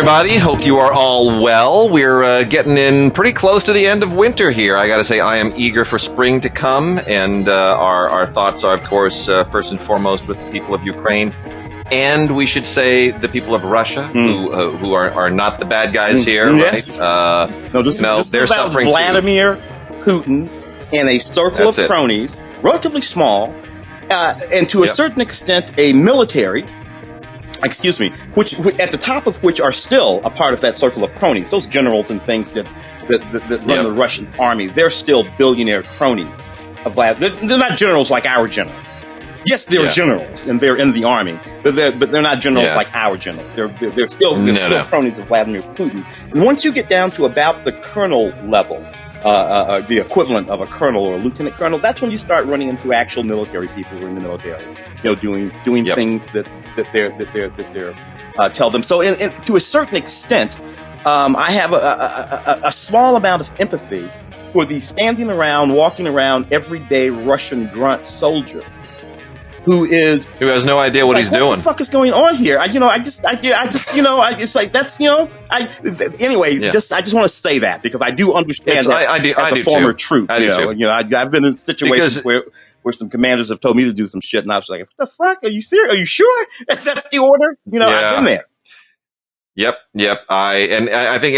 everybody. Hope you are all well. We're getting in pretty close to the end of winter here. I gotta say, I am eager for spring to come, and our thoughts are, of course, first and foremost with the people of Ukraine. And we should say the people of Russia, who are not the bad guys here, yes. right? No, this is about Vladimir Putin and a circle of cronies, relatively small, and to a certain extent, a military. Which at the top of which are still a part of that circle of cronies. Those generals and things that run the Russian army, they're still billionaire cronies of Vlad. They're not generals like our generals. Yes, they're generals and they're in the army, but they're not generals like our generals. They're still cronies of Vladimir Putin. And once you get down to about the colonel level, the equivalent of a colonel or a lieutenant colonel, that's when you start running into actual military people who are in the military, doing things that they're tell them. So, to a certain extent, I have a small amount of empathy for the walking around everyday Russian grunt soldier who has no idea what he's doing. What the fuck is going on here? It's like that's anyway. I just want to say that because I do understand that as a former troop. I've been in situations where some commanders have told me to do some shit, and I was like, "What the fuck? Are you serious? Are you sure that's the order?" I've been there. Yep. I think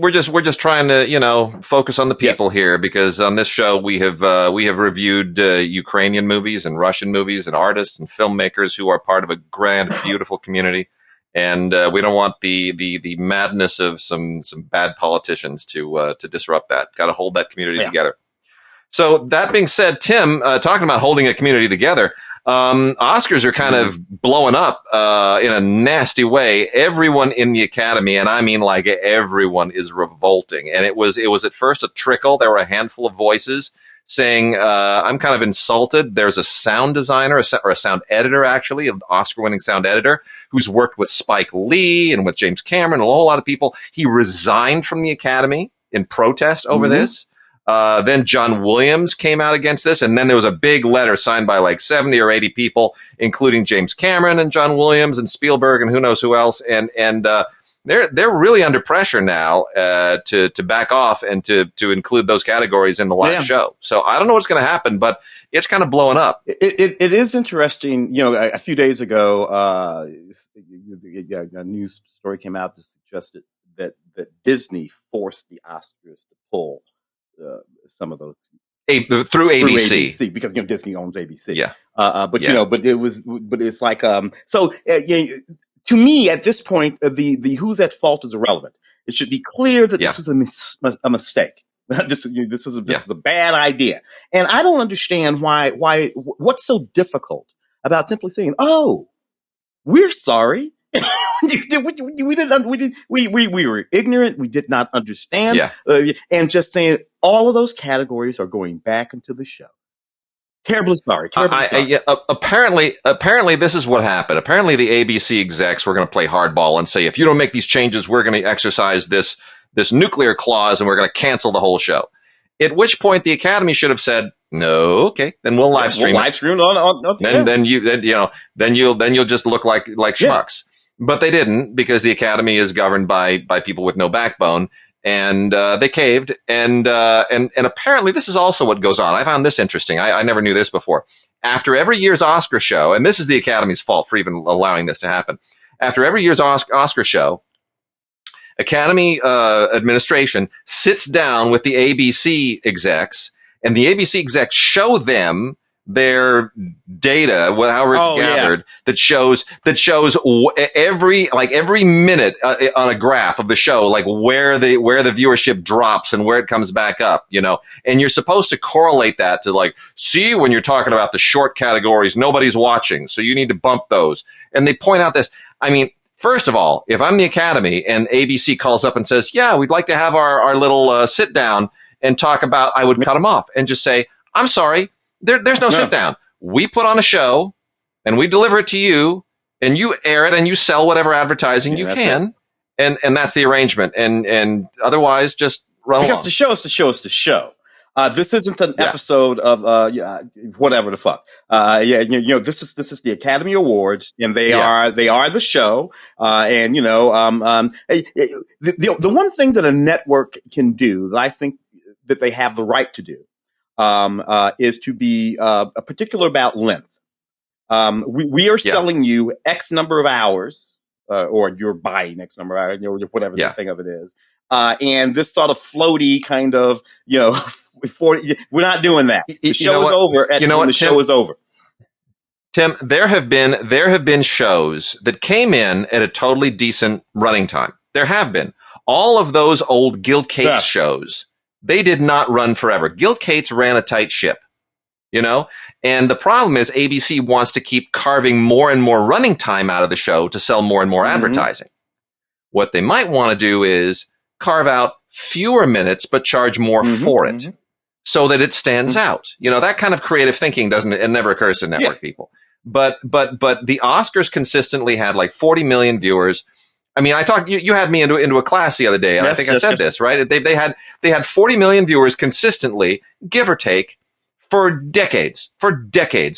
we're just trying to, focus on the people here, because on this show we have reviewed Ukrainian movies and Russian movies and artists and filmmakers who are part of a grand, beautiful community. And, we don't want the madness of some bad politicians to disrupt that. Got to hold that community together. So that being said, Tim, talking about holding a community together, Oscars are kind of blowing up in a nasty way. Everyone in the Academy, and I mean like everyone, is revolting. And it was at first a trickle. There were a handful of voices saying, I'm kind of insulted. There's a sound designer, or a sound editor, actually, an Oscar-winning sound editor, who's worked with Spike Lee and with James Cameron and a whole lot of people. He resigned from the Academy in protest over this. Then John Williams came out against this, and then there was a big letter signed by like 70 or 80 people, including James Cameron and John Williams and Spielberg and who knows who else. And they're really under pressure now to back off and to include those categories in the live show. So I don't know what's going to happen, but it's kind of blowing up. It is interesting. A few days ago, a news story came out that suggested that Disney forced the Oscars to pull some of those through ABC because Disney owns ABC. But it's like to me at this point the who's at fault is irrelevant. It should be clear that this is a mistake. This is a bad idea, and I don't understand why what's so difficult about simply saying, "Oh, we're sorry." We were ignorant. We did not understand. And just saying all of those categories are going back into the show. Terribly sorry. Apparently this is what happened. Apparently the ABC execs were going to play hardball and say, if you don't make these changes, we're going to exercise this nuclear clause and we're going to cancel the whole show. At which point the Academy should have said, no, okay, then we'll live stream. Then you'll just look like schmucks. But they didn't, because the Academy is governed by people with no backbone, and they caved. And apparently this is also what goes on. I found this interesting. I never knew this before. After every year's Oscar show, and this is the Academy's fault for even allowing this to happen. After every year's Oscar show, Academy administration sits down with the ABC execs, and the ABC execs show them their data, however it's gathered, that shows every minute on a graph of the show, like where the viewership drops and where it comes back up, and you're supposed to correlate that to see, when you're talking about the short categories, nobody's watching, so you need to bump those. And they point out this. I mean, first of all, if I'm the Academy and ABC calls up and says, yeah, we'd like to have our little sit down and talk about, I would cut them off and just say, I'm sorry. There's no sit down. We put on a show and we deliver it to you and you air it and you sell whatever advertising you can. And that's the arrangement. And otherwise just run along. Because the show is the show is the show. This isn't an episode of whatever the fuck. This is the Academy Awards, and they are the show. The one thing that a network can do that I think that they have the right to do is to be particular about length. We are selling you X number of hours, or you're buying X number of hours, whatever the thing of it is. And this sort of floaty kind of, we're not doing that. The show is over when the show is over. Tim, there have been shows that came in at a totally decent running time. There have been. All of those old Gil Cates shows, they did not run forever. Gil Cates ran a tight ship, and the problem is ABC wants to keep carving more and more running time out of the show to sell more and more advertising. What they might want to do is carve out fewer minutes, but charge more for it so that it stands out. That kind of creative thinking it never occurs to network people. But the Oscars consistently had like 40 million viewers. I mean, you had me into a class the other day, and I think I said this, right? They had 40 million viewers consistently, give or take, for decades,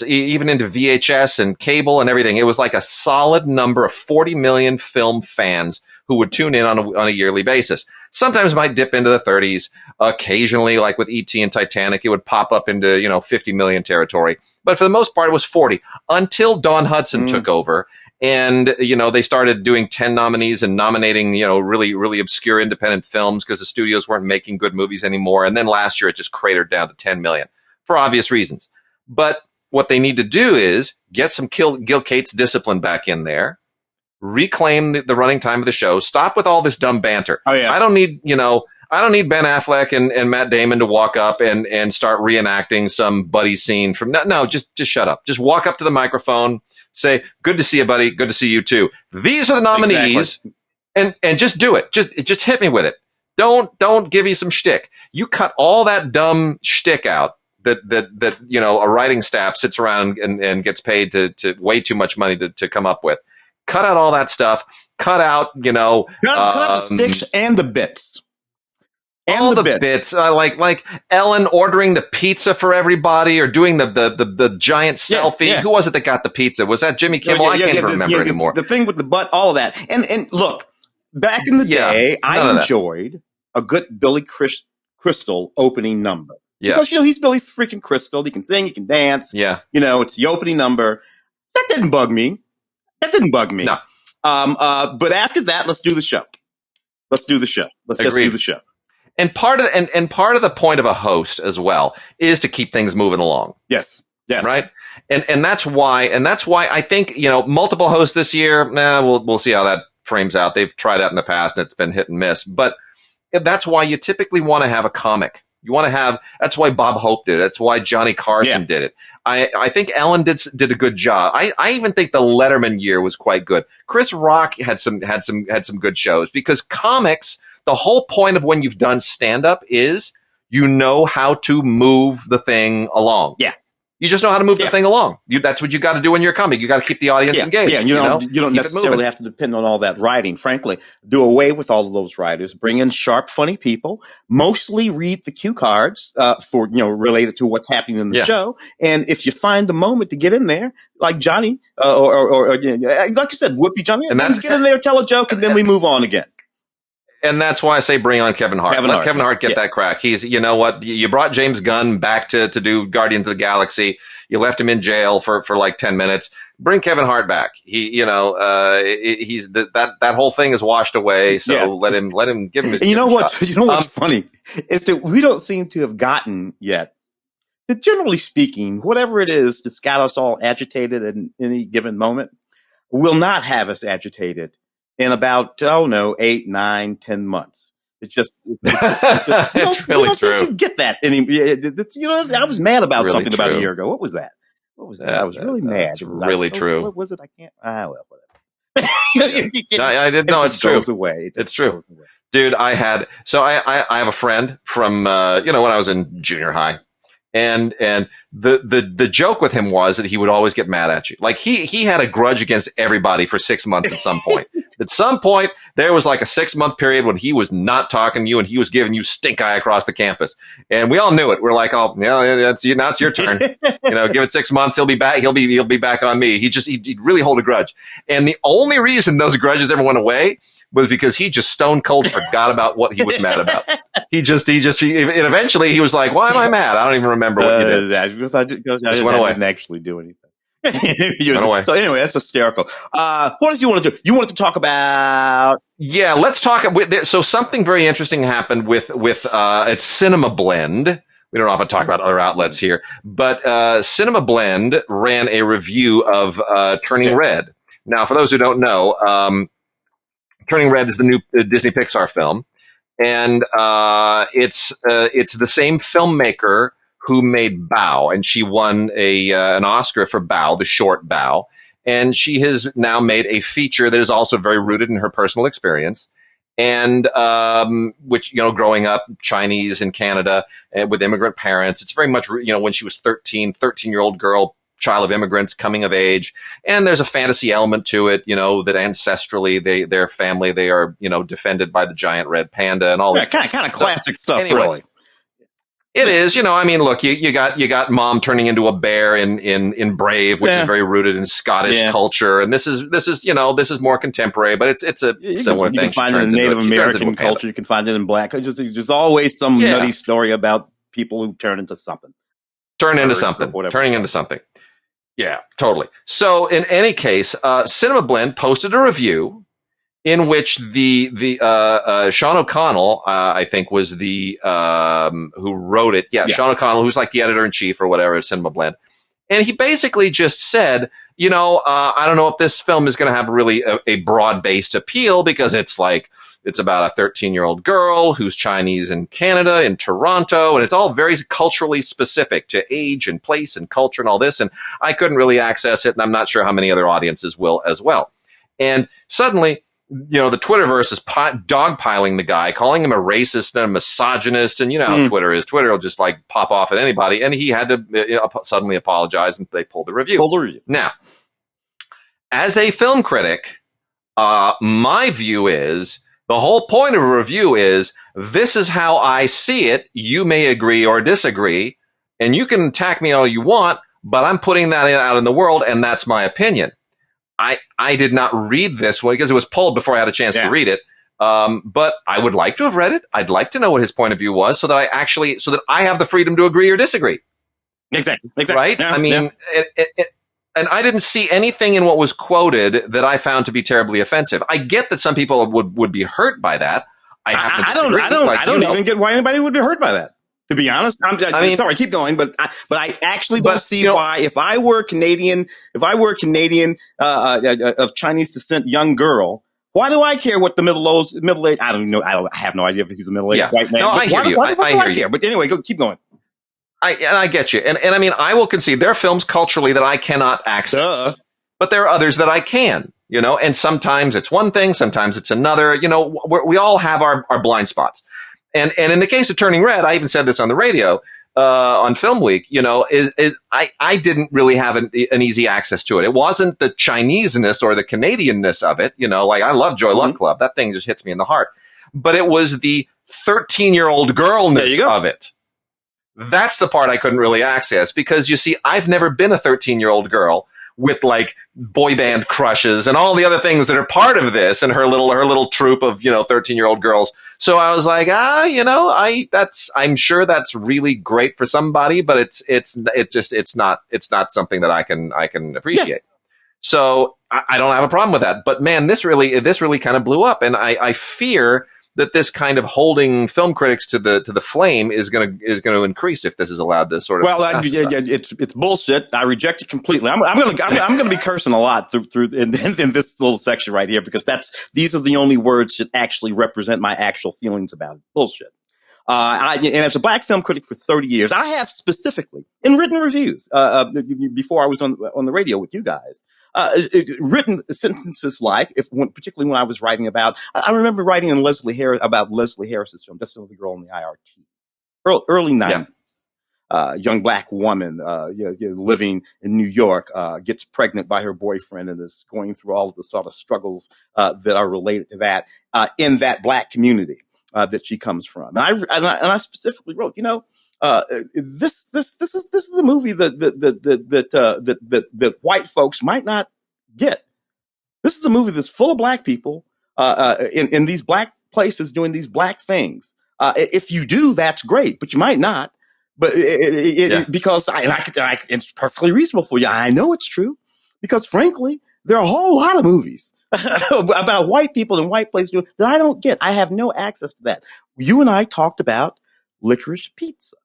even into VHS and cable and everything. It was like a solid number of 40 million film fans who would tune in on a yearly basis. Sometimes might dip into the 30s. Occasionally, like with E.T. and Titanic, it would pop up into, 50 million territory. But for the most part, it was 40 until Dawn Hudson took over. And, they started doing 10 nominees and nominating, really, really obscure independent films because the studios weren't making good movies anymore. And then last year, it just cratered down to 10 million for obvious reasons. But what they need to do is get some Gil Cates discipline back in there. Reclaim the running time of the show. Stop with all this dumb banter. Oh, yeah. I don't need Ben Affleck and Matt Damon to walk up and start reenacting some buddy scene from just shut up. Just walk up to the microphone, say, "Good to see you, buddy. Good to see you too. These are the nominees." Exactly. And just do it. Just hit me with it. Don't give you some shtick. You cut all that dumb shtick out that a writing staff sits around and gets paid to way too much money to come up with. Cut out all that stuff. Cut out, cut out the sticks and the bits. And all the bits. Like Ellen ordering the pizza for everybody or doing the giant selfie. Yeah. Who was it that got the pizza? Was that Jimmy Kimmel? I can't remember anymore. The thing with the butt, all of that. And look, back in the day, I enjoyed a good Billy Crystal opening number. Yeah. Because, he's Billy freaking Crystal. He can sing, he can dance. Yeah. It's the opening number. That didn't bug me. No. But after that, let's do the show. Let's just do the show. And part of the point of a host as well is to keep things moving along. Yes. Right. And that's why I think, multiple hosts this year, we'll see how that frames out. They've tried that in the past and it's been hit and miss, but that's why you typically want to have a comic. That's why Bob Hope did it. That's why Johnny Carson did it. I think Ellen did a good job. I even think the Letterman year was quite good. Chris Rock had some good shows because comics, the whole point of when you've done stand up is how to move the thing along. Yeah. You just know how to move the thing along. That's what you got to do in your comic. You got to keep the audience engaged. Yeah, you don't necessarily have to depend on all that writing. Frankly, do away with all of those writers. Bring in sharp, funny people. Mostly read the cue cards for related to what's happening in the show. And if you find the moment to get in there, like Johnny or like you said, Whoopi Johnny, let's get in there, tell a joke, and then we move on again. And that's why I say bring on Kevin Hart. Let Kevin Hart get that crack. He's, you brought James Gunn back to do Guardians of the Galaxy. You left him in jail for like 10 minutes. Bring Kevin Hart back. He's that whole thing is washed away. So let him give him his and what's funny is that we don't seem to have gotten yet that generally speaking, whatever it is that's got us all agitated at any given moment will not have us agitated in about, 8, 9, 10 months. It's just it's really true. You get that. I was mad about really something about a year ago. What was that? I was really mad. It's really true. What was it? I can't. Well, whatever. I didn't know. It's true. It's true. Dude, I have a friend from, when I was in junior high. And the joke with him was that he would always get mad at you. Like he had a grudge against everybody for 6 months at some point. At some point, there was like a 6-month period when he was not talking to you and he was giving you stink eye across the campus. And we all knew it. We're like, oh, now it's your turn. Give it 6 months. He'll be back. He'll be back on me. He'd really hold a grudge. And the only reason those grudges ever went away was because he just stone cold forgot about what he was mad about. And eventually he was like, why am I mad? I don't even remember what you did. I didn't actually do anything. So anyway, that's hysterical. What did you want to do? You wanted to talk about? Yeah, let's talk. So something very interesting happened with at Cinema Blend. We don't often talk about other outlets here, but Cinema Blend ran a review of Turning Red. Now, for those who don't know, Turning Red is the new Disney Pixar film, and it's the same filmmaker who made Bao, and she won an Oscar for Bao, the short Bao, and she has now made a feature that is also very rooted in her personal experience, and which, growing up Chinese in Canada with immigrant parents, it's very much, when she was 13-year-old girl, child of immigrants coming of age, and there's a fantasy element to it, that ancestrally their family, they are, defended by the giant red panda and all this kind of classic stuff, anyway. Really. It is, look, you got mom turning into a bear in Brave, which is very rooted in Scottish culture, and this is more contemporary, but it's a similar thing. You can find it in Native American culture. You can find it in Black. There's always some nutty story about people who turn into something. Turning into something. Yeah, totally. So in any case, Cinema Blend posted a review in which the Sean O'Connell, I think, was the who wrote it. Yeah, Sean O'Connell, who's like the editor-in-chief or whatever at Cinema Blend. And he basically just said, I don't know if this film is going to have really a broad-based appeal because it's about a 13-year-old girl who's Chinese in Canada, in Toronto, and it's all very culturally specific to age and place and culture and all this. And I couldn't really access it, and I'm not sure how many other audiences will as well. And suddenly, the Twitterverse is dogpiling the guy, calling him a racist and a misogynist. And how Twitter is. Twitter will just pop off at anybody. And he had to suddenly apologize, and they pulled the review. Now, as a film critic, my view is the whole point of a review is this is how I see it. You may agree or disagree, and you can attack me all you want, but I'm putting that out in the world, and that's my opinion. I did not read this one because it was pulled before I had a chance to read it. But I would like to have read it. I'd like to know what his point of view was so that I have the freedom to agree or disagree. Exactly. Right? Yeah, I mean, and I didn't see anything in what was quoted that I found to be terribly offensive. I get that some people would be hurt by that. I don't even get why anybody would be hurt by that. To be honest, sorry, keep going, but I actually don't see why. If I were Canadian of Chinese descent, young girl, why do I care what the middle age? I don't know. I have no idea if he's a middle aged white man. No, I hear you. Why do I care? But anyway, keep going. I get you, and I mean, I will concede there are films culturally that I cannot access, but there are others that I can. And sometimes it's one thing, sometimes it's another. We all have our blind spots. And in the case of Turning Red, I even said this on the radio, on Film Week, I didn't really have an easy access to it. It wasn't the Chineseness or the Canadianness of it. I love Joy Luck Club. That thing just hits me in the heart. But it was the 13-year-old girlness of it. That's the part I couldn't really access because, you see, I've never been a 13-year-old girl with boy band crushes and all the other things that are part of this and her little troupe of, 13-year-old girls. So I was like, I'm sure that's really great for somebody, but it's not something that I can appreciate. Yeah. So I don't have a problem with that. But man, this really kind of blew up. And I fear that this kind of holding film critics to the flame is going to increase if this is allowed to sort of. Well, it's bullshit. I reject it completely. I'm going to be cursing a lot through in this little section right here because these are the only words that actually represent my actual feelings about it. Bullshit. And as a black film critic for 30 years, I have specifically in written reviews before I was on the radio with you guys. Written sentences particularly when I was writing about, I remember writing about Leslie Harris's film, Just Another Girl in the IRT, early 90s. young black woman, living in New York, gets pregnant by her boyfriend and is going through all of the sort of struggles, that are related to that, in that black community, that she comes from. And I specifically wrote, this is a movie that white folks might not get. This is a movie that's full of black people, in these black places doing these black things. If you do, that's great, but you might not. But because it's perfectly reasonable for you. I know it's true because, frankly, there are a whole lot of movies about white people in white places that I don't get. I have no access to that. You and I talked about Licorice Pizza.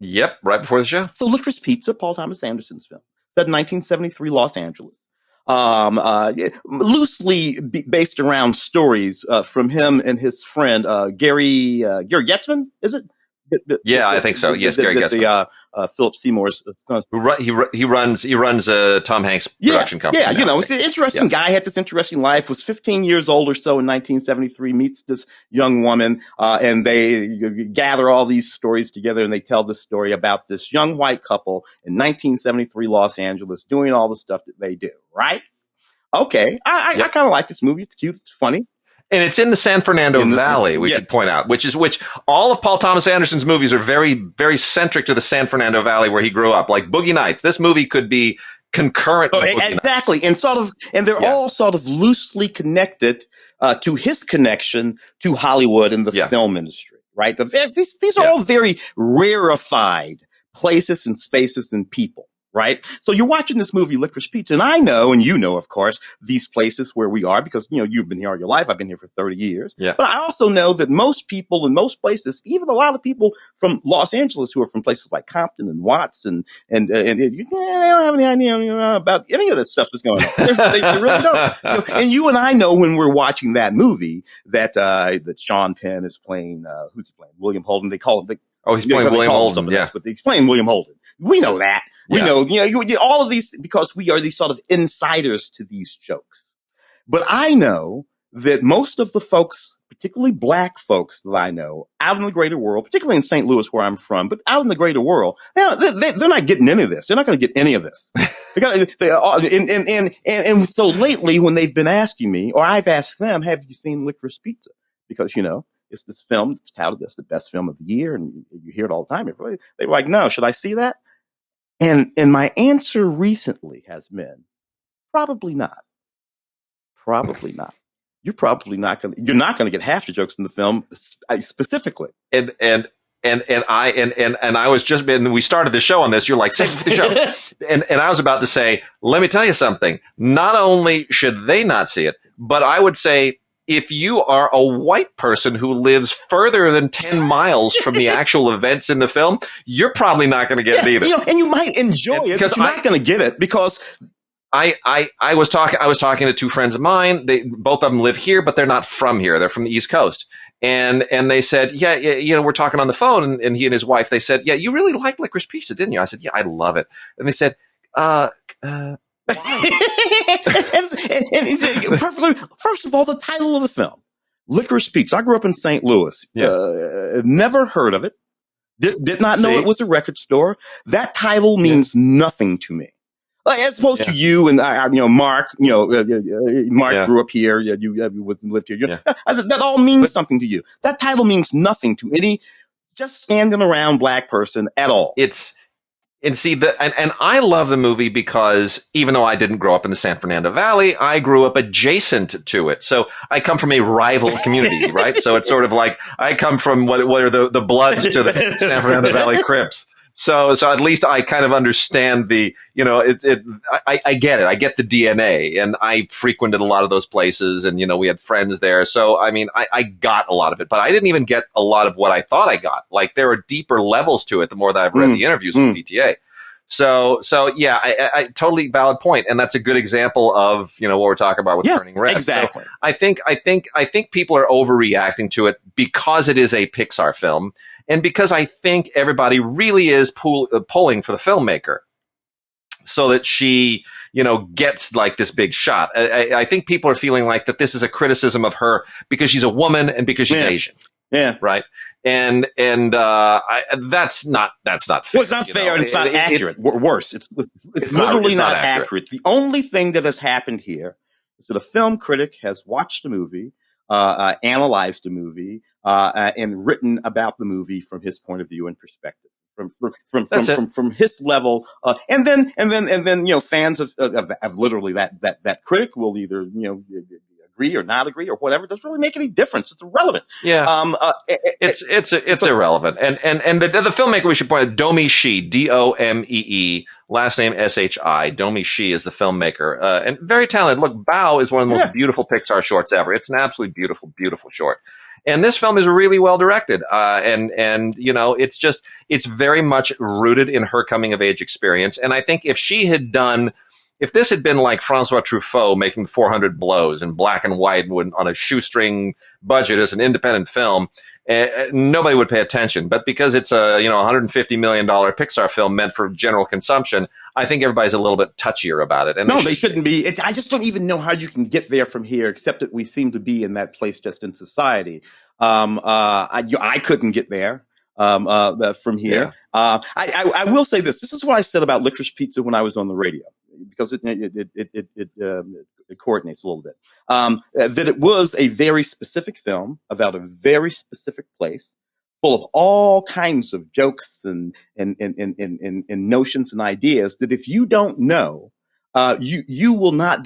Yep, right before the show. So Licorice Pizza, Paul Thomas Anderson's film, set in 1973 Los Angeles. Loosely based around stories from him and his friend Gary Getzman, is it? I think so. Yes, Gary Getzman. Philip Seymour's son. He runs Tom Hanks' production company. Yeah, it's an interesting guy. Had this interesting life. Was 15 years old or so in 1973. Meets this young woman, and they gather all these stories together, and they tell this story about this young white couple in 1973 Los Angeles doing all the stuff that they do. Right? Okay, I kind of like this movie. It's cute. It's funny. And it's in the San Fernando Valley, we should point out, which all of Paul Thomas Anderson's movies are very, very centric to the San Fernando Valley where he grew up. Like Boogie Nights. This movie could be concurrent. Exactly. Nights. And they're all sort of loosely connected, to his connection to Hollywood and the film industry, right? These are all very rarefied places and spaces and people. Right? So you're watching this movie, Licorice Pizza, and I know, and you know, of course, these places where we are because, you've been here all your life. I've been here for 30 years. Yeah. But I also know that most people in most places, even a lot of people from Los Angeles who are from places like Compton and Watts and they don't have any idea about any of this stuff that's going on. They really don't. And you and I know when we're watching that movie that Sean Penn is playing, who's he playing? William Holden. They call him, he's playing William Holden. Yeah. But he's playing William Holden. We know that. We know, all of these because we are these sort of insiders to these jokes. But I know that most of the folks, particularly black folks that I know out in the greater world, particularly in St. Louis where I'm from, but out in the greater world, they're not getting any of this. They're not going to get any of this. And so lately when they've been asking me, or I've asked them, have you seen Licorice Pizza? Because, it's this film that's touted as the best film of the year. And you hear it all the time. They're like, no, should I see that? And my answer recently has been probably not. Probably not. You're not going to get half the jokes in the film specifically. And I was just, and we started the show on this. You're like, save it for the show. and I was about to say, let me tell you something. Not only should they not see it, but I would say, if you are a white person who lives further than 10 miles from the actual events in the film, you're probably not going to get it either. And you might enjoy it, but you're not going to get it because I was talking to two friends of mine. Both of them live here, but they're not from here. They're from the East Coast. And they said, we're talking on the phone, and he and his wife, they said, yeah, you really liked Licorice Pizza, didn't you? I said, yeah, I love it. And they said, and perfectly. First of all, the title of the film, Licorice Pizza. I grew up in St. Louis. Never heard of it. Did not know it was a record store. That title means nothing to me. As opposed to you and Mark. Mark grew up here. You lived here. That all means something to you. That title means nothing to any just standing around black person at all. And I love the movie because even though I didn't grow up in the San Fernando Valley, I grew up adjacent to it. So I come from a rival community, right? So it's sort of like I come from what are the Bloods to the San Fernando Valley Crips. So at least I kind of understand I get it. I get the DNA, and I frequented a lot of those places, and, we had friends there. So, I got a lot of it, but I didn't even get a lot of what I thought I got. Like, there are deeper levels to it the more that I've read the interviews with PTA. So yeah, I totally valid point. And that's a good example of, what we're talking about with Turning Red. Exactly. So I think people are overreacting to it because it is a Pixar film. And because I think everybody really is pulling for the filmmaker so that she, gets like this big shot. I think people are feeling like that this is a criticism of her because she's a woman and because she's Asian. Yeah. Right. that's not fair. Well, it's not fair, and it's not accurate. Worse, it's literally not accurate. The only thing that has happened here is that a film critic has watched the movie, analyzed the movie, and written about the movie from his point of view and perspective, from his level, and then fans of literally that critic will either agree or not agree or whatever. It doesn't really make any difference. It's irrelevant. Yeah. It's irrelevant. And the filmmaker we should point out, Domee Shi, Domee, last name Shi. Domee Shi is the filmmaker, and very talented. Look, Bao is one of the most beautiful Pixar shorts ever. It's an absolutely beautiful, beautiful short. And this film is really well directed. It's very much rooted in her coming of age experience. And I think if this had been like Francois Truffaut making 400 Blows in black and white on a shoestring budget as an independent film, nobody would pay attention. But because it's a $150 million Pixar film meant for general consumption, I think everybody's a little bit touchier about it. And no, they shouldn't be. I just don't even know how you can get there from here, except that we seem to be in that place just in society. I couldn't get there from here. Yeah. I will say this. This is what I said about Licorice Pizza when I was on the radio, because it coordinates a little bit. That it was a very specific film about a very specific place, full of all kinds of jokes and notions and ideas that if you don't know, you will not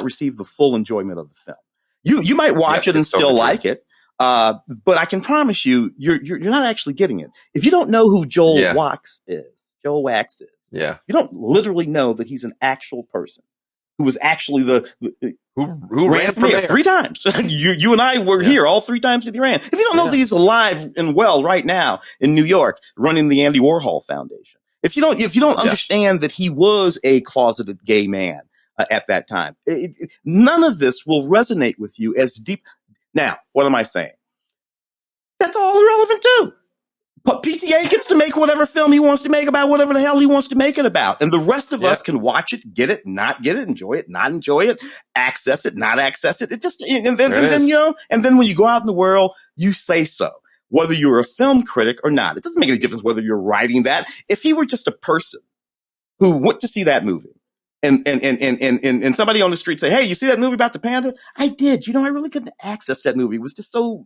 receive the full enjoyment of the film. You might watch it and still like it, but I can promise you're not actually getting it. If you don't know who Joel Wax is, you don't literally know that he's an actual person who was actually who ran for mayor 3 times. you and I were here all 3 times that he ran. If you don't know that he's alive and well right now in New York running the Andy Warhol Foundation, if you don't understand that he was a closeted gay man at that time, none of this will resonate with you as deep. Now, what am I saying? That's all irrelevant too. But PTA gets to make whatever film he wants to make about whatever the hell he wants to make it about. And the rest of us can watch it, get it, not get it, enjoy it, not enjoy it, access it, not access it. And then when you go out in the world, you say so, whether you're a film critic or not. It doesn't make any difference whether you're writing that. If he were just a person who went to see that movie and somebody on the street say, "Hey, you see that movie about the panda?" I did. I really couldn't access that movie. It was just so,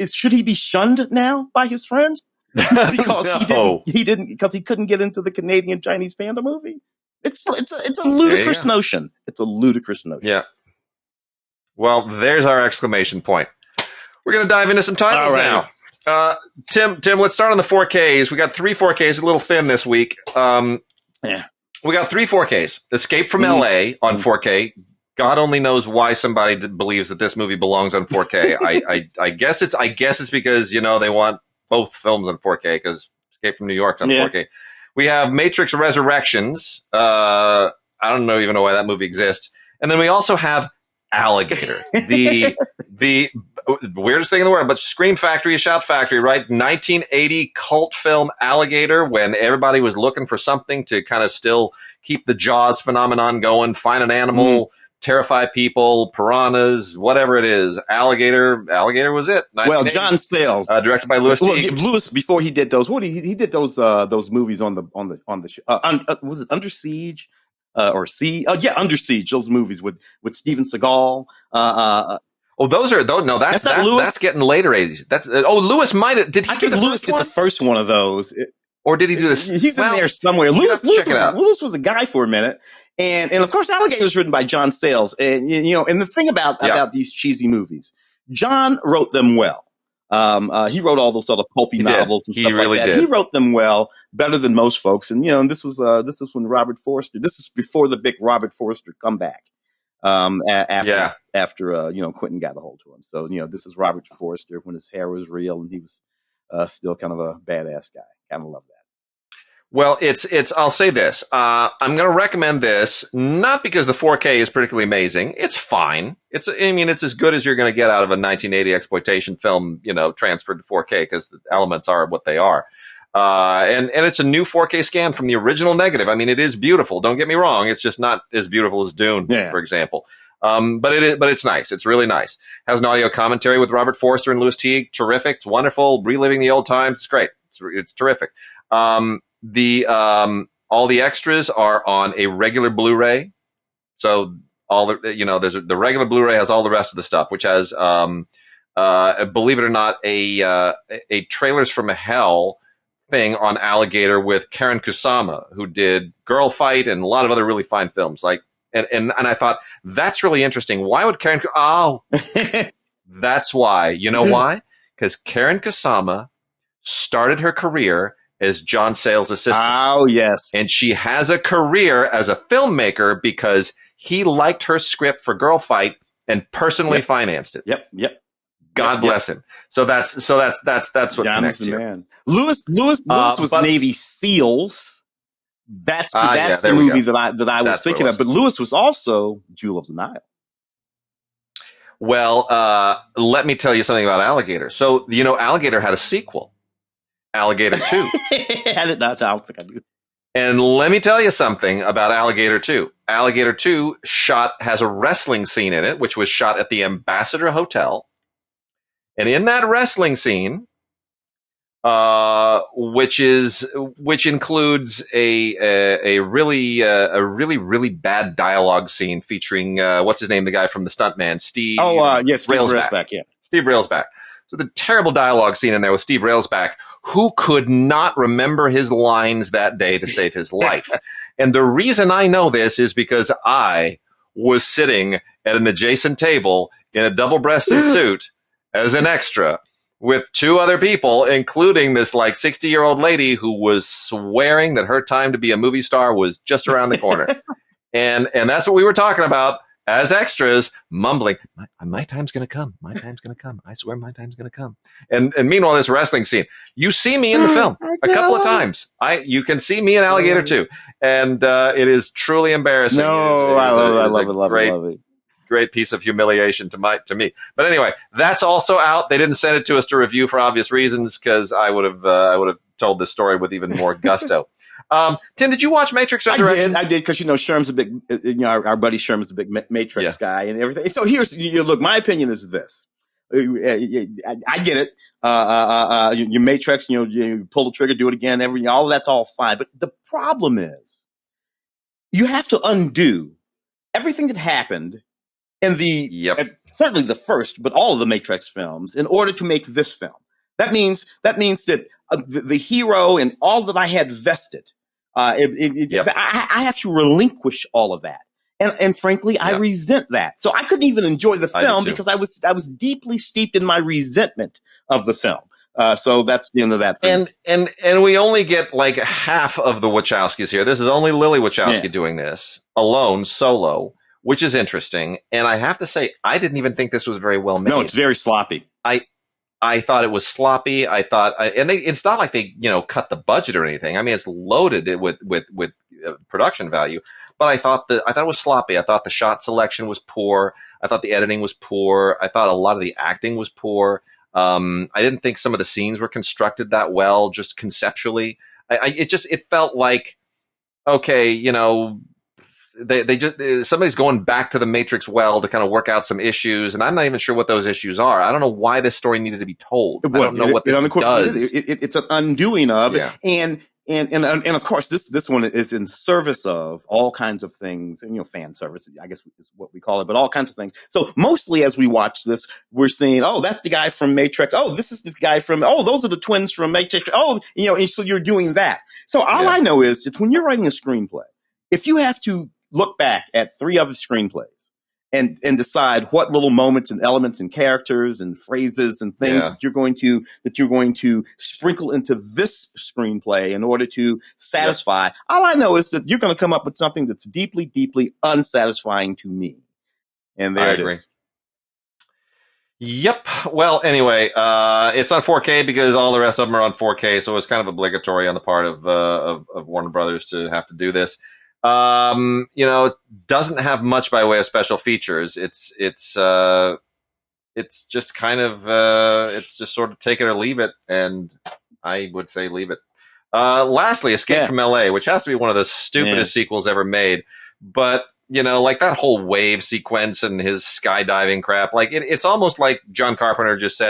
should he be shunned now by his friends because he didn't because he couldn't get into the Canadian Chinese panda movie? It's a ludicrous notion. It's a ludicrous notion. Yeah. Well, there's our exclamation point. We're going to dive into some titles now. Tim, let's start on the 4Ks. We got 3 4Ks, a little thin this week. We got 3 4Ks. Escape from LA on 4K. God only knows why somebody believes that this movie belongs on 4K. I guess it's because, they want both films on 4K because Escape from New York's on 4K. We have Matrix Resurrections. I don't even know why that movie exists. And then we also have Alligator, the weirdest thing in the world, but Scream Factory, Shout Factory, right? 1980 cult film Alligator, when everybody was looking for something to kind of still keep the Jaws phenomenon going, find an animal, terrify people, piranhas, whatever it is. Alligator was it. Well, John Sayles, directed by Louis Teague. Louis, before he did those, he did those movies on the show. Was it Under Siege? Under Siege. Those movies with Steven Seagal. That's getting later 80s. Lewis might have. I think Lewis did the first one of those. Or did he do this? He's in there somewhere. Lewis was a guy for a minute. And of course, Alligator was written by John Sayles. And, and the thing about these cheesy movies, John wrote them well. He wrote all those sort of pulpy novels and stuff like that. Did. He wrote them well, better than most folks. And, this was when Robert Forster, this is before the big Robert Forster comeback. After Quentin got a hold of him. So, this is Robert Forster when his hair was real and he was, still kind of a badass guy. Kind of love that. Well, I'll say this. I'm going to recommend this, not because the 4K is particularly amazing. It's fine. It's as good as you're going to get out of a 1980 exploitation film, transferred to 4K because the elements are what they are. And it's a new 4K scan from the original negative. It is beautiful. Don't get me wrong. It's just not as beautiful as Dune, for example. But it's nice. It's really nice. Has an audio commentary with Robert Forster and Louis Teague. Terrific. It's wonderful. Reliving the old times. It's great. It's terrific. All the extras are on a regular Blu-ray. So there's the regular Blu-ray has all the rest of the stuff, which has, believe it or not, a Trailers from Hell thing on Alligator with Karen Kusama, who did Girl Fight and a lot of other really fine films. And I thought, that's really interesting. Why would Karen? That's why. You know why? Because Karen Kusama started her career as John Sayles' assistant. Oh, yes. And she has a career as a filmmaker because he liked her script for Girl Fight and personally financed it. Yep. God bless him. So that's what connects here. Man. Lewis was Navy SEALs. That's the movie that I was thinking of. But Lewis was also Jewel of the Nile. Well, let me tell you something about Alligator. So, Alligator had a sequel, Alligator 2. I don't think I do. And let me tell you something about Alligator 2. Alligator 2 has a wrestling scene in it, which was shot at the Ambassador Hotel. And in that wrestling scene, which includes a really bad dialogue scene featuring what's his name, the guy from The Stuntman, Steve. Yes, Steve Railsback. Yeah, Steve Railsback. So the terrible dialogue scene in there with Steve Railsback, who could not remember his lines that day to save his life. And the reason I know this is because I was sitting at an adjacent table in a double-breasted suit as an extra with two other people, including this 60-year-old lady who was swearing that her time to be a movie star was just around the corner. and that's what we were talking about as extras, mumbling, my time's going to come. My time's going to come. I swear my time's going to come. And meanwhile, this wrestling scene, you see me in the film a couple of times. You can see me in Alligator too. And it is truly embarrassing. No, I love it. Great piece of humiliation to me. But anyway, that's also out. They didn't send it to us to review for obvious reasons, because I would have told this story with even more gusto. Tim, did you watch Matrix Resurrection? I did, because Sherm's a big, our buddy Sherm's a big Matrix guy and everything. So here's, look, my opinion is this. I get it. You Matrix, you pull the trigger, do it again, all that's all fine. But the problem is, you have to undo everything that happened in certainly the first, but all of the Matrix films, in order to make this film. That means that the hero and all that I had vested, I have to relinquish all of that. And frankly, I resent that. So I couldn't even enjoy the film because I was deeply steeped in my resentment of the film. So that's the end of that thing. And we only get half of the Wachowskis here. This is only Lily Wachowski doing this alone, solo, which is interesting. And I have to say, I didn't even think this was very well made. No, it's very sloppy. I thought it was sloppy. I thought, it's not like they, cut the budget or anything. I mean, it's loaded with production value. But I thought it was sloppy. I thought the shot selection was poor. I thought the editing was poor. I thought a lot of the acting was poor. I didn't think some of the scenes were constructed that well, just conceptually. It felt like, okay, they just somebody's going back to the Matrix well to kind of work out some issues, and I'm not even sure what those issues are. I don't know why this story needed to be told. I don't know what this does. It's an undoing of it, and of course this one is in service of all kinds of things, and fan service, I guess is what we call it, but all kinds of things. So mostly as we watch this, we're seeing, oh, that's the guy from Matrix. Oh, this is this guy from. Oh, those are the twins from Matrix. Oh, and so you're doing that. So all I know is it's when you're writing a screenplay, if you have to look back at 3 other screenplays and decide what little moments and elements and characters and phrases and things that you're going to sprinkle into this screenplay in order to satisfy. All I know is that you're going to come up with something that's deeply, deeply unsatisfying to me. And there it is. Yep. Well, anyway, it's on 4K because all the rest of them are on 4K, so it's kind of obligatory on the part of Warner Brothers to have to do this. Doesn't have much by way of special features. It's just kind of, it's just sort of take it or leave it. And I would say leave it. Lastly, Escape from LA, which has to be one of the stupidest sequels ever made. But like that whole wave sequence and his skydiving crap, like it's almost like John Carpenter just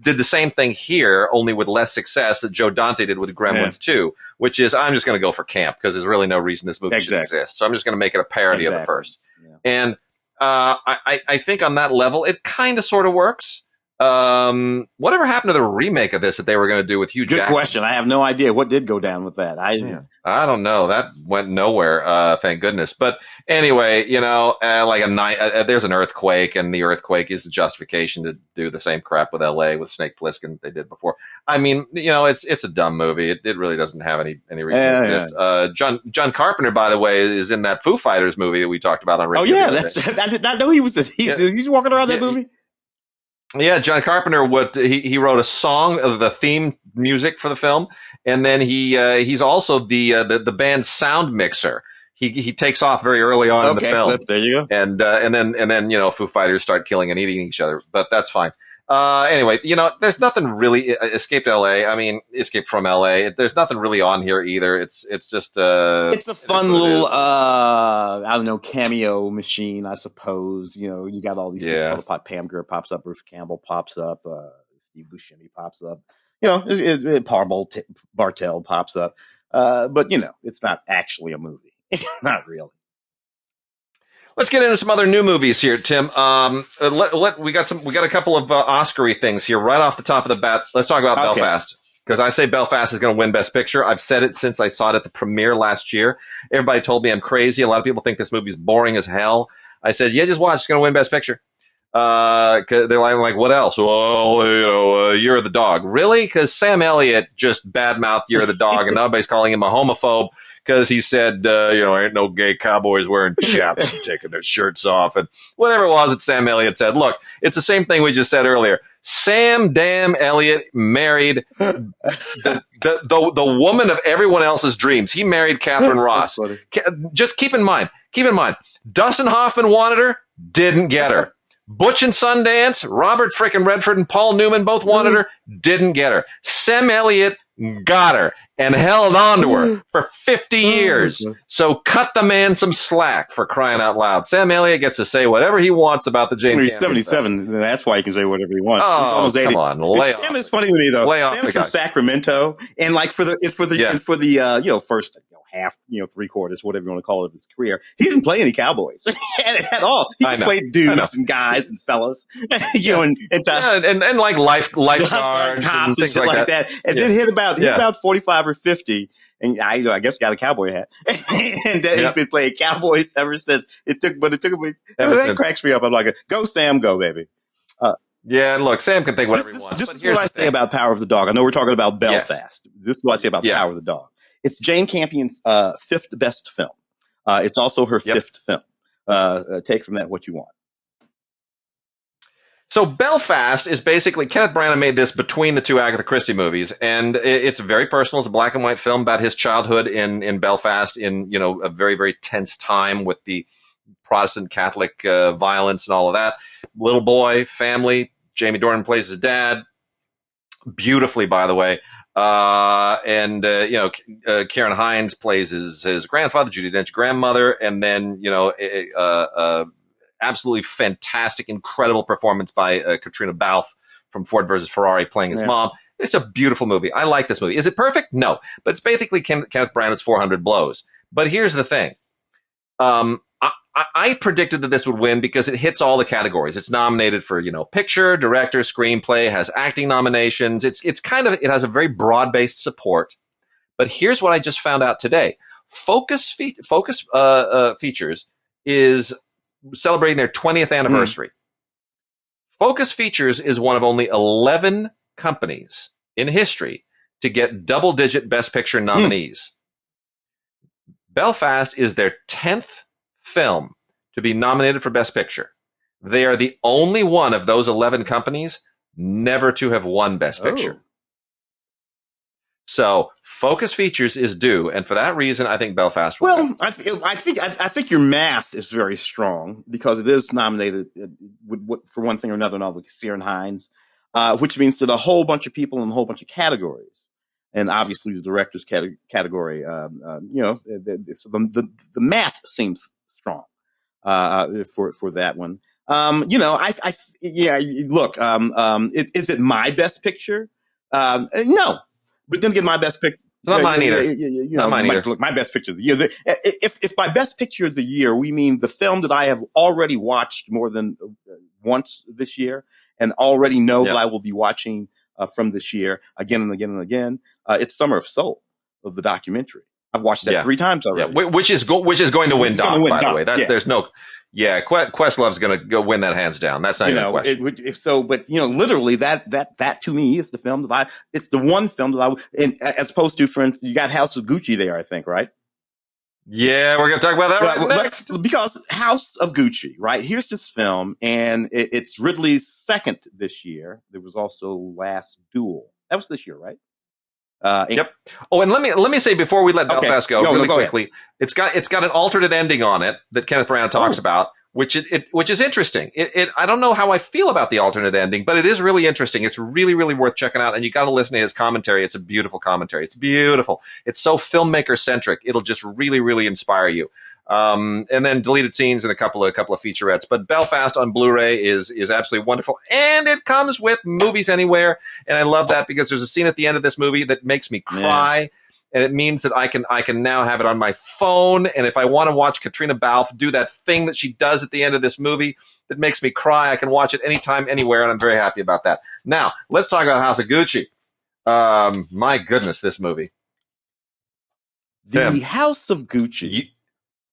did the same thing here, only with less success that Joe Dante did with Gremlins 2, which is, I'm just going to go for camp because there's really no reason this movie should exist. So I'm just going to make it a parody of the first. Yeah. And I think on that level, it kind of sort of works. Whatever happened to the remake of this that they were going to do with Hugh Jackman? Good question. I have no idea what did go down with that. I don't know. That went nowhere. Thank goodness. But anyway, there's an earthquake, and the earthquake is the justification to do the same crap with LA with Snake Plissken they did before. I mean, it's a dumb movie. It really doesn't have any reason to exist. John Carpenter, by the way, is in that Foo Fighters movie that we talked about on radio. Oh yeah, I did not know he was. He's walking around that movie. Yeah, John Carpenter. He wrote a song of the theme music for the film, and then he's also the band's sound mixer. He takes off very early on in the film. There you go. And then Foo Fighters start killing and eating each other, but that's fine. Anyway, there's nothing really Escape from LA. There's nothing really on here either. It's just it's a fun little I don't know, cameo machine, I suppose. You got all these people Pam Grier pops up, Bruce Campbell pops up, Steve Buscemi pops up. Paul Bartel pops up. But it's not actually a movie. It's not really. Let's get into some other new movies here, Tim. We got a couple of Oscar-y things here right off the top of the bat. Let's talk about Belfast, because I say Belfast is going to win Best Picture. I've said it since I saw it at the premiere last year. Everybody told me I'm crazy. A lot of people think this movie's boring as hell. I said, yeah, just watch. It's going to win Best Picture. Cause they're like, what else? Well, You're the Dog. Really? Because Sam Elliott just badmouthed You're the Dog, and everybody's calling him a homophobe because he said, ain't no gay cowboys wearing chaps and taking their shirts off, and whatever it was that Sam Elliott said. Look, it's the same thing we just said earlier. Sam damn Elliott married the woman of everyone else's dreams. He married Catherine Ross. Just keep in mind, Dustin Hoffman wanted her, didn't get her. Butch and Sundance, Robert frickin' Redford and Paul Newman both wanted her, didn't get her. Sam Elliott got her and held on to her for 50 years. So cut the man some slack, for crying out loud. Sam Elliott gets to say whatever he wants about the James. He's 77. That's why he can say whatever he wants. Oh, he's almost 80. Come on, lay off. Sam is funny to me though. Sam's from Sacramento, and like for the first half, 3/4, whatever you want to call it, of his career, he didn't play any cowboys at all. He just played dudes and guys and fellas, and like lifeguards cops and things shit like that. And then hit about 45 or 50. And I guess got a cowboy hat, and he's been playing cowboys ever since. It took me. That cracks me up. I'm like, go Sam, go baby. Yeah, and look, Sam can think whatever he wants. This is what I say about Power of the Dog. I know we're talking about Belfast. Yes. This is what I say about Power of the Dog. It's Jane Campion's fifth best film. It's also her fifth film. Take from that what you want. So Belfast is basically, Kenneth Branagh made this between the two Agatha Christie movies, and it's very personal. It's a black and white film about his childhood in Belfast in, a very, very tense time with the Protestant Catholic violence and all of that. Little boy, family, Jamie Dornan plays his dad, beautifully, by the way. Karen Hines plays his grandfather, Judi Dench's grandmother, and then, absolutely fantastic, incredible performance by Katrina Balfe from Ford versus Ferrari playing his mom. It's a beautiful movie. I like this movie. Is it perfect? No. But it's basically Kenneth Branagh's 400 Blows. But here's the thing. I predicted that this would win because it hits all the categories. It's nominated for, picture, director, screenplay, has acting nominations. It has a very broad-based support. But here's what I just found out today. Focus Features is celebrating their 20th anniversary. Focus Features is one of only 11 companies in history to get double-digit Best Picture nominees. Belfast is their 10th film to be nominated for Best Picture. They are the only one of those 11 companies never to have won Best Picture. So Focus Features is due, and for that reason, I think Belfast will win. I think your math is very strong because it is nominated for one thing or another, like Kieran Hines, which means that a whole bunch of people in a whole bunch of categories, and obviously the director's category. The math seems strong. for that one. Look, is it my best picture? No, but then again, my best picture. It's not mine either. Not mine either. Look, my best picture of the year. If by best picture of the year we mean the film that I have already watched more than once this year, and already know that I will be watching from this year again and again and again, it's Summer of Soul, of the documentary. I've watched that 3 times already. Yeah. Which is going to win Doc, by the way. There's no. Yeah, Questlove's going to go win that hands down. That's not even a question. Literally, that to me is the film that it's the one film that as opposed to, for instance, you got House of Gucci there, I think, right? Yeah, we're going to talk about that next. Because House of Gucci, right? Here's this film, and it's Ridley's second this year. There was also Last Duel. That was this year, right? Yep. Oh, and let me say before we let Belfast go really quickly, it's got an alternate ending on it that Kenneth Branagh talks about, which is interesting. I don't know how I feel about the alternate ending, but it is really interesting. It's really, really worth checking out, and you got to listen to his commentary. It's a beautiful commentary. It's beautiful. It's so filmmaker centric. It'll just really, really inspire you. And then deleted scenes and a couple of featurettes. But Belfast on Blu-ray is absolutely wonderful, and it comes with Movies Anywhere, and I love that because there's a scene at the end of this movie that makes me cry, and it means that I can now have it on my phone, and if I want to watch Katrina Balfe do that thing that she does at the end of this movie that makes me cry, I can watch it anytime, anywhere, and I'm very happy about that. Now, let's talk about House of Gucci. My goodness, this movie. The House of Gucci.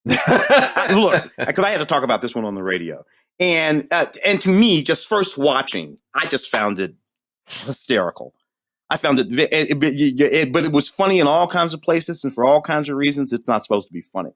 Look, because I had to talk about this one on the radio, and to me, just first watching, I just found it hysterical. I found it, but it was funny in all kinds of places and for all kinds of reasons. It's not supposed to be funny,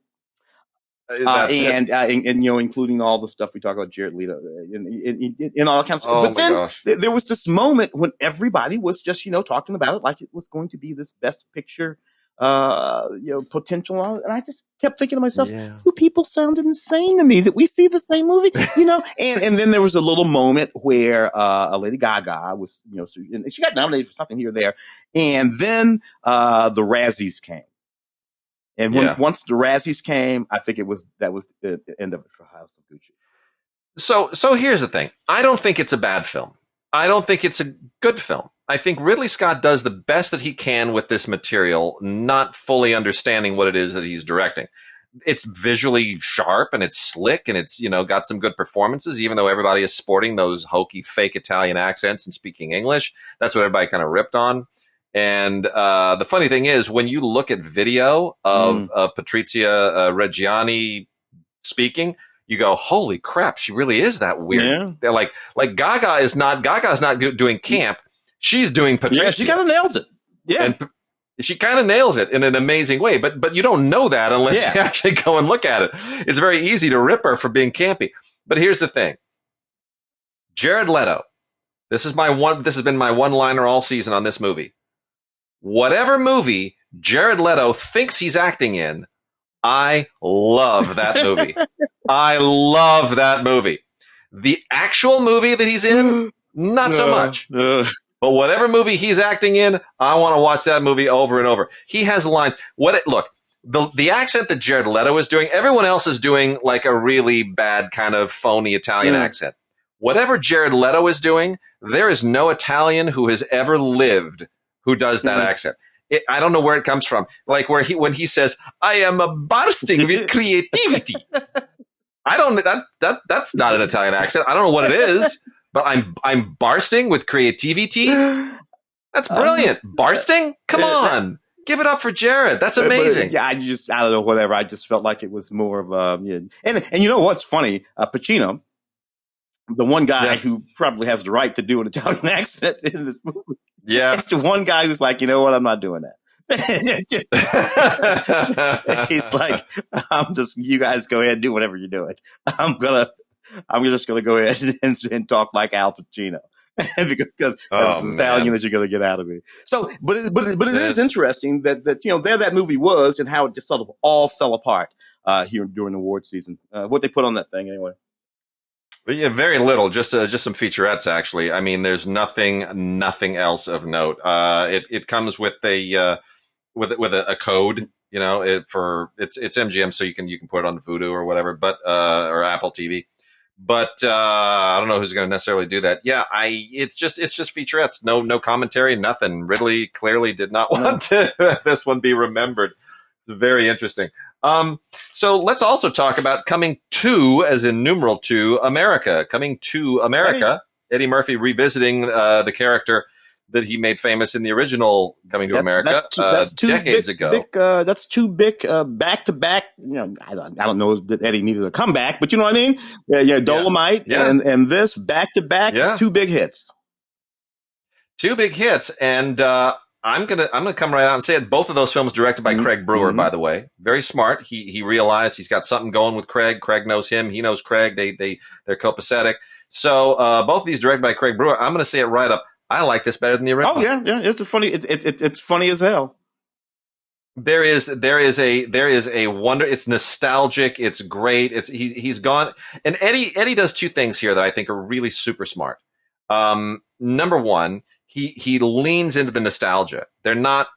and including all the stuff we talk about, Jared Leto, and all kinds of stuff. But then there was this moment when everybody was just talking about it like it was going to be this best picture. Potential on it. And I just kept thinking to myself, you people sounded insane to me that we see the same movie, and then there was a little moment where, Lady Gaga was, and she got nominated for something here or there. And then, the Razzies came. And once the Razzies came, I think that was the end of it for House of Gucci. So here's the thing. I don't think it's a bad film. I don't think it's a good film. I think Ridley Scott does the best that he can with this material, not fully understanding what it is that he's directing. It's visually sharp and it's slick and it's, got some good performances, even though everybody is sporting those hokey fake Italian accents and speaking English. That's what everybody kind of ripped on. And the funny thing is, when you look at video of Patrizia Reggiani speaking, you go, holy crap, she really is that weird. Yeah. They're like Gaga's not doing camp. She's doing Patricia. Yeah, she kind of nails it. Yeah. And she kind of nails it in an amazing way. But you don't know that unless you actually go and look at it. It's very easy to rip her for being campy. But here's the thing. Jared Leto. This has been my one-liner all season on this movie. Whatever movie Jared Leto thinks he's acting in, I love that movie. I love that movie. The actual movie that he's in, not so much. But whatever movie he's acting in, I want to watch that movie over and over. He has lines. Look, the accent that Jared Leto is doing, everyone else is doing like a really bad kind of phony Italian accent. Whatever Jared Leto is doing, there is no Italian who has ever lived who does that accent. I don't know where it comes from. Like when he says, "I am bursting with creativity." That's not an Italian accent. I don't know what it is. But I'm bursting with creativity. That's brilliant. Bursting? Come on. Give it up for Jared. That's amazing. I don't know, whatever. I just felt like it was more of a, And you know what's funny? Pacino, the one guy who probably has the right to do an Italian accent in this movie. Yeah. It's the one guy who's like, you know what? I'm not doing that. He's like, you guys go ahead and do whatever you're doing. I'm just going to go ahead and talk like Al Pacino because that's as Italian as you're going to get out of me. So, but it is interesting that there that movie was and how it just sort of all fell apart here during the award season. What they put on that thing anyway? Yeah, very little. Just some featurettes actually. I mean, there's nothing else of note. It comes with a code It's MGM, so you can put it on Vudu or whatever, but or Apple TV. But I don't know who's going to necessarily do that. Yeah, it's just featurettes, no commentary, nothing. Ridley clearly did not want to have this one be remembered. Very interesting. So let's also talk about coming to, as in numeral 2, America. Coming to America, Eddie Murphy revisiting the character that he made famous in the original Coming to America decades ago. That's two big back to back. I don't know that Eddie needed a comeback, but you know what I mean. Yeah, Dolomite and this back to back, two big hits. Two big hits, and I'm gonna come right out and say it. Both of those films directed by Craig Brewer, by the way. Very smart. He realized he's got something going with Craig. Craig knows him. He knows Craig. They're copacetic. So both of these directed by Craig Brewer. I'm gonna say it right up. I like this better than the original. Oh yeah. It's funny. It's funny as hell. There is a wonder. It's nostalgic. It's great. He's gone. And Eddie does two things here that I think are really super smart. Number one, he leans into the nostalgia. They're not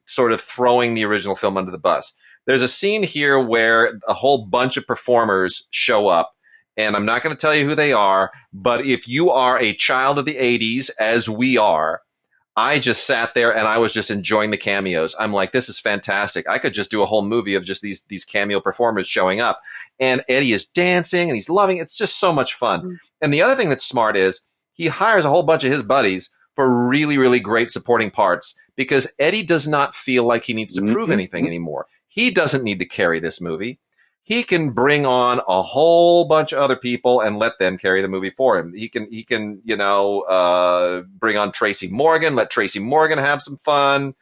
sort of throwing the original film under the bus. There's a scene here where a whole bunch of performers show up. And I'm not going to tell you who they are, but if you are a child of the 80s, as we are, I just sat there and I was just enjoying the cameos. I'm like, this is fantastic. I could just do a whole movie of just these cameo performers showing up. And Eddie is dancing and he's loving it. It's just so much fun. Mm-hmm. And the other thing that's smart is he hires a whole bunch of his buddies for really, really great supporting parts because Eddie does not feel like he needs to prove anything anymore. He doesn't need to carry this movie. He can bring on a whole bunch of other people and let them carry the movie for him. He can, bring on Tracy Morgan, let Tracy Morgan have some fun.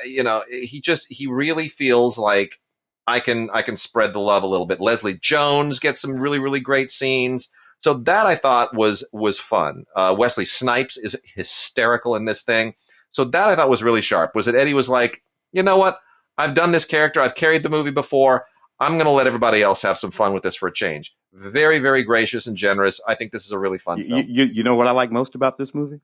He really feels like I can spread the love a little bit. Leslie Jones gets some really, really great scenes. So that I thought was fun. Wesley Snipes is hysterical in this thing. So that I thought was really sharp. Was that Eddie was like, you know what? I've done this character. I've carried the movie before. I'm going to let everybody else have some fun with this for a change. Very, very gracious and generous. I think this is a really fun film. You know what I like most about this movie?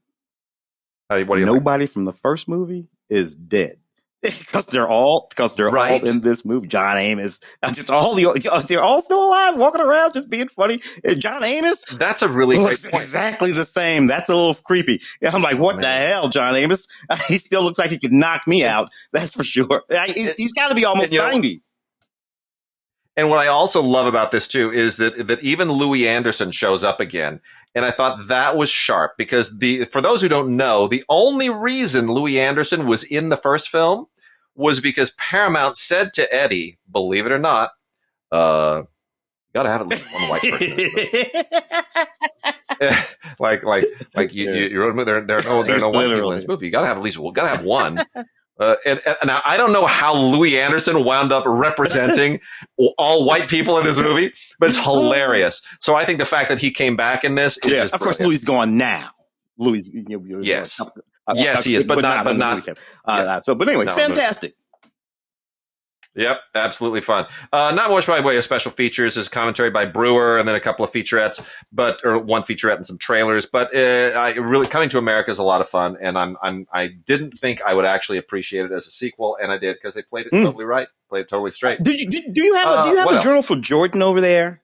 Nobody from the first movie is dead. Because they're all in this movie. John Amos, they're all still alive, walking around, just being funny. John Amos, that's a really great point. Exactly the same. That's a little creepy. I'm like, what the hell, John Amos? He still looks like he could knock me out. That's for sure. He's got to be almost 90. And what I also love about this too is that even Louis Anderson shows up again. And I thought that was sharp because for those who don't know, the only reason Louis Anderson was in the first film was because Paramount said to Eddie, believe it or not, you gotta have at least one white person in this movie. like you wrote there are no white people in this movie. You gotta have one. And I don't know how Louis Anderson wound up representing all white people in this movie, but it's hilarious. So I think the fact that he came back in this is just of course, Louis is gone now. Louis, yes. Yes, he is, but not. But anyway, fantastic. Yep, absolutely fun. Not much by way of special features. There's commentary by Brewer and then a couple of featurettes, or one featurette and some trailers. But Coming to America is a lot of fun, and I didn't think I would actually appreciate it as a sequel, and I did because they played it totally right, played it totally straight. Do you have a Journal for Jordan over there?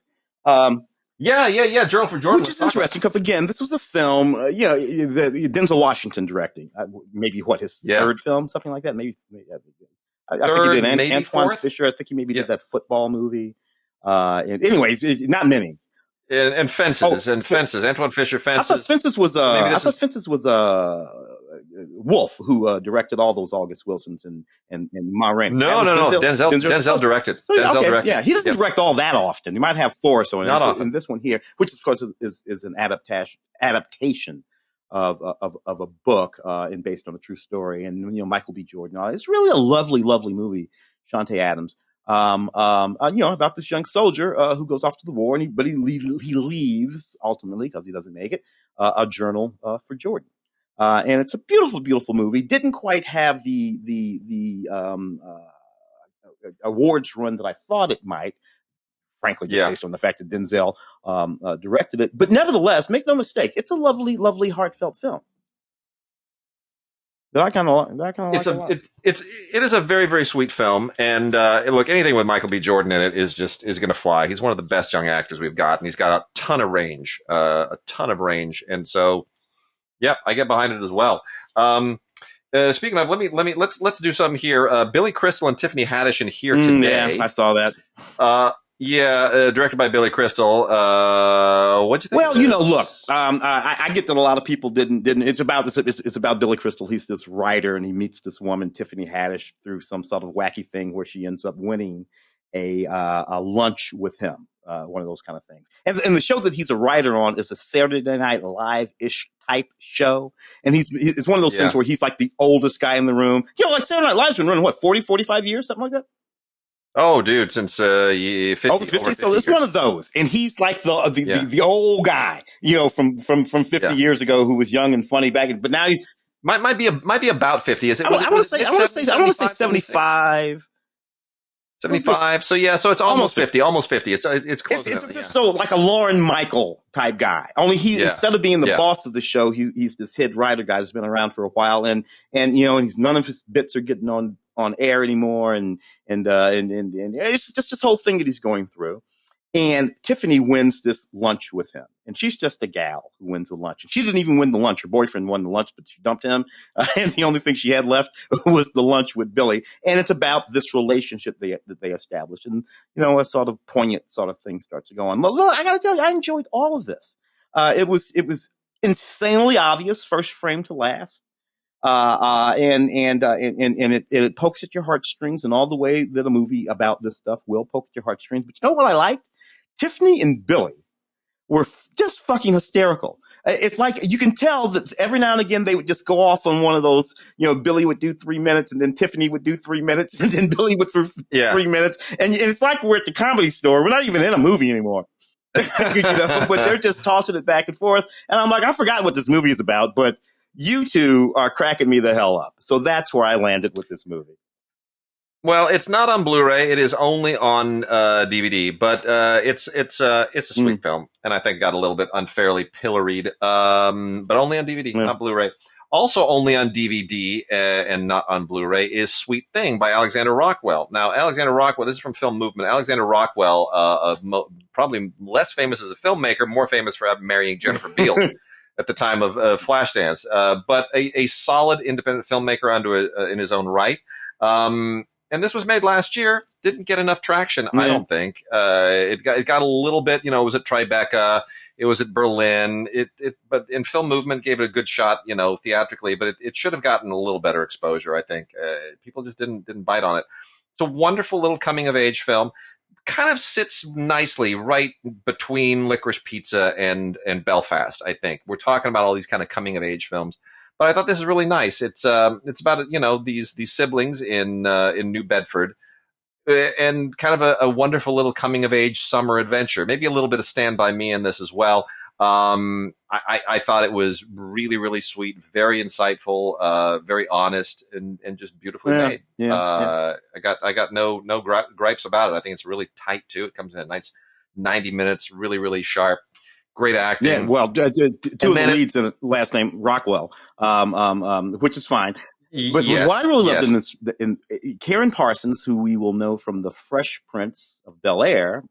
Yeah. Journal for Jordan, which is interesting because again, this was a film. Denzel Washington directing, maybe his third film, something like that. Maybe I think he did Antoine Fisher. I think he maybe did that football movie. Anyways, not many. And Fences. Antoine Fisher, Fences. I thought Fences was Wolf, who directed all those August Wilsons and Ma Rainey. No. Denzel directed. Denzel directed. Yeah, he doesn't direct all that often. He might have four or so. Not often. And this one here, which of course is an adaptation of a book and based on a true story. And Michael B. Jordan. It's really a lovely, lovely movie. Shantae Adams. About this young soldier who goes off to the war, but he leaves ultimately because he doesn't make it. A journal for Jordan. And it's a beautiful, beautiful movie. Didn't quite have the awards run that I thought it might, frankly, just based on the fact that Denzel directed it. But nevertheless, make no mistake, it's a lovely, lovely, heartfelt film. I kind of like it a lot. It is a very, very sweet film, and look, anything with Michael B. Jordan in it is going to fly. He's one of the best young actors we've got, and he's got a ton of range, and so yeah, I get behind it as well. Speaking of, let's do something here. Billy Crystal and Tiffany Haddish in Here Today. Yeah, I saw that. Directed by Billy Crystal. What'd you think? Well, look, I get that a lot of people didn't. It's about this. It's about Billy Crystal. He's this writer, and he meets this woman, Tiffany Haddish, through some sort of wacky thing where she ends up winning a lunch with him. One of those kind of things. And the show that he's a writer on is a Saturday Night Live-ish type show. And it's one of those things where he's like the oldest guy in the room. Like Saturday Night Live's been running, 40, 45 years, something like that? Oh, dude, since 50. Over 50. So it's one of those. And he's like the old guy, from 50 years ago who was young and funny back. But now he's might be about 50. Is it? I want to say 75. 75. So yeah, so it's almost 50. Almost 50. It's close. So like a Lauren Michael type guy. Only instead of being the boss of the show, he's this head writer guy who's been around for a while, and he's none of his bits are getting on air anymore, and it's just this whole thing that he's going through. And Tiffany wins this lunch with him. And she's just a gal who wins the lunch. And she didn't even win the lunch. Her boyfriend won the lunch, but she dumped him. And the only thing she had left was the lunch with Billy. And it's about this relationship that they established. And, a sort of poignant sort of thing starts to go on. Well, look, I got to tell you, I enjoyed all of this. It was insanely obvious, first frame to last. And it pokes at your heartstrings in all the way that a movie about this stuff will poke at your heartstrings. But you know what I liked? Tiffany and Billy were just fucking hysterical. It's like you can tell that every now and again they would just go off on one of those, Billy would do 3 minutes and then Tiffany would do 3 minutes and then Billy would for 3 minutes. And it's like we're at the Comedy Store. We're not even in a movie anymore. But they're just tossing it back and forth. And I'm like, I forgot what this movie is about, but you two are cracking me the hell up. So that's where I landed with this movie. Well, it's not on Blu-ray. It is only on DVD, but it's a sweet film, and I think got a little bit unfairly pilloried. But only on DVD, not Blu-ray. Also, only on DVD and not on Blu-ray is "Sweet Thing" by Alexander Rockwell. Now, Alexander Rockwell, this is from Film Movement. Alexander Rockwell, probably less famous as a filmmaker, more famous for marrying Jennifer Beals at the time of Flashdance, but a solid independent filmmaker in his own right. And this was made last year. Didn't get enough traction, I don't think. It got a little bit. It was at Tribeca. It was at Berlin. But in Film Movement gave it a good shot, theatrically. But it should have gotten a little better exposure. I think people just didn't bite on it. It's a wonderful little coming of age film. Kind of sits nicely right between Licorice Pizza and Belfast. I think we're talking about all these kind of coming of age films. But I thought this is really nice. It's about these siblings in New Bedford, and kind of a wonderful little coming of age summer adventure. Maybe a little bit of Stand By Me in this as well. I thought it was really, really sweet, very insightful, very honest, and just beautifully made. I got no gripes about it. I think it's really tight too. It comes in a nice 90 minutes, really, really sharp. Great acting. Yeah, well, two of the leads in last name Rockwell, which is fine. But what I really loved in this, Karen Parsons, who we will know from The Fresh Prince of Bel-Air,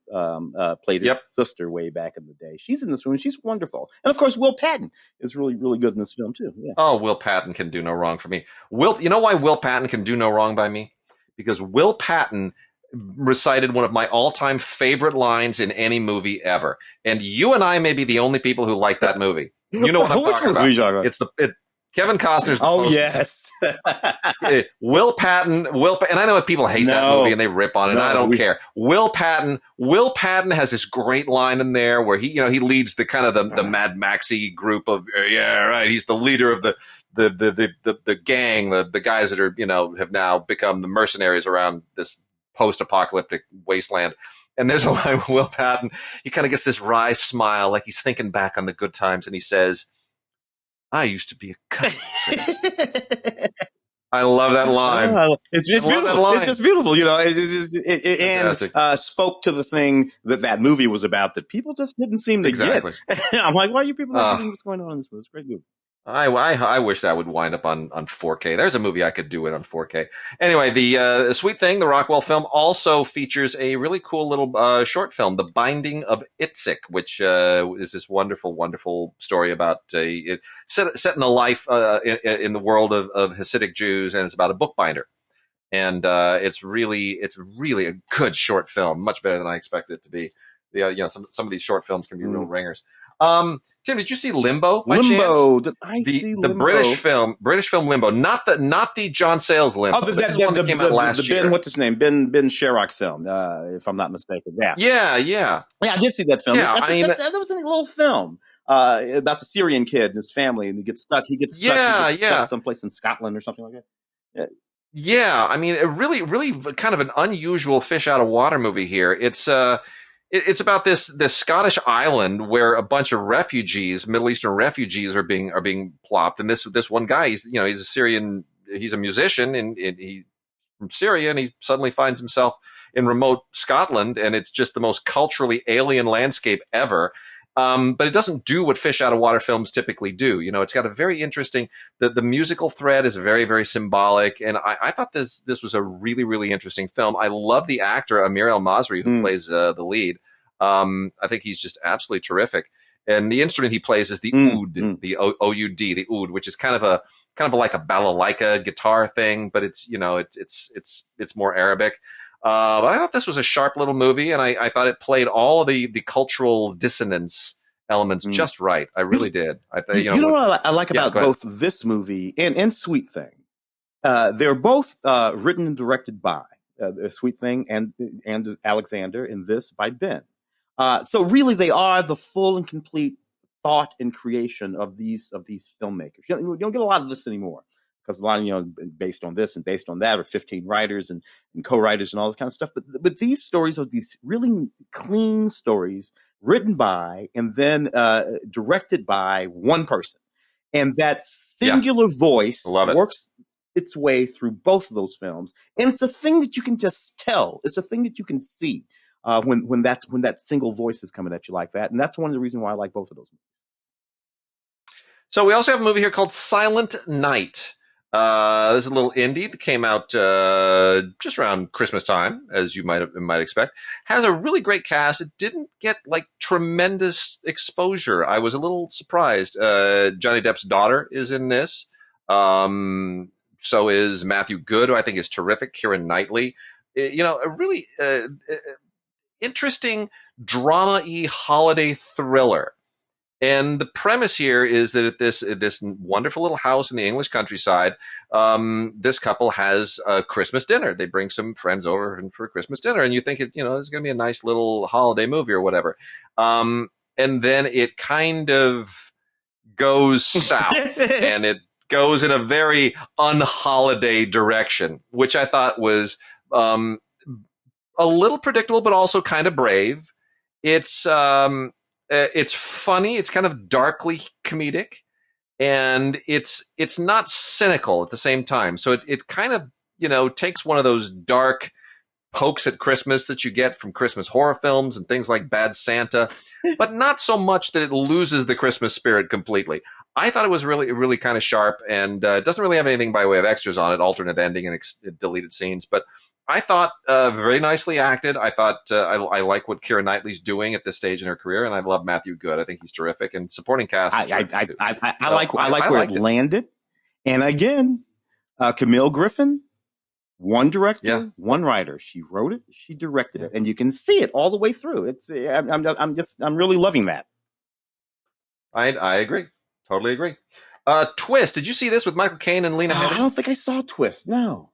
played his sister way back in the day. She's in this one. She's wonderful. And of course, Will Patton is really, really good in this film too. Yeah. Oh, Will Patton can do no wrong for me. You know why Will Patton can do no wrong by me? Because Will Patton recited one of my all-time favorite lines in any movie ever. And you and I may be the only people who like that movie. You know what I'm talking about. It's Kevin Costner's. Yes. Will Patton, and I know that people hate that movie and they rip on it. And I don't care. Will Patton has this great line in there where he leads the kind of the Mad Maxy group of, he's the leader of the gang, the guys that are, have now become the mercenaries around this post-apocalyptic wasteland. And there's a line with Will Patton. He kind of gets this wry smile, like he's thinking back on the good times, and he says, "I used to be a cunt." I love that line. It's just beautiful. It's just beautiful, and spoke to the thing that movie was about that people just didn't seem to get. I'm like, why are you people not getting what's going on in this movie? It's a great movie. I wish that would wind up on 4K. There's a movie I could do it on 4K. Anyway, the Sweet Thing, the Rockwell film, also features a really cool little short film, The Binding of Itzik, which is this wonderful, wonderful story about it set in a life in the world of Hasidic Jews, and it's about a bookbinder. And it's really a good short film, much better than I expected it to be. Some of these short films can be real ringers. Tim, did you see Limbo? Limbo. Did I see Limbo? The British film Limbo, not the John Sayles Limbo. Oh, this is one that came out last year. What's his name? Ben Sherrock film, if I'm not mistaken. Yeah. Yeah, I did see that film. Yeah, that was a little film about the Syrian kid and his family, and he gets stuck. He gets stuck someplace in Scotland or something like that. Yeah, I mean, a really kind of an unusual fish out of water movie here. It's about this Scottish island where a bunch of refugees, Middle Eastern refugees, are being plopped, and this one guy, he's a Syrian, he's a musician, and he's from Syria, and he suddenly finds himself in remote Scotland, and it's just the most culturally alien landscape ever. But it doesn't do what fish out of water films typically do. It's got a very interesting, the musical thread is very, very symbolic. And I thought this was a really, really interesting film. I love the actor, Amir El Masri, who plays the lead. I think he's just absolutely terrific. And the instrument he plays is the oud, the O-U-D, the oud, which is kind of like a balalaika guitar thing, but it's more Arabic. But I thought this was a sharp little movie, and I thought it played all the cultural dissonance elements just right. I really did. I think what I like about both this movie and Sweet Thing. They're both written and directed by Sweet Thing and Alexander, and this by Ben. So really, they are the full and complete thought and creation of these filmmakers. You don't get a lot of this anymore. Because a lot of, based on this and based on that, or 15 writers and co-writers and all this kind of stuff. But these stories are these really clean stories written by and then directed by one person. And that singular voice works its way through both of those films. And it's a thing that you can just tell. It's a thing that you can see when that single voice is coming at you like that. And that's one of the reasons why I like both of those movies. So we also have a movie here called Silent Night. This is a little indie that came out just around Christmas time, as you might expect. Has a really great cast. It didn't get like tremendous exposure. I was a little surprised. Johnny Depp's daughter is in this. So is Matthew Good, who I think is terrific. Keira Knightley. A really interesting drama-y holiday thriller. And the premise here is that at this wonderful little house in the English countryside, this couple has a Christmas dinner. They bring some friends over for a Christmas dinner, and you think it's going to be a nice little holiday movie or whatever. And then it kind of goes south, and it goes in a very unholiday direction, which I thought was a little predictable, but also kind of brave. It's funny. It's kind of darkly comedic, and it's not cynical at the same time. So it kind of, takes one of those dark pokes at Christmas that you get from Christmas horror films and things like Bad Santa, but not so much that it loses the Christmas spirit completely. I thought it was really, really kind of sharp, and it doesn't really have anything by way of extras on it, alternate ending and deleted scenes, but I thought very nicely acted. I thought I like what Keira Knightley's doing at this stage in her career, and I love Matthew Good. I think he's terrific, and supporting cast. I like where it landed. And again, Camille Griffin, one director, one writer. She wrote it, she directed it, and you can see it all the way through. I'm really loving that. I agree, totally agree. Twist. Did you see this with Michael Caine and Lena Headey? I don't think I saw Twist. No.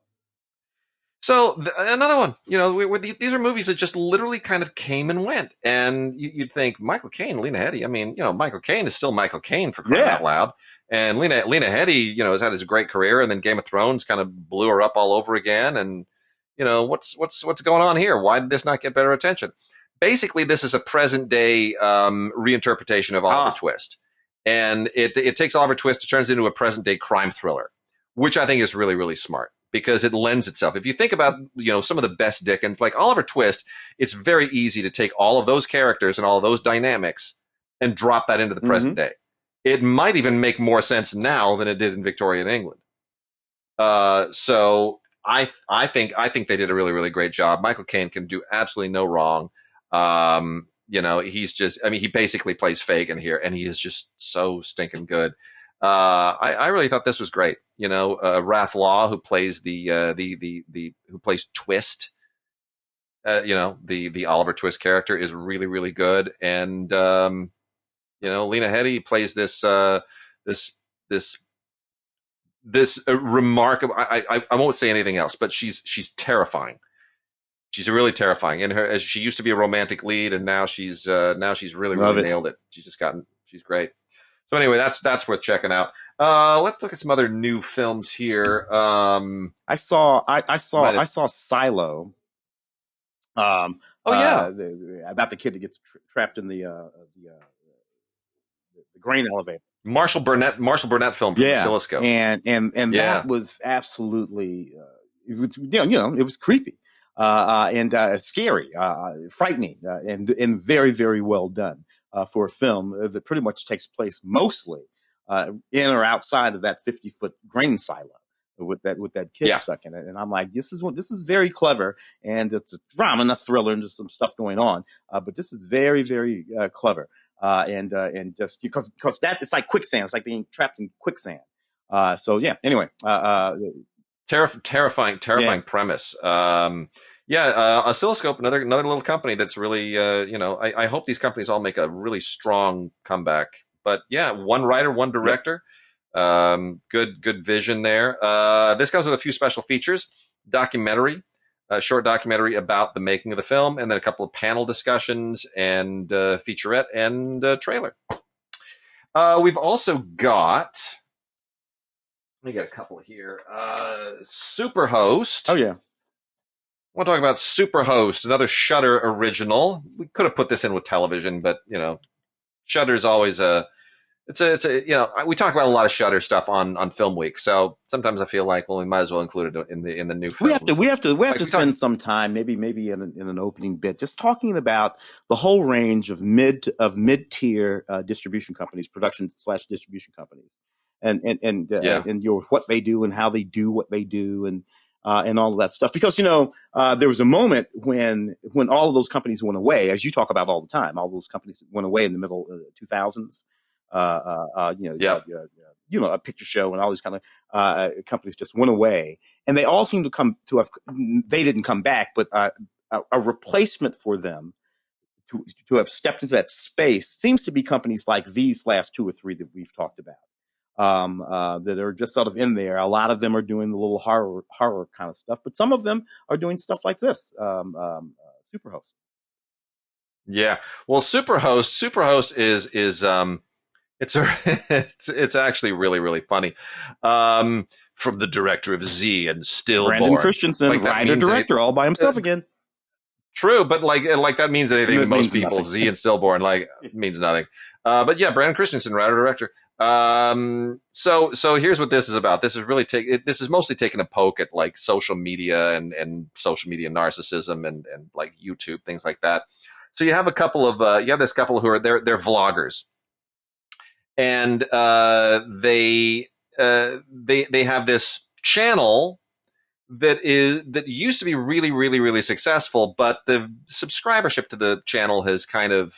So another one, these are movies that just literally kind of came and went, and you'd think Michael Caine, Lena Headey. I mean, Michael Caine is still Michael Caine for crying out loud, and Lena Headey, has had his great career, and then Game of Thrones kind of blew her up all over again, and what's going on here? Why did this not get better attention? Basically, this is a present day reinterpretation of Oliver Twist, and it takes Oliver Twist, it turns into a present day crime thriller, which I think is really, really smart. Because it lends itself. If you think about, some of the best Dickens, like Oliver Twist, it's very easy to take all of those characters and all of those dynamics and drop that into the present day. it might even make more sense now than it did in Victorian England. So I think they did a really, really great job. Michael Caine can do absolutely no wrong. He's just, I mean, he basically plays Fagin here, and he is just so stinking good. I really thought this was great. Raph Law, who plays who plays Twist, the Oliver Twist character, is really, really good. And, Lena Headey plays this remarkable. I won't say anything else, but she's terrifying. She's really terrifying. As she used to be a romantic lead, and now she's really nailed it. She's great. So anyway, that's worth checking out. Let's look at some other new films here. I saw Silo. About the kid that gets trapped in the grain elevator. Marshall Burnett film from Oscilloscope. And that was absolutely it was creepy and scary, frightening, and very, very well done for a film that pretty much takes place mostly in or outside of that 50-foot grain silo with that kid stuck in it. And I'm like, this is very clever, and it's a drama, not thriller, and just some stuff going on. But this is very, very clever. And just because that, it's like quicksand. It's like being trapped in quicksand. Anyway, terrifying premise. Oscilloscope, another little company that's really, I hope these companies all make a really strong comeback. But yeah, one writer, one director. Good vision there. This comes with a few special features: documentary, a short documentary about the making of the film, and then a couple of panel discussions and featurette and trailer. We've also got, let me get a couple here. Superhost. Oh yeah. I want to talk about Superhost, another Shudder original. We could have put this in with television, but Shudder's always we talk about a lot of Shudder stuff on Film Week, so sometimes I feel like, we might as well include it in the new films. We have to spend some time, maybe in an opening bit, just talking about the whole range of mid-tier distribution companies, production/distribution companies, and what they do and how they do what they do, and all of that stuff. Because there was a moment when all of those companies went away, as you talk about all the time. All those companies went away in the middle of the 2000s. A picture show and all these kind of companies just went away, and they all seem to have they didn't come back, but a replacement for them to have stepped into that space seems to be companies like these last two or three that we've talked about, that are just sort of in there. A lot of them are doing the little horror kind of stuff, but some of them are doing stuff like this. Superhost. Yeah, well, Superhost is it's actually really, really funny. From the director of Z and Stillborn, Brandon Christensen, writer director, all by himself again. True, but like that means anything to most people. Nothing. Z and Stillborn means nothing. But yeah, Brandon Christensen, writer director. So here's what this is about. This is really this is mostly taking a poke at like social media and social media narcissism and like YouTube, things like that. So you have this couple who are they're vloggers. And they have this channel that used to be really, really, really successful, but the subscribership to the channel has kind of,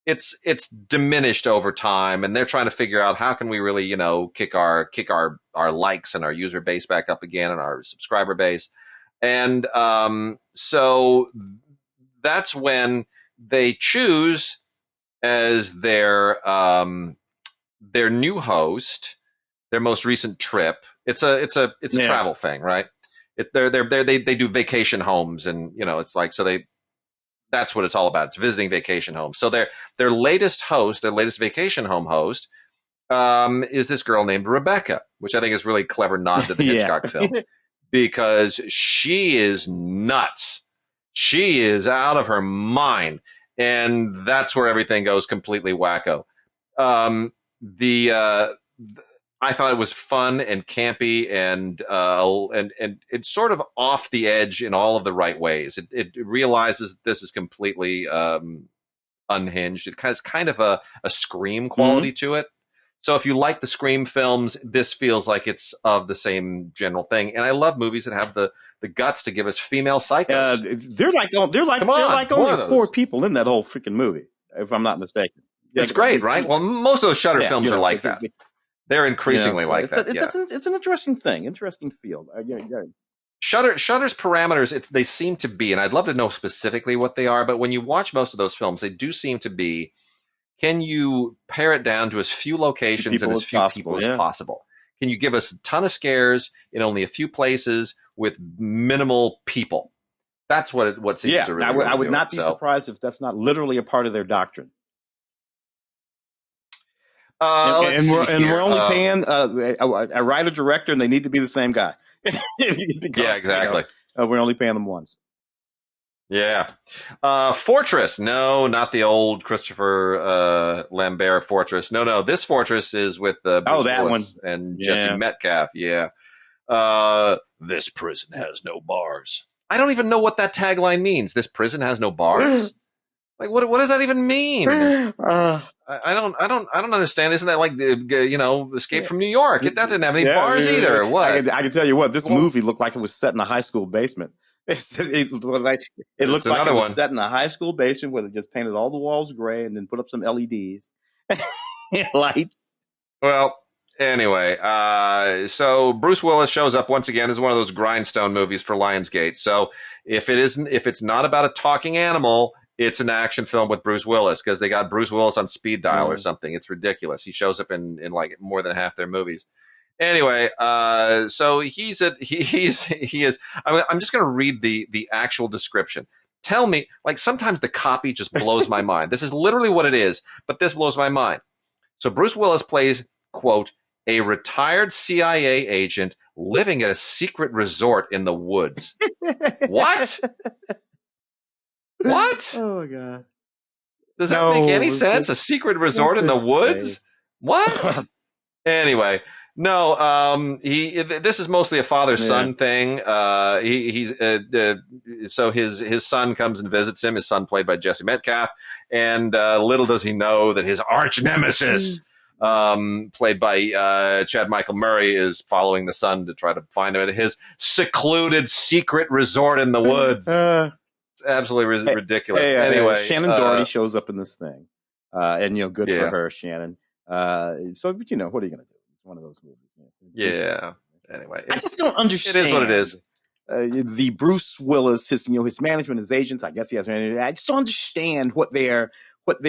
it's diminished over time, and they're trying to figure out how can we really, kick our likes and our user base back up again and our subscriber base. And so that's when they choose as their new host, their most recent trip. It's a travel thing, right? They do vacation homes, and it's like, so that's what it's all about. It's visiting vacation homes. So their latest vacation home host is this girl named Rebecca, which I think is really clever nod to the Hitchcock film, because she is nuts. She is out of her mind. And that's where everything goes completely wacko. I thought it was fun and campy and it's sort of off the edge in all of the right ways. It realizes this is completely unhinged. It has kind of a Scream quality to it. So if you like the Scream films, this feels like it's of the same general thing. And I love movies that have the guts to give us female psychos. They're like only 4 people in that whole freaking movie, if I'm not mistaken. It's great, right? Well, most of those Shudder films are like that. They're increasingly like that. It's an interesting thing, interesting field. Shudder's parameters, they seem to be, and I'd love to know specifically what they are, but when you watch most of those films, they do seem to be, can you pare it down to as few locations and as few people as possible? Can you give us a ton of scares in only a few places with minimal people? That's what seems to really I would not be surprised if that's not literally a part of their doctrine. We're only paying a writer-director, and they need to be the same guy. Yeah, exactly. We're only paying them once. Yeah. Fortress. No, not the old Christopher Lambert Fortress. No. This Fortress is with Bruce Willis and Jesse Metcalf. Yeah. This prison has no bars. I don't even know what that tagline means. This prison has no bars? Like, what does that even mean? I don't understand. Isn't that like, Escape from New York? That didn't have any bars either. What? I can tell you what, this movie looked like it was set in a high school basement. It looks like it was set in a high school basement where they just painted all the walls gray and then put up some LEDs lights. Well, anyway, so Bruce Willis shows up once again. This is one of those grindstone movies for Lionsgate. So if it's not about a talking animal, it's an action film with Bruce Willis, because they got Bruce Willis on speed dial or something. It's ridiculous. He shows up in like more than half their movies. Anyway, so he is. I'm just going to read the actual description. Tell me, like, sometimes the copy just blows my mind. This is literally what it is, but this blows my mind. So Bruce Willis plays, quote, a retired CIA agent living at a secret resort in the woods. What? What? Oh, God. Does that make any sense? A secret resort in the woods? What? Anyway, no, this is mostly a father-son thing. So his son comes and visits him, his son played by Jesse Metcalf, and little does he know that his arch nemesis, played by Chad Michael Murray, is following the son to try to find him at his secluded secret resort in the woods. It's absolutely ridiculous. Anyway, Shannon Doherty shows up in this thing, and good for her, Shannon. So, but what are you going to do? It's one of those movies. Yeah. Anyway, I just don't understand. It is what it is. The Bruce Willis, his management, his agents. I guess he has. I just don't understand what they're. Look,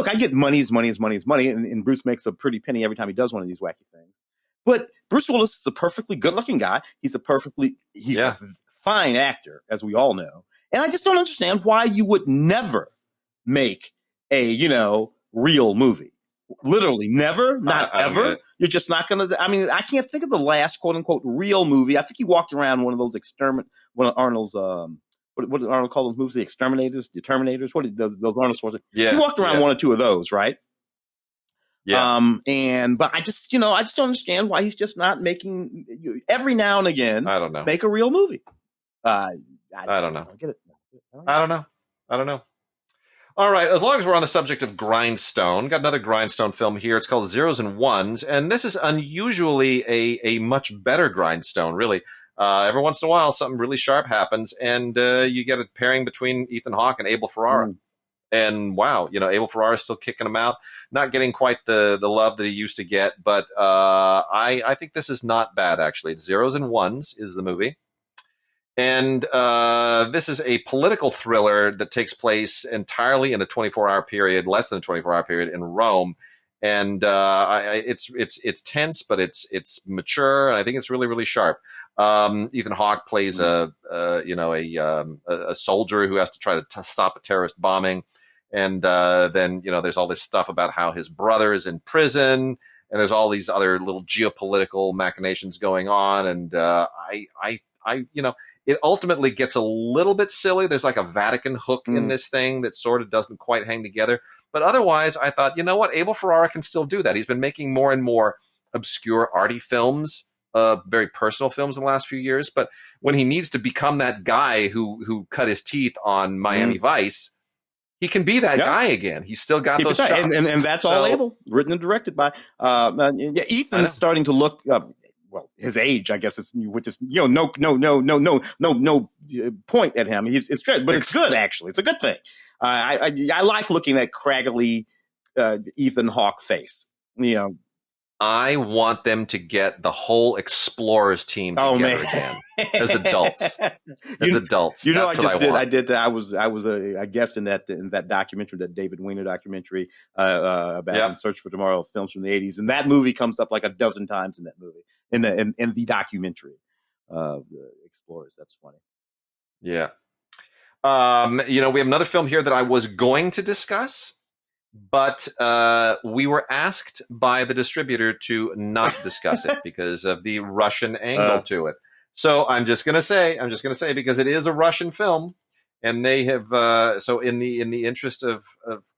I get money, and Bruce makes a pretty penny every time he does one of these wacky things. But Bruce Willis is a perfectly good-looking guy. He's a fine actor, as we all know. And I just don't understand why you would never make a, real movie. Literally never, not ever. You're just not going to, I can't think of the last quote unquote real movie. I think he walked around one of those one of Arnold's, what did Arnold call those movies? The Exterminators, the Terminators? What did those Arnold Schwarzenegger? Yeah. He walked around one or two of those, right? Yeah. But I just don't understand why he's just not making every now and again. I don't know. Make a real movie. I don't know. Get it? I don't know. All right. As long as we're on the subject of grindstone, got another grindstone film here. It's called Zeros and Ones, and this is unusually a much better grindstone. Really, every once in a while, something really sharp happens, and you get a pairing between Ethan Hawke and Abel Ferrara. And wow, Abel Ferrara is still kicking him out, not getting quite the love that he used to get, but I think this is not bad actually. It's Zeros and Ones is the movie. And this is a political thriller that takes place entirely in a 24-hour period, less than a 24-hour period in Rome. And it's tense, but it's mature, and I think it's really, really sharp. Ethan Hawke plays a soldier who has to try to stop a terrorist bombing, and then there's all this stuff about how his brother is in prison, and there's all these other little geopolitical machinations going on, and it ultimately gets a little bit silly. There's like a Vatican hook in this thing that sort of doesn't quite hang together. But otherwise, I thought, Abel Ferrara can still do that. He's been making more and more obscure, arty films, very personal films in the last few years. But when he needs to become that guy who cut his teeth on Miami Vice, he can be that guy again. He's still got those chops. And that's all label, written and directed by Ethan's starting to look well, his age, I guess, which is no point at him. It's good, but it's good actually. It's a good thing. I like looking at craggly Ethan Hawke face. I want them to get the whole Explorers team together again as adults. I was a guest in that documentary, that David Weiner documentary about In Search for Tomorrow, films from the 80s, and that movie comes up like a dozen times in that movie in the documentary of the Explorers. That's funny. Yeah. We have another film here that I was going to discuss, but we were asked by the distributor to not discuss it because of the Russian angle to it. So I'm just gonna say because it is a Russian film, and they have so in the interest of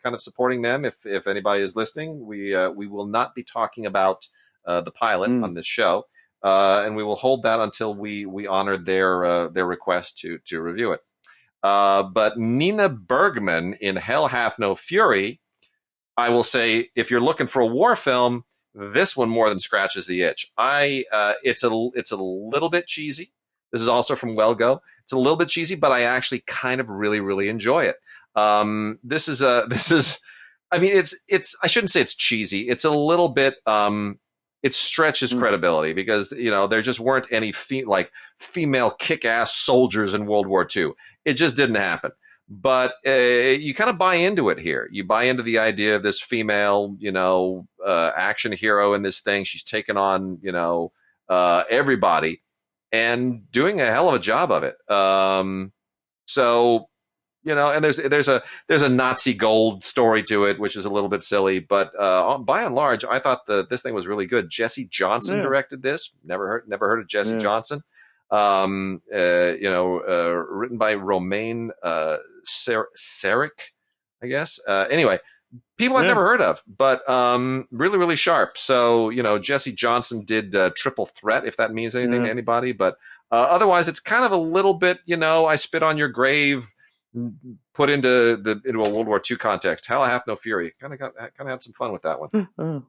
kind of supporting them, if anybody is listening, we will not be talking about the pilot on this show, and we will hold that until we honor their request to review it. But Nina Bergman in Hell Hath No Fury, I will say, if you're looking for a war film, this one more than scratches the itch. It's a little bit cheesy. This is also from Welgo. It's a little bit cheesy, but I actually kind of really, really enjoy it. I shouldn't say it's cheesy. It's a little bit, it stretches credibility because, there just weren't any female kick-ass soldiers in World War II. It just didn't happen. But you kind of buy into it here. You buy into the idea of this female, action hero in this thing. She's taken on, everybody and doing a hell of a job of it. And there's a Nazi gold story to it, which is a little bit silly. But by and large, I thought this thing was really good. Jesse Johnson directed this. Never heard of Jesse Johnson. Written by Romain Sarek, I guess. Anyway, people I've never heard of, but really, really sharp. So, Jesse Johnson did Triple Threat, if that means anything to anybody. But otherwise, it's kind of a little bit, I Spit on Your Grave, put into a World War II context. Hell Hath No Fury. Kind of had some fun with that one.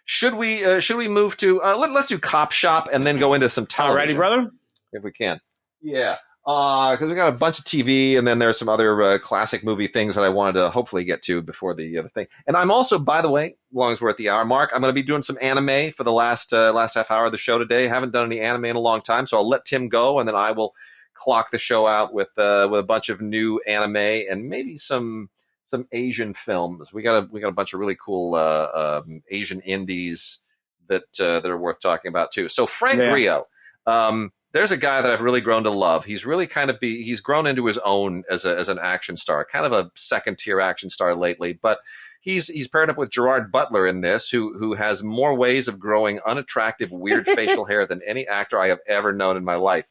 Should we move to let's do Cop Shop and then go into some television? Alrighty, brother. If we can. Yeah. Because we got a bunch of TV, and then there's some other classic movie things that I wanted to hopefully get to before the other thing. And I'm also, by the way, as long as we're at the hour mark, I'm going to be doing some anime for the last half hour of the show today. Haven't done any anime in a long time, so I'll let Tim go, and then I will clock the show out with a bunch of new anime and maybe some Asian films. We got a bunch of really cool Asian indies that are worth talking about too. So Frank Grillo. There's a guy that I've really grown to love. He's really he's grown into his own as an action star, kind of a second tier action star lately, but he's paired up with Gerard Butler in this, who has more ways of growing unattractive, weird facial hair than any actor I have ever known in my life.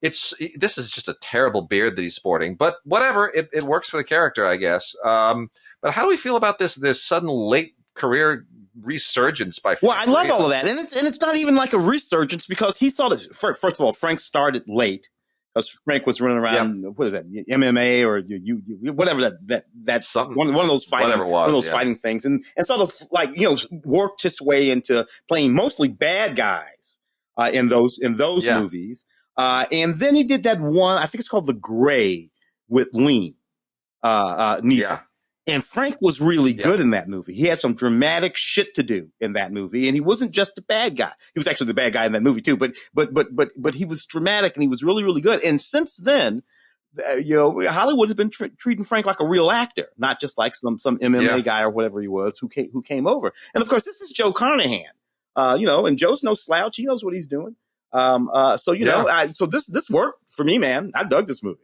This is just a terrible beard that he's sporting, but whatever, it works for the character, I guess. But how do we feel about this sudden late career resurgence by Frank? Well, I love all of that, and it's not even like a resurgence because he saw this. First of all, Frank started late because Frank was running around. What is that? MMA or whatever that's something. One of those fighting, whatever it was, one of those fighting things, and sort of worked his way into playing mostly bad guys in those movies. And then he did that one. I think it's called The Gray with Liam Neeson. And Frank was really good in that movie. He had some dramatic shit to do in that movie, and he wasn't just a bad guy. He was actually the bad guy in that movie too. But he was dramatic, and he was really, really good. And since then, Hollywood has been treating Frank like a real actor, not just like some MMA guy or whatever he was who came over. And of course, this is Joe Carnahan. And Joe's no slouch. He knows what he's doing. So this worked for me, man. I dug this movie.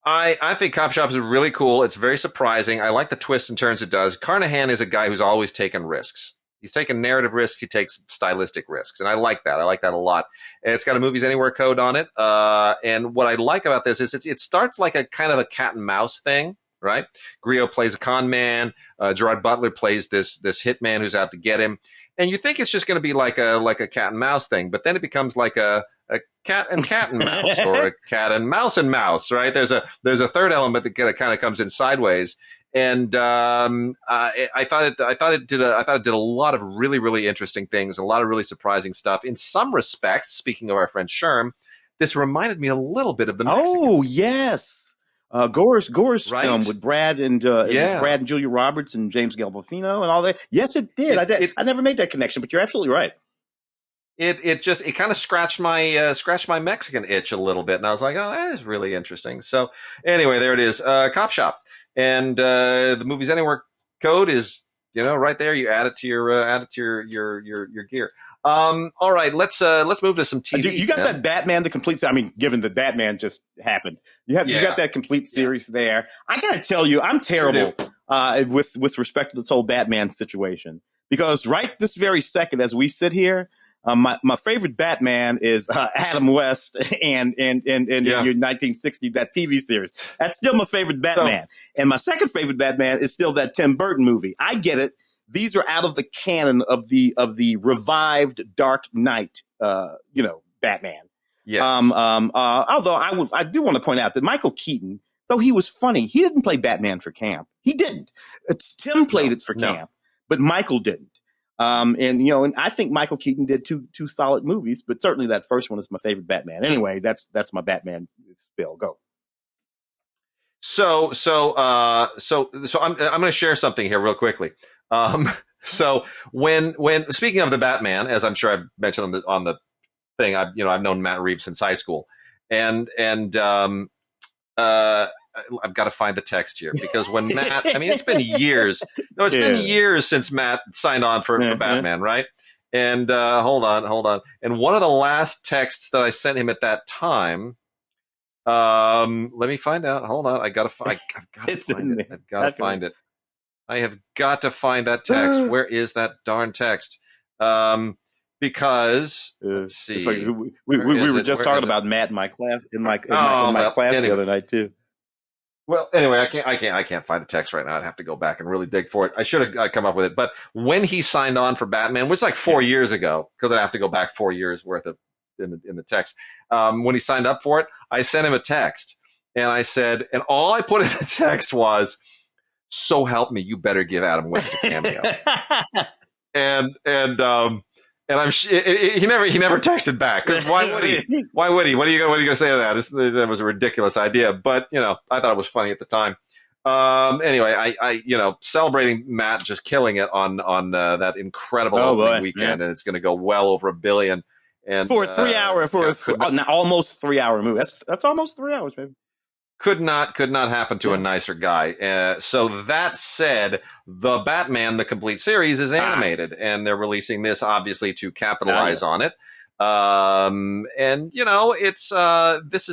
I think Cop Shop is really cool. It's very surprising. I like the twists and turns it does. Carnahan is a guy who's always taken risks. He's taken narrative risks. He takes stylistic risks. And I like that. I like that a lot. And it's got a Movies Anywhere code on it. And what I like about this is it starts like a kind of a cat and mouse thing, right? Grillo plays a con man. Gerard Butler plays this hitman who's out to get him. and you think it's just going to be like a cat and mouse thing, but then it becomes like a cat and mouse, or a cat and mouse, right? There's a third element that kind of comes in sideways. And I thought it did a lot of really, really interesting things, a lot of really surprising stuff. In some respects, speaking of our friend Sherm, this reminded me a little bit of the Mexican. Oh yes, Gore's right? Film with Brad and Julia Roberts and James Gandolfino and all that. Yes, it did. I never made that connection, but you're absolutely right. It kind of scratched my Mexican itch a little bit, and I was like, oh, that is really interesting. So anyway, there it is, Copshop. And the Movies Anywhere code is, right there. You add it to your gear. All right, let's move to some TV. You got that Batman the complete. I mean, given that Batman just happened, you got that complete series there. I gotta tell you, I'm terrible with respect to this whole Batman situation, because right this very second, as we sit here. My favorite Batman is Adam West and your 1960 that TV series. That's still my favorite Batman. And my second favorite Batman is still that Tim Burton movie. I get it. These are out of the canon of the revived Dark Knight Batman. Yes. Although I do want to point out that Michael Keaton, though he was funny, he didn't play Batman for camp. He didn't. Tim played it for camp, but Michael didn't. And I think Michael Keaton did two solid movies, but certainly that first one is my favorite Batman. Anyway, that's my Batman spill. Go. So I'm going to share something here real quickly. So when speaking of the Batman, as I'm sure I've mentioned on the thing, I've known Matt Reeves since high school, and I've got to find the text here, because when Matt, it's been years. No, it's been years since Matt signed on for Batman, right? And hold on. And one of the last texts that I sent him at that time, let me find out. Hold on, I've got to find it. I have got to find that text. Where is that darn text? Because let's see, we were just talking about Matt in my class in my class the other night too. Well, anyway, I can't find the text right now. I'd have to go back and really dig for it. I should have come up with it. But when he signed on for Batman, which was like 4 years ago, because I'd have to go back 4 years worth of in the text. When he signed up for it, I sent him a text, and I said, and all I put in the text was, "So help me, you better give Adam West a cameo." And I'm he never texted back, because why would he? Why would he? What are you going to say to that? That was a ridiculous idea, but I thought it was funny at the time. Anyway, I celebrating Matt just killing it on that incredible opening weekend, and it's going to go well over $1 billion. And for a 3 hour almost 3 hour movie, that's almost 3 hours, baby. Could not happen to a nicer guy. So that said, the Batman, the complete series, is animated, and they're releasing this obviously to capitalize on it. And it's this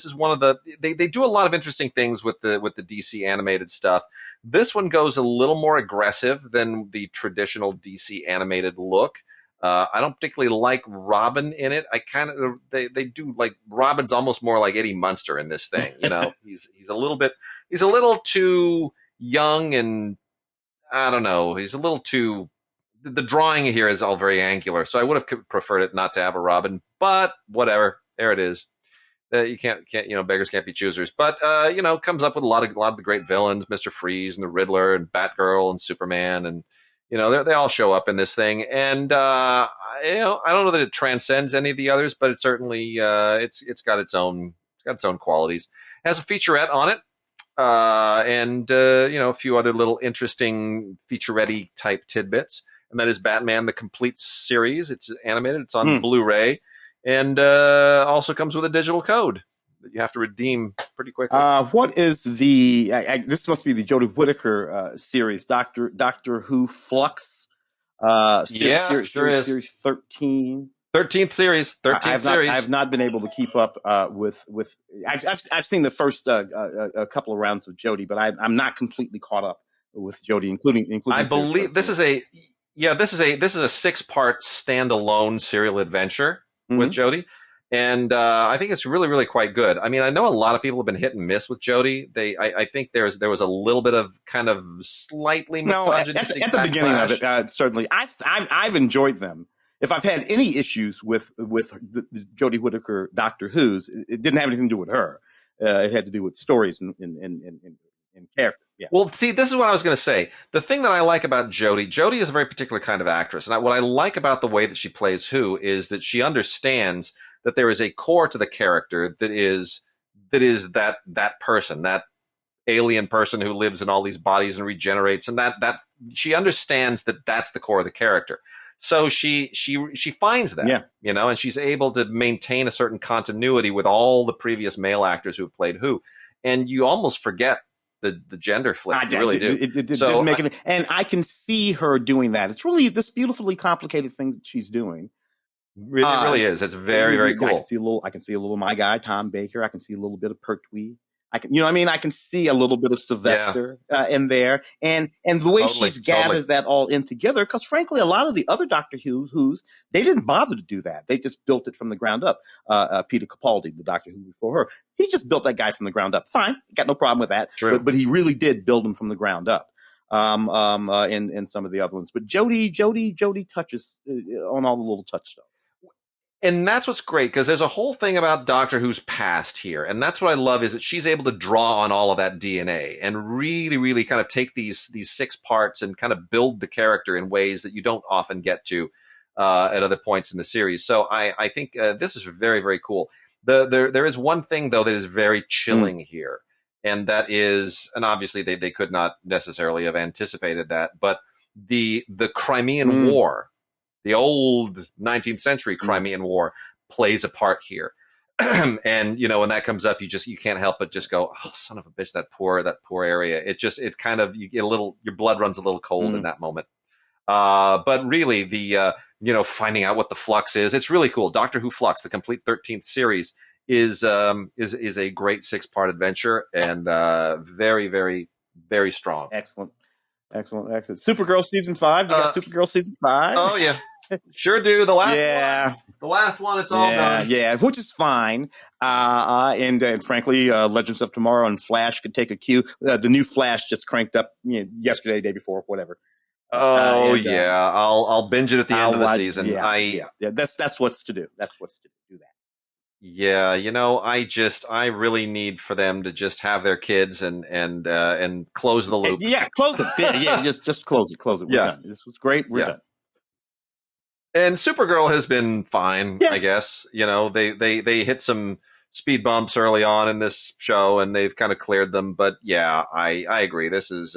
is one of the they do a lot of interesting things with the DC animated stuff. This one goes a little more aggressive than the traditional DC animated look. I don't particularly like Robin in it. They do like Robin's almost more like Eddie Munster in this thing. He's a little too young, and I don't know. He's a little too. The drawing here is all very angular, so I would have preferred it not to have a Robin. But whatever, there it is. You can't beggars can't be choosers. But comes up with a lot of the great villains, Mr. Freeze and the Riddler and Batgirl and Superman, and they all show up in this thing. And I don't know that it transcends any of the others, but it certainly it's got its own qualities. It has a featurette on it. And a few other little interesting featurette type tidbits. And that is Batman, the complete series. It's animated. It's on Blu-ray, and also comes with a digital code that you have to redeem pretty quickly. What is the? This must be the Jodie Whittaker series, Doctor Who Flux. Series 13. 13th series. I have not been able to keep up with. I've seen the first a couple of rounds of Jodie, but I'm not completely caught up with Jodie, including. I believe this is a 6-part standalone serial adventure with Jodie, And I think it's really, really quite good. I mean, I know a lot of people have been hit and miss with Jodie. I think there was a little bit of kind of slightly misogynistic at the beginning of it. Certainly, I've enjoyed them. If I've had any issues with the Jodie Whittaker Doctor Who's, it didn't have anything to do with her. It had to do with stories and character. Yeah. Well, see, this is what I was going to say. The thing that I like about Jodie is a very particular kind of actress. And what I like about the way that she plays Who is that she understands that there is a core to the character that is that person, that alien person who lives in all these bodies and regenerates, and that she understands that that's the core of the character. So she finds that, and she's able to maintain a certain continuity with all the previous male actors who have played Who, and you almost forget the gender flip. You really do. It didn't make it, and I can see her doing that. It's really this beautifully complicated thing that she's doing. It really is. It's very, very cool. I can see a little my guy Tom Baker. I can see a little bit of Pertwee. I can, I can see a little bit of Sylvester in there, and the way she's gathered that all in together. Because frankly, a lot of the other Doctor Who's they didn't bother to do that. They just built it from the ground up. Peter Capaldi, the Doctor Who before her, he just built that guy from the ground up. Fine, got no problem with that. True. But he really did build him from the ground up. In some of the other ones, but Jodie touches on all the little touchstones. And that's what's great, because there's a whole thing about Doctor Who's past here. And that's what I love, is that she's able to draw on all of that DNA and really, really kind of take these 6 parts and kind of build the character in ways that you don't often get to at other points in the series. So I think this is very, very cool. There is one thing, though, that is very chilling here. And that is, and obviously they could not necessarily have anticipated that, but the Crimean War, the old 19th century Crimean War, plays a part here. And, when that comes up, you can't help but just go, oh, son of a bitch, that poor area. It kind of, you get a little, your blood runs a little cold in that moment. But really the, finding out what the Flux is, it's really cool. Doctor Who Flux, the complete 13th series, is a great 6-part adventure, and, very, very, very strong. Excellent. Supergirl season 5. You got Supergirl season 5? Oh yeah. Sure do. The last one, it's all done. Yeah, which is fine. And frankly, Legends of Tomorrow and Flash could take a cue. The new Flash just cranked up yesterday, day before, whatever. I'll binge it at the end of the season. Yeah. That's what's to do. That's what's to do that. Yeah, I really need for them to just have their kids and close the loop. Yeah, close it. Yeah, just close it. We're done. This was great. We're done. And Supergirl has been fine, I guess. They hit some speed bumps early on in this show, and they've kind of cleared them. But yeah, I agree. This is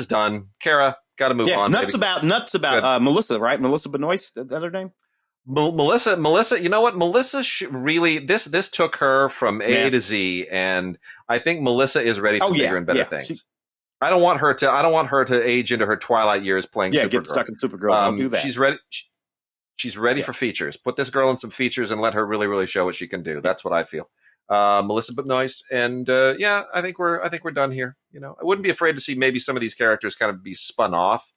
done. Kara, got to move on. Nuts about Melissa, right? Melissa Benoist, is that her name? Melissa, you know what? Melissa really, this took her from A to Z, and I think Melissa is ready for bigger and better things. I don't want her to age into her twilight years playing Supergirl. Get stuck in Supergirl. Don't do that. She's ready. She's ready for features. Put this girl in some features and let her really, really show what she can do. That's what I feel. Melissa Benoist, and I think we're done here. I wouldn't be afraid to see maybe some of these characters kind of be spun off,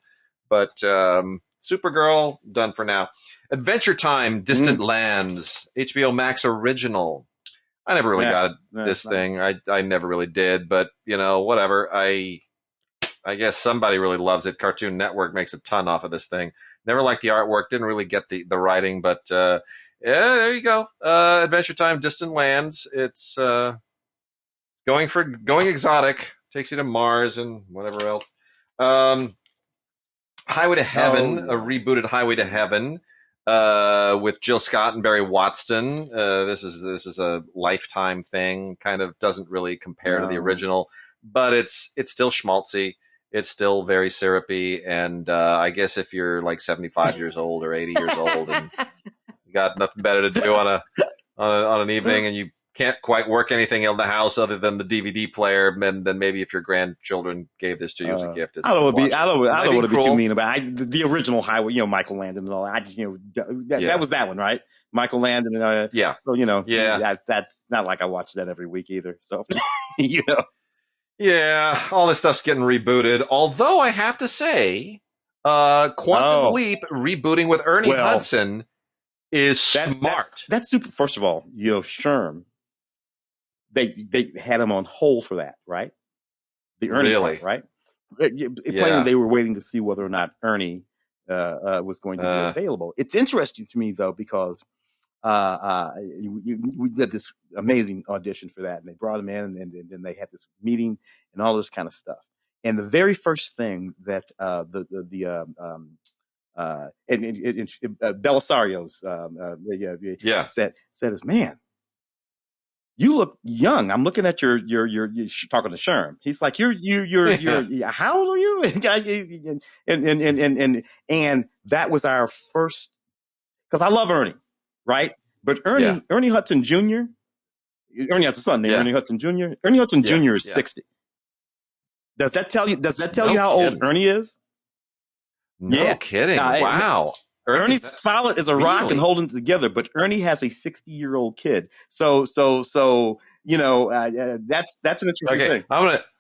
but Supergirl done for now. Adventure Time, Distant Lands, HBO Max original. I never really got this thing. I never really did, but whatever. I guess somebody really loves it. Cartoon Network makes a ton off of this thing. Never liked the artwork. Didn't really get the writing, but there you go. Adventure Time, Distant Lands. It's going exotic. Takes you to Mars and whatever else. Highway to Heaven, a rebooted Highway to Heaven with Jill Scott and Barry Watson. This is a Lifetime thing. Kind of doesn't really compare to the original, but it's still schmaltzy. It's still very syrupy, and I guess if you're like 75 years old or 80 years old and you got nothing better to do on an evening, and you can't quite work anything in the house other than the DVD player, then maybe if your grandchildren gave this to you as a gift, I don't want to be too mean about it. The original Highway, Michael Landon and all. That was that one, right? Michael Landon. So, that's not like I watch that every week either. So Yeah, all this stuff's getting rebooted. Although I have to say, Quantum Leap rebooting with Ernie Hudson is smart. That's super. First of all, Sherm, they had him on hold for that, right? The Ernie part, right? Plainly, they were waiting to see whether or not Ernie was going to be available. It's interesting to me though because we did this amazing audition for that, and they brought him in, and then they had this meeting and all this kind of stuff. And the very first thing that Belisario's said is, "Man, you look young. I'm looking at your talking to Sherm. He's like, you're how old are you?" and that was our first, because I love Ernie, right? But Ernie Hudson Jr. Ernie has a son named Ernie Hudson Jr. Ernie Hudson Jr. is 60. Does that tell you how old Ernie is? No kidding. Wow. Ernie's solid as a rock and holding it together, but Ernie has a 60-year-old kid. So that's an interesting thing.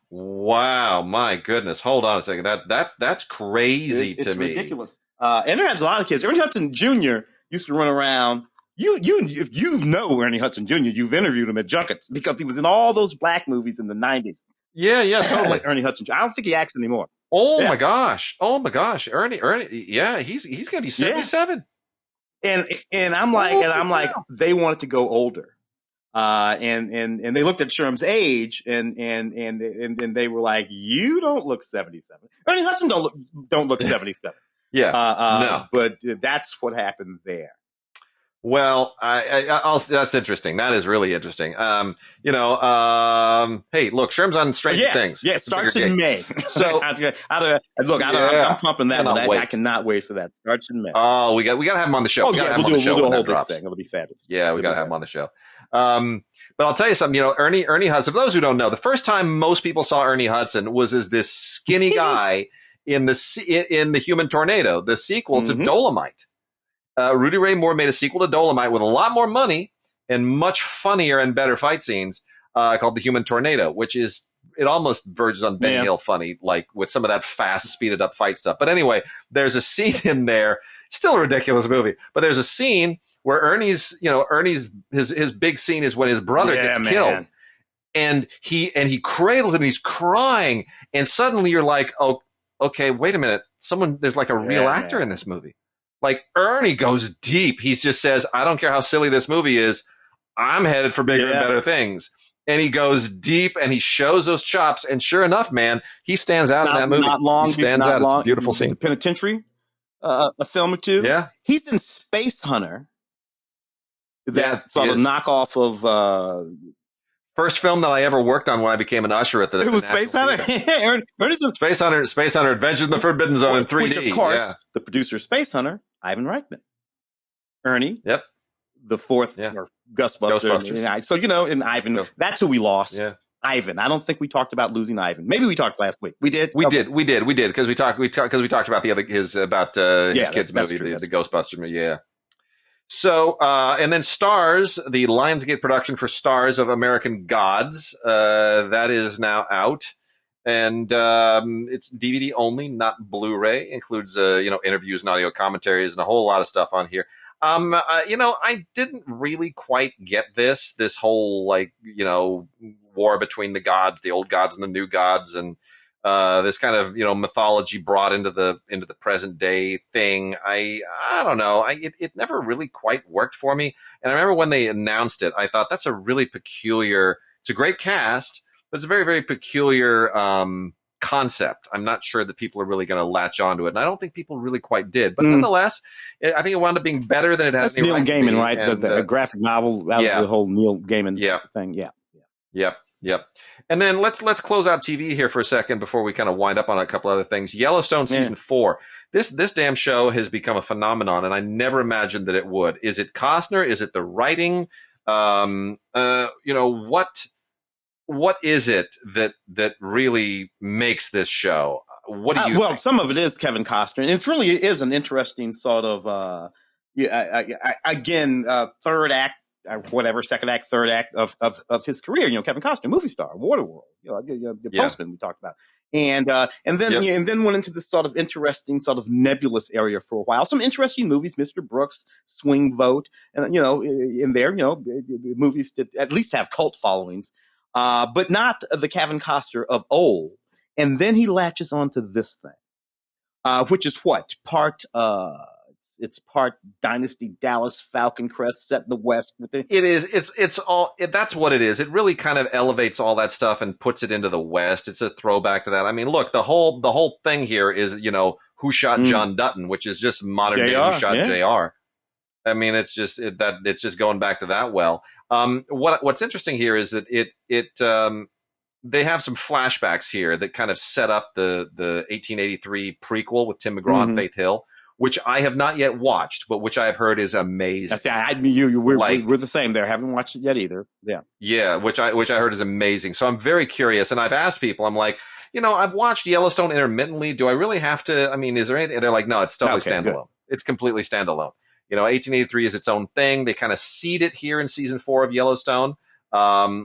Wow, my goodness. Hold on a second. That's crazy to me. It's ridiculous. And there has a lot of kids. Ernie Hudson Jr. used to run around. If you know Ernie Hudson Jr., you've interviewed him at junkets because he was in all those black movies in the 90s. Yeah, totally. Ernie Hudson Jr. I don't think he acts anymore. Oh my gosh. Ernie. Yeah, he's going to be 77. And I'm like, they wanted to go older. And they looked at Sherm's age and they were like, you don't look 77. Ernie Hudson don't look 77. No. But that's what happened there. Well, that's interesting. That is really interesting. Hey, look, Sherm's on Stranger Things. Yeah, starts in May. So I'm pumping that one. I cannot wait for that. Starts in May. Oh, we got to have him on the show. We'll do a whole big thing. It'll be fabulous. Yeah, we got to have him on the show. But I'll tell you something. Ernie Hudson. For those who don't know, the first time most people saw Ernie Hudson was as this skinny guy in the Human Tornado, the sequel to Dolomite. Rudy Ray Moore made a sequel to Dolomite with a lot more money and much funnier and better fight scenes called The Human Tornado, which is, it almost verges on Ben Hill funny, like with some of that fast, speeded up fight stuff. But anyway, there's a scene in there, still a ridiculous movie, but there's a scene where Ernie's his big scene is when his brother gets killed. And he cradles him and he's crying. And suddenly you're like, oh, okay, wait a minute. There's like a real actor in this movie. Like, Ernie goes deep. He just says, I don't care how silly this movie is. I'm headed for bigger and better things. And he goes deep and he shows those chops. And sure enough, man, he stands out in that movie. He stands out. It's a beautiful scene. The Penitentiary, a film or two. Yeah. He's in Space Hunter. That sort of knockoff of... First film that I ever worked on when I became an usher at the... It was Space Hunter. Space Hunter, Adventures in the Forbidden Zone in 3D. Which, of course, the producer of Space Hunter, Ivan Reitman. Ernie. Yep. The fourth Ghostbusters. So, in Ivan, that's who we lost. Yeah. Ivan. I don't think we talked about losing Ivan. Maybe we talked last week. We did. We did because we talked about his kids movie, the Ghostbusters movie. Yeah. So, and then Stars, the Lionsgate production for Stars of American Gods, that is now out. And it's DVD only, not Blu-ray. Includes interviews and audio commentaries and a whole lot of stuff on here. I didn't really quite get this whole war between the gods, the old gods and the new gods, and this kind of mythology brought into the present day thing. I don't know. It never really quite worked for me. And I remember when they announced it, I thought that's a really peculiar. It's a great cast. But it's a very, very peculiar concept. I'm not sure that people are really going to latch onto it, and I don't think people really quite did. But nonetheless, I think it wound up being better than it has. That's Neil Gaiman, right? And, the graphic novel. That was the whole Neil Gaiman thing. Yeah. Yep. And then let's close out TV here for a second before we kind of wind up on a couple other things. Yellowstone season 4. This damn show has become a phenomenon, and I never imagined that it would. Is it Costner? Is it the writing? What is it that really makes this show? What do you think? Some of it is Kevin Costner. And it really is an interesting sort of, third act whatever, second act, third act of his career. Kevin Costner, movie star, Waterworld, the Postman we talked about. And then went into this sort of interesting, sort of nebulous area for a while. Some interesting movies, Mr. Brooks, Swing Vote, and in there, movies that at least have cult followings, but not the Kevin Costner of old. And then he latches onto this thing, which is what it's part Dynasty Dallas, Falcon Crest, set in the West. It is. It's all. That's what it is. It really kind of elevates all that stuff and puts it into the West. It's a throwback to that. I mean, look, the whole thing here is, Who Shot John Dutton, which is just modern day Who Shot JR. I mean, it's just it's just going back to that well. What's interesting here is that they have some flashbacks here that kind of set up the 1883 prequel with Tim McGraw and Faith Hill, which I have not yet watched, but which I have heard is amazing. We're the same there. Haven't watched it yet either. Yeah, which I heard is amazing. So I'm very curious, and I've asked people. I'm like, I've watched Yellowstone intermittently. Do I really have to? I mean, is there anything? And they're like, no, it's totally standalone. Good. It's completely standalone. 1883 is its own thing. They kind of seed it here in season 4 of Yellowstone,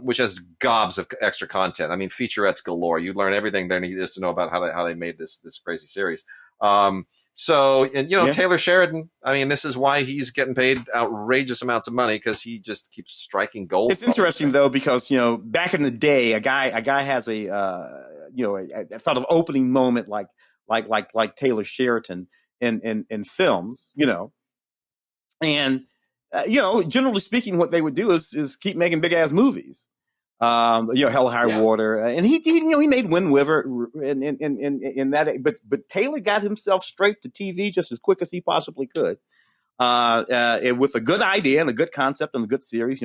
which has gobs of extra content. I mean, featurettes galore. You learn everything there needs to know about how they made this crazy series. Taylor Sheridan, I mean, this is why he's getting paid outrageous amounts of money, because he just keeps striking gold. It's interesting though, because, back in the day, a guy has a sort of opening moment like Taylor Sheridan in films, and, generally speaking, what they would do is keep making big ass movies. Hell, High Water, and he made Wind River in that, but Taylor got himself straight to TV just as quick as he possibly could, with a good idea and a good concept and a good series,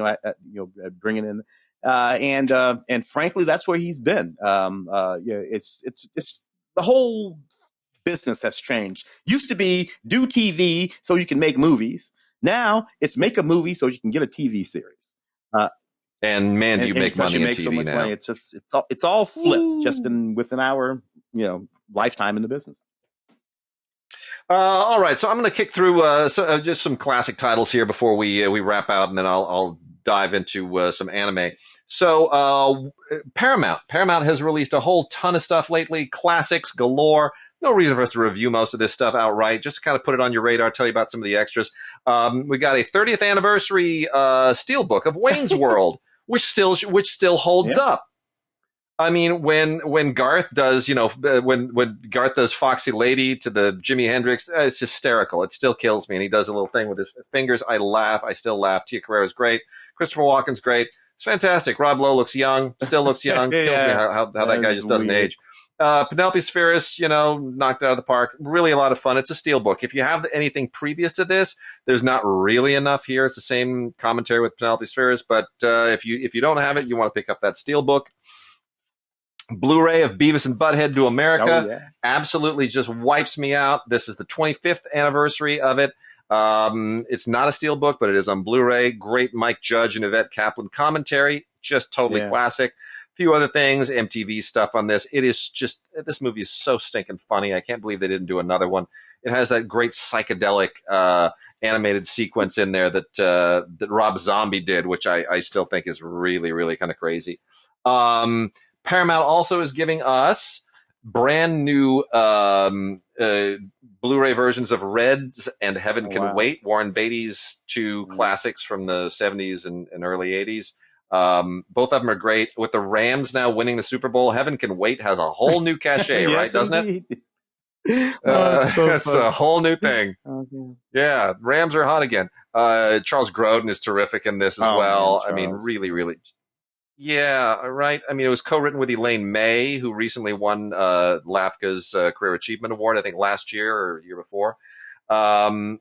bringing in, and frankly, that's where he's been. It's the whole business has changed. Used to be do TV so you can make movies. Now it's make a movie so you can get a TV series. And man, do you make money in TV so much now? Money. It's all flipped just within our lifetime in the business. All right, so I'm going to kick through just some classic titles here before we wrap out, and then I'll dive into some anime. So Paramount has released a whole ton of stuff lately, classics galore. No reason for us to review most of this stuff outright, just to kind of put it on your radar, tell you about some of the extras. We got a 30th anniversary steelbook of Wayne's World, which still holds up. I mean, when Garth does, when Garth does Foxy Lady to the Jimi Hendrix, it's hysterical. It still kills me. And he does a little thing with his fingers. I laugh. I still laugh. Tia Carrere's great. Christopher Walken's great. It's fantastic. Rob Lowe looks young, still looks young. Kills me how that guy just doesn't age. Penelope Spheris, knocked out of the park. Really a lot of fun. It's a steelbook. If you have anything previous to this, there's not really enough here. It's the same commentary with Penelope Spheris, but if you don't have it, you want to pick up that steelbook. Blu-ray of Beavis and Butthead Do America absolutely just wipes me out. This is the 25th anniversary of it. It's not a steelbook, but it is on Blu-ray. Great Mike Judge and Yvette Kaplan commentary. Just totally classic. Few other things, MTV stuff on this. It is just, this movie is so stinking funny. I can't believe they didn't do another one. It has that great psychedelic animated sequence in there that Rob Zombie did, which I still think is really, really kind of crazy. Paramount also is giving us brand new Blu-ray versions of Reds and Heaven Can Wait, Warren Beatty's two classics from the 70s and early 80s. Both of them are great. With the Rams now winning the Super Bowl, Heaven Can Wait has a whole new cachet, yes, right? Doesn't it? It's a whole new thing. Yeah, Rams are hot again. Charles Grodin is terrific in this as well. Man, I mean, really, really. Yeah, right. I mean, it was co-written with Elaine May, who recently won LAFCA's Career Achievement Award, I think last year or year before. And,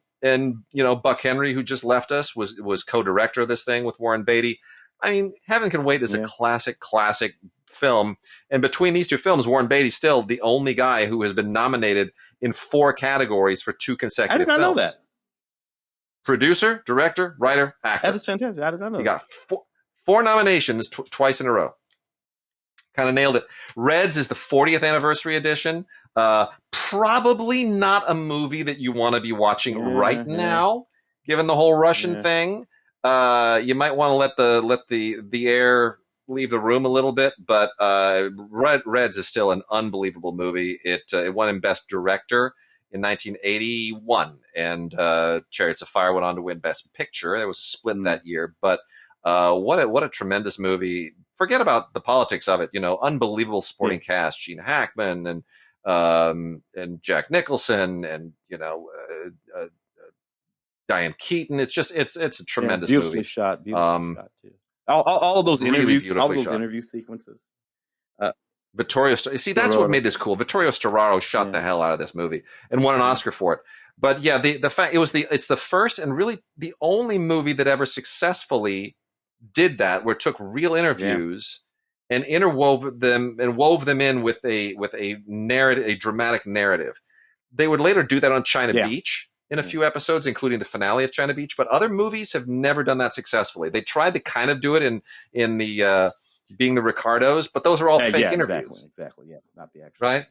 Buck Henry, who just left us, was co-director of this thing with Warren Beatty. I mean, Heaven Can Wait is a classic film. And between these two films, Warren Beatty's still the only guy who has been nominated in 4 categories for 2 consecutive films. I did not know that. Producer, director, writer, actor. That is fantastic. I did not know that. He got 4 nominations twice in a row. Kind of nailed it. Reds is the 40th anniversary edition. Probably not a movie that you want to be watching right now, given the whole Russian thing. you might want to let the air leave the room a little bit, but Reds is still an unbelievable movie. It won in Best Director in 1981, and Chariots of Fire went on to win Best Picture. There was a split that year, but what a tremendous movie. Forget about the politics of it. Unbelievable supporting cast: Gene Hackman and Jack Nicholson, and Diane Keaton. It's a tremendous beautifully movie. Shot, beautifully shot too. All of those interviews, all those interview sequences. Vittorio, see, that's what made this cool. Vittorio Storaro shot the hell out of this movie and won an Oscar for it. But yeah, the fact it's the first and really the only movie that ever successfully did that, where it took real interviews and wove them in with a narrative, a dramatic narrative. They would later do that on China Beach in a few episodes, including the finale of China Beach. But other movies have never done that successfully. They tried to kind of do it in the Being the Ricardos, but those are all fake interviews. Exactly. Yes, not the actual. Right.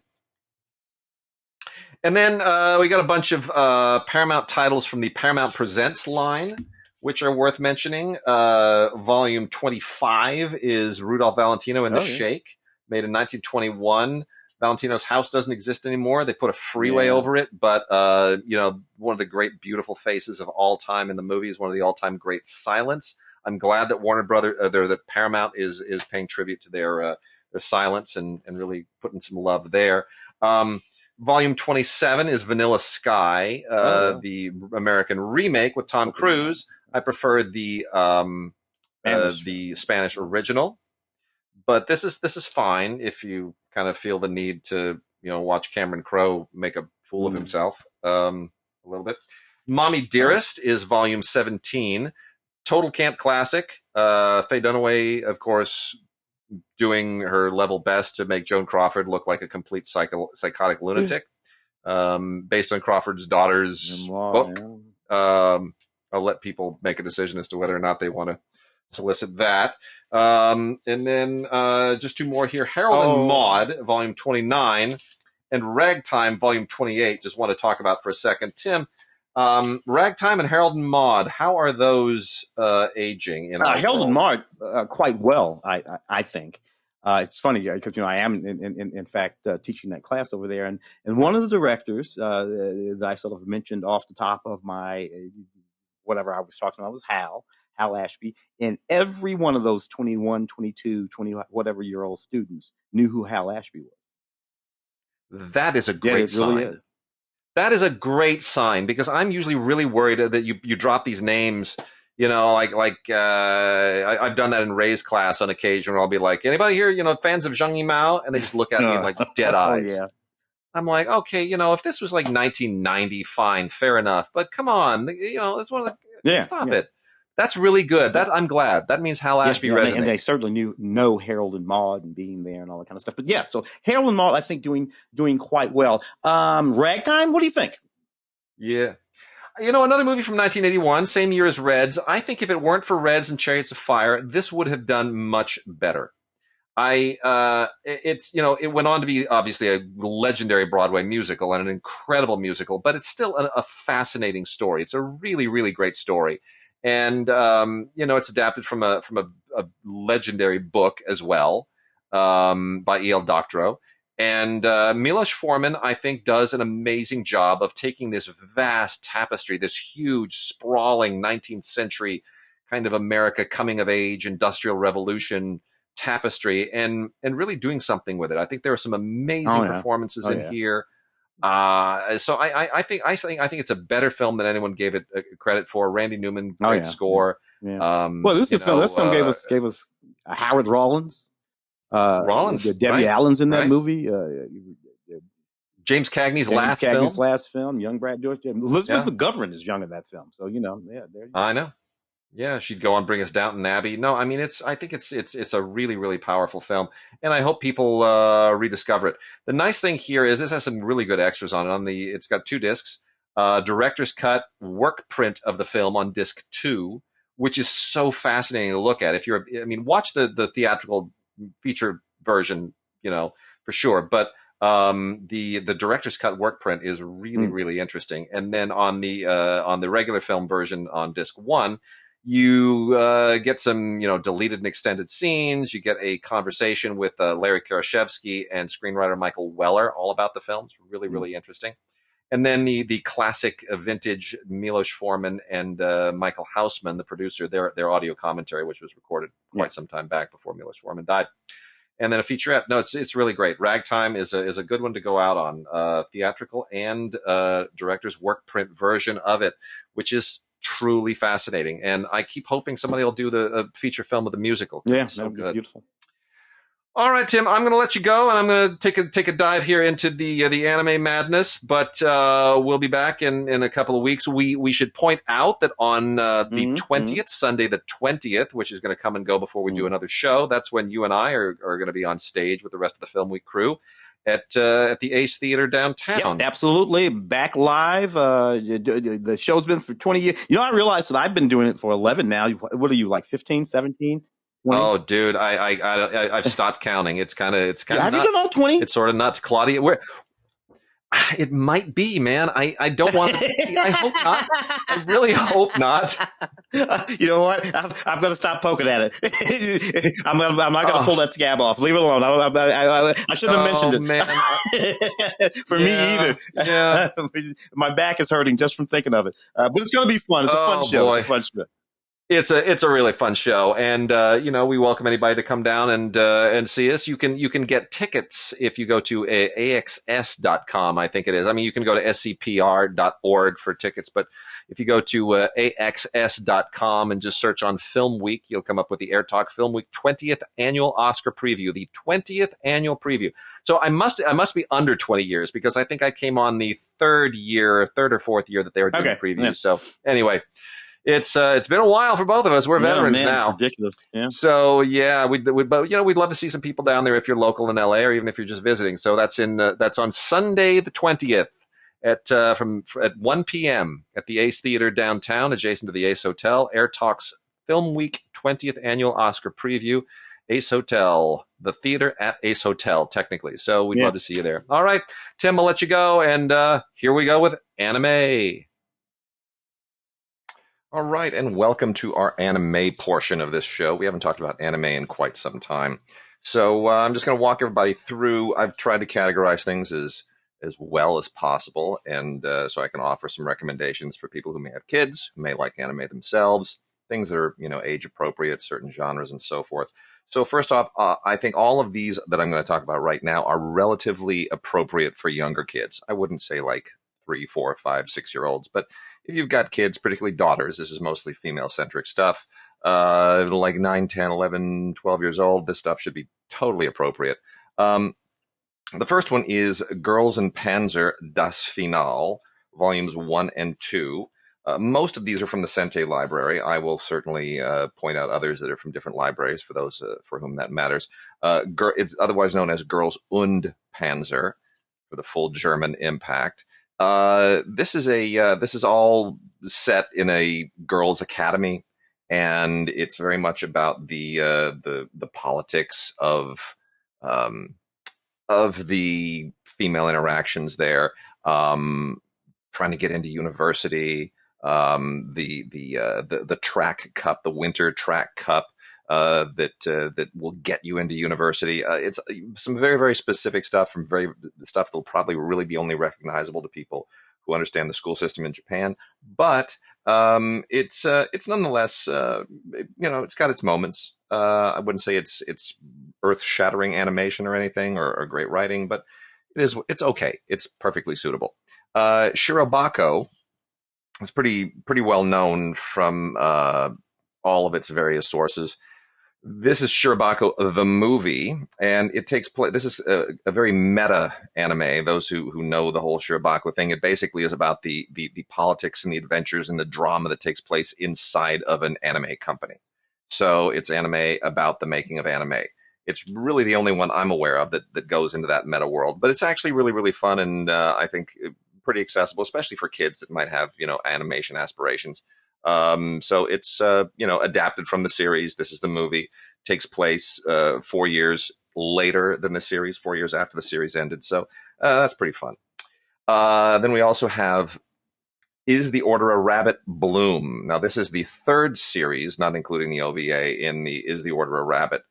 And then we got a bunch of Paramount titles from the Paramount Presents line, which are worth mentioning. Volume 25 is Rudolph Valentino and the Sheik, made in 1921. Valentino's house doesn't exist anymore. They put a freeway over it, but one of the great, beautiful faces of all time in the movie is one of the all-time great Silence. I'm glad that Warner Brothers, that Paramount is paying tribute to their Silence and really putting some love there. Volume 27 is Vanilla Sky, the American remake with Tom Cruise. I prefer the Spanish original, but this is fine if you kind of feel the need to watch Cameron Crowe make a fool of himself a little bit. Mommie Dearest is Volume 17. Total camp classic. Faye Dunaway, of course, doing her level best to make Joan Crawford look like a complete psychotic lunatic, based on Crawford's daughter's book. I'll let people make a decision as to whether or not they want to solicit that. And then just two more here. Harold and Maude, Volume 29, and Ragtime, Volume 28. Just want to talk about for a second. Tim, Ragtime and Harold and Maude, how are those aging? Harold and Maude quite well, I think. It's funny because I am in fact teaching that class over there, and one of the directors that I sort of mentioned off the top of my whatever I was talking about was Hal Ashby, and every one of those 21, 22, 20 whatever year old students knew who Hal Ashby was. That is a great sign. Really is. That is a great sign, because I'm usually really worried that you drop these names, I've done that in Ray's class on occasion, where I'll be like, anybody here, fans of Zhang Yimou? And they just look at me like dead eyes. Yeah. I'm like, okay, if this was like 1990, fine, fair enough. But come on, it's one of the, stop it. That's really good. That I'm glad. That means Hal Ashby resonates. And they certainly know Harold and Maude and being there and all that kind of stuff. But yeah, so Harold and Maude, I think, doing quite well. Ragtime, what do you think? Yeah. Another movie from 1981, same year as Reds. I think if it weren't for Reds and Chariots of Fire, this would have done much better. It went on to be obviously a legendary Broadway musical and an incredible musical, but it's still a fascinating story. It's a really, really great story. And, it's adapted from a legendary book as well, by E.L. Doctorow. And, Milos Forman, I think, does an amazing job of taking this vast tapestry, this huge, sprawling 19th century kind of America coming of age, industrial revolution tapestry, and really doing something with it. I think there are some amazing performances in here. So I think it's a better film than anyone gave it credit for. Randy Newman, great score. Yeah. Well, this film gave us Howard Rollins. Debbie Allen's in that movie. James Cagney's last film. Young Brad George. Elizabeth McGovern is young in that film. So I know. Yeah, she'd go on Bring Us Downton Abbey. No, I mean I think it's a really, really powerful film, and I hope people rediscover it. The nice thing here is this has some really good extras on it. It's got 2 discs, director's cut work print of the film on disc 2, which is so fascinating to look at. Watch the theatrical feature version, for sure, but the director's cut work print is really, really interesting. And then on the regular film version on disc 1, You get some, deleted and extended scenes. You get a conversation with Larry Karaszewski and screenwriter Michael Weller, all about the film. It's really, really interesting. And then the classic vintage Milos Forman and Michael Hausman, the producer, their audio commentary, which was recorded quite some time back before Milos Forman died. And then a featurette. No, it's really great. Ragtime is a good one to go out on. Theatrical and director's work print version of it, which is truly fascinating. And I keep hoping somebody will do the feature film with the musical. Yeah, it's so good. Beautiful. All right, Tim, I'm going to let you go, and I'm going to take a dive here into the anime madness, but we'll be back in a couple of weeks. We should point out that on the 20th, Sunday the 20th, which is going to come and go before we do another show, that's when you and I are going to be on stage with the rest of the Film Week crew at the Ace Theater downtown. Yep, absolutely. Back live. The show's been for 20 years. I realized that I've been doing it for 11 now. What are you, like 15, 17? 20? Oh, dude, I've stopped counting. It's kind of have you done all 20? It's sort of nuts, Claudia. It might be, man. I don't want to. I hope not. I really hope not. You know what? I'm going to stop poking at it. I'm not going to pull that scab off. Leave it alone. I shouldn't have mentioned it. Man. For me either. Yeah. My back is hurting just from thinking of it. But it's going to be fun. It's a fun show. Boy. It's a fun show. It's a really fun show, and we welcome anybody to come down and see us. You can get tickets if you go to axs.com, I think it is. I mean, you can go to scpr.org for tickets, but if you go to axs.com and just search on Film Week, you'll come up with the Air Talk Film Week 20th Annual Oscar Preview, the 20th Annual Preview. So I must be under 20 years because I think I came on the third or fourth year that they were doing previews. Yeah. So anyway. It's been a while for both of us. We're veterans now. It's ridiculous. Yeah. So yeah, we'd love to see some people down there if you're local in LA or even if you're just visiting. So that's on Sunday the 20th at 1 p.m. at the Ace Theater downtown, adjacent to the Ace Hotel. Air Talks Film Week 20th Annual Oscar Preview. Ace Hotel, the theater at Ace Hotel, technically. So we'd love to see you there. All right, Tim, I'll let you go, and here we go with anime. All right, and welcome to our anime portion of this show. We haven't talked about anime in quite some time. So I'm just going to walk everybody through. I've tried to categorize things as well as possible, and so I can offer some recommendations for people who may have kids, who may like anime themselves, things that are, age appropriate, certain genres and so forth. So first off, I think all of these that I'm going to talk about right now are relatively appropriate for younger kids. I wouldn't say like 3, 4, 5, 6-year-olds, but if you've got kids, particularly daughters, this is mostly female-centric stuff, like 9, 10, 11, 12 years old, this stuff should be totally appropriate. The first one is Girls in Panzer, Das Finale, volumes 1 and 2. Most of these are from the Sente Library. I will certainly point out others that are from different libraries for those for whom that matters. It's otherwise known as Girls und Panzer, for the full German impact. This is all set in a girls' academy, and it's very much about the politics of the female interactions there, trying to get into university, the track cup, the winter track cup. That will get you into university. It's some very, very specific stuff stuff that'll probably really be only recognizable to people who understand the school system in Japan. But it's nonetheless, it's got its moments. I wouldn't say it's earth-shattering animation or anything or great writing, but it's okay. It's perfectly suitable. Shirobako is pretty well known from all of its various sources. This is Shirobako, the movie, and it takes place. This is a very meta anime. Those who know the whole Shirobako thing, it basically is about the politics and the adventures and the drama that takes place inside of an anime company. So it's anime about the making of anime. It's really the only one I'm aware of that goes into that meta world. But it's actually really, really fun, and I think pretty accessible, especially for kids that might have animation aspirations. So it's, adapted from the series. This is the movie. Takes place 4 years later than the series, 4 years after the series ended. So that's pretty fun. Then we also have Is the Order a Rabbit Bloom? Now, this is the third series, not including the OVA, in the Is the Order a Rabbit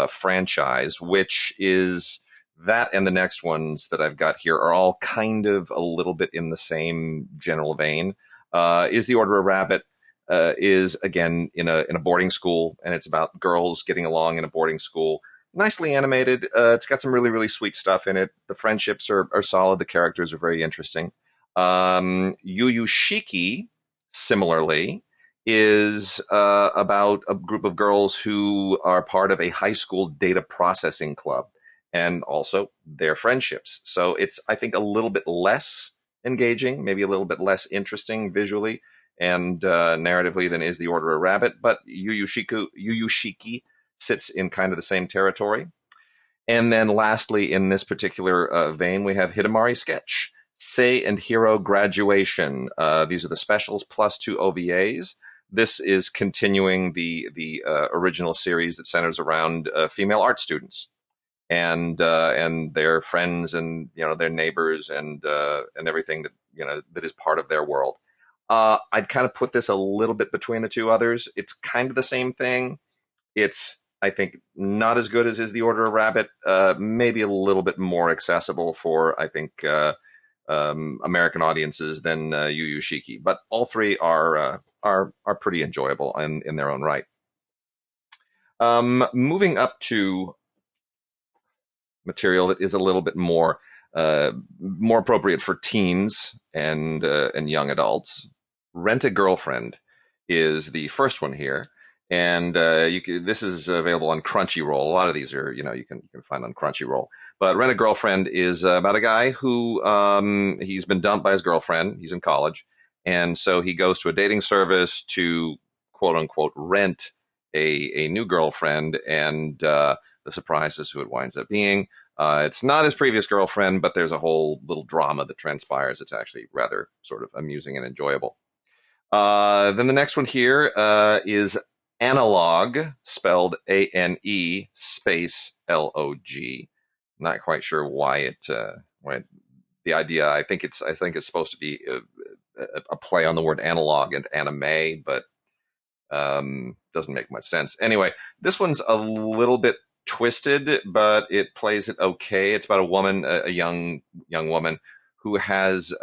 franchise, which is that, and the next ones that I've got here are all kind of a little bit in the same general vein. Is the Order a Rabbit is, again, in a boarding school, and it's about girls getting along in a boarding school. Nicely animated. It's got some really, really sweet stuff in it. The friendships are solid. The characters are very interesting. Yu Yu Shiki, similarly, is about a group of girls who are part of a high school data processing club, and also their friendships. So it's, I think, a little bit less engaging, maybe a little bit less interesting visually and narratively than Is the Order a Rabbit, but Yu Yu Shiki sits in kind of the same territory. And then lastly, in this particular vein, we have Hidmari Sketch, Sei and Hiro Graduation. These are the specials plus 2 OVAs. This is continuing the original series that centers around female art students and their friends and their neighbors and everything that is part of their world. I'd kind of put this a little bit between the two others. It's kind of the same thing. It's, I think, not as good as Is the Order a Rabbit. Maybe a little bit more accessible for, I think, American audiences than Yu Yu Shiki. But all three are pretty enjoyable in their own right. Moving up to material that is a little bit more appropriate for teens and young adults. Rent a Girlfriend is the first one here. And this is available on Crunchyroll. A lot of these are, you can find on Crunchyroll. But Rent a Girlfriend is about a guy who he's been dumped by his girlfriend. He's in college, and so he goes to a dating service to quote unquote rent a new girlfriend. And the surprise is who it winds up being. It's not his previous girlfriend, but there's a whole little drama that transpires. It's actually rather sort of amusing and enjoyable. Then the next one here is Analog, spelled A-N-E space L-O-G. Not quite sure why the idea. I think it's supposed to be a play on the word analog and anime, but doesn't make much sense. Anyway, this one's a little bit twisted, but it plays it okay. It's about a woman, a young woman who has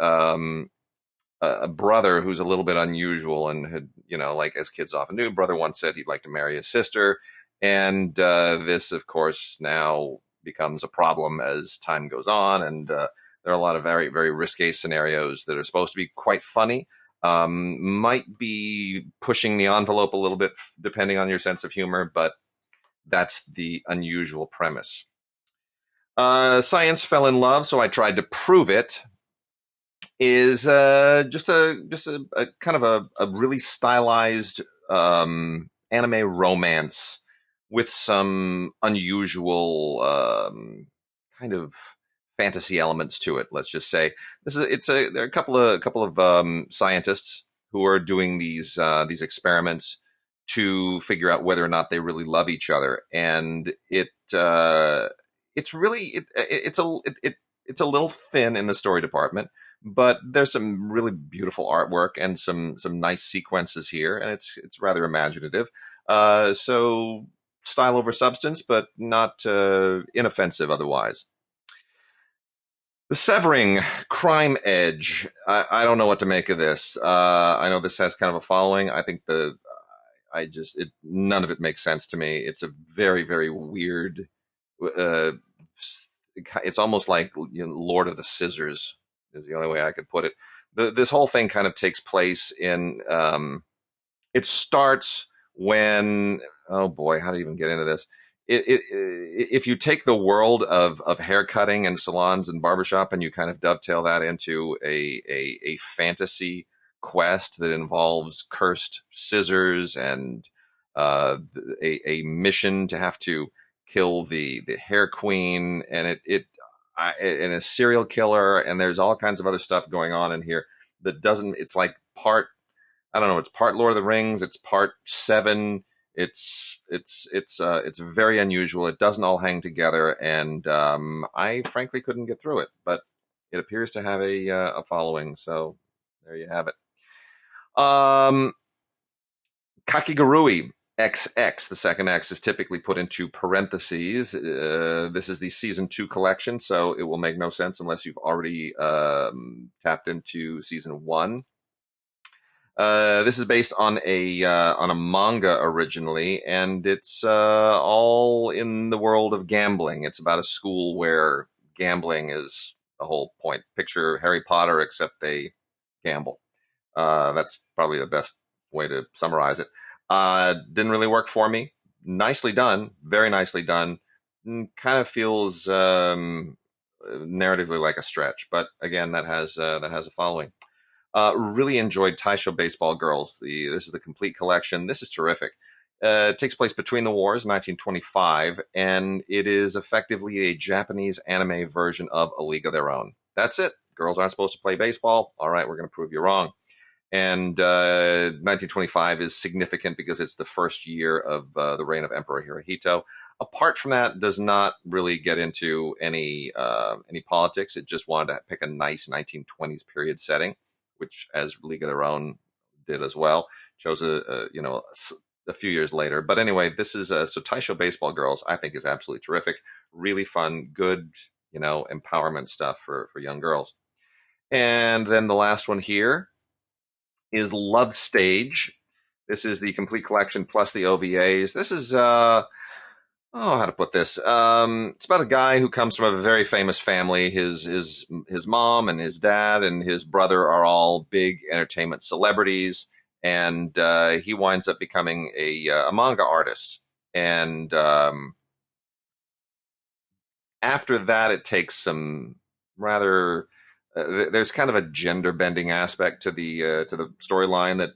a brother who's a little bit unusual and had, like as kids often do, brother once said he'd like to marry his sister. And this, of course, now becomes a problem as time goes on. And there are a lot of very, very risque scenarios that are supposed to be quite funny. Might be pushing the envelope a little bit depending on your sense of humor, but that's the unusual premise. Science Fell in Love, So I Tried to Prove It, is just a kind of a really stylized anime romance with some unusual kind of fantasy elements to it. Let's just say there are a couple of scientists who are doing these experiments to figure out whether or not they really love each other, and it's a little thin in the story department. But there's some really beautiful artwork and some nice sequences here, and it's rather imaginative. So style over substance, but not inoffensive otherwise. The Severing, Crime Edge. I don't know what to make of this. I know this has kind of a following. I think none of it makes sense to me. It's a very, very weird. It's almost like Lord of the Scissors is the only way I could put it. This whole thing kind of takes place in. It starts when. Oh boy, how do you even get into this? If you take the world of hair cutting and salons and barbershop and you kind of dovetail that into a fantasy quest that involves cursed scissors and a mission to have to kill the hair queen and and a serial killer, and there's all kinds of other stuff going on in here that doesn't. It's like part. I don't know. It's part Lord of the Rings. It's part Seven. It's very unusual. It doesn't all hang together, and I frankly couldn't get through it. But it appears to have a following. So there you have it. Kakegurui XX, the second X is typically put into parentheses. This is the season 2 collection, so it will make no sense unless you've already tapped into season 1. This is based on a manga originally, and it's all in the world of gambling. It's about a school where gambling is the whole point. Picture Harry Potter, except they gamble. That's probably the best way to summarize it. Didn't really work for me. Nicely done, very nicely done. Kind of feels narratively like a stretch, but again, that has a following. Really enjoyed Taisho Baseball Girls. This is the complete collection. This is terrific. It takes place between the wars, 1925, and it is effectively a Japanese anime version of A League of Their Own. That's it. Girls aren't supposed to play baseball. All right, we're going to prove you wrong. And 1925 is significant because it's the first year of the reign of Emperor Hirohito. Apart from that, does not really get into any politics. It just wanted to pick a nice 1920s period setting, which, as League of Their Own did as well, chose a few years later. But anyway, this is so Taisho Baseball Girls, I think, is absolutely terrific. Really fun, good, empowerment stuff for young girls. And then the last one here is Love Stage. This is the complete collection plus the OVAs. This is how to put this? It's about a guy who comes from a very famous family. His mom and his dad and his brother are all big entertainment celebrities, and he winds up becoming a manga artist. And after that, it takes some rather. There's kind of a gender bending aspect to the storyline that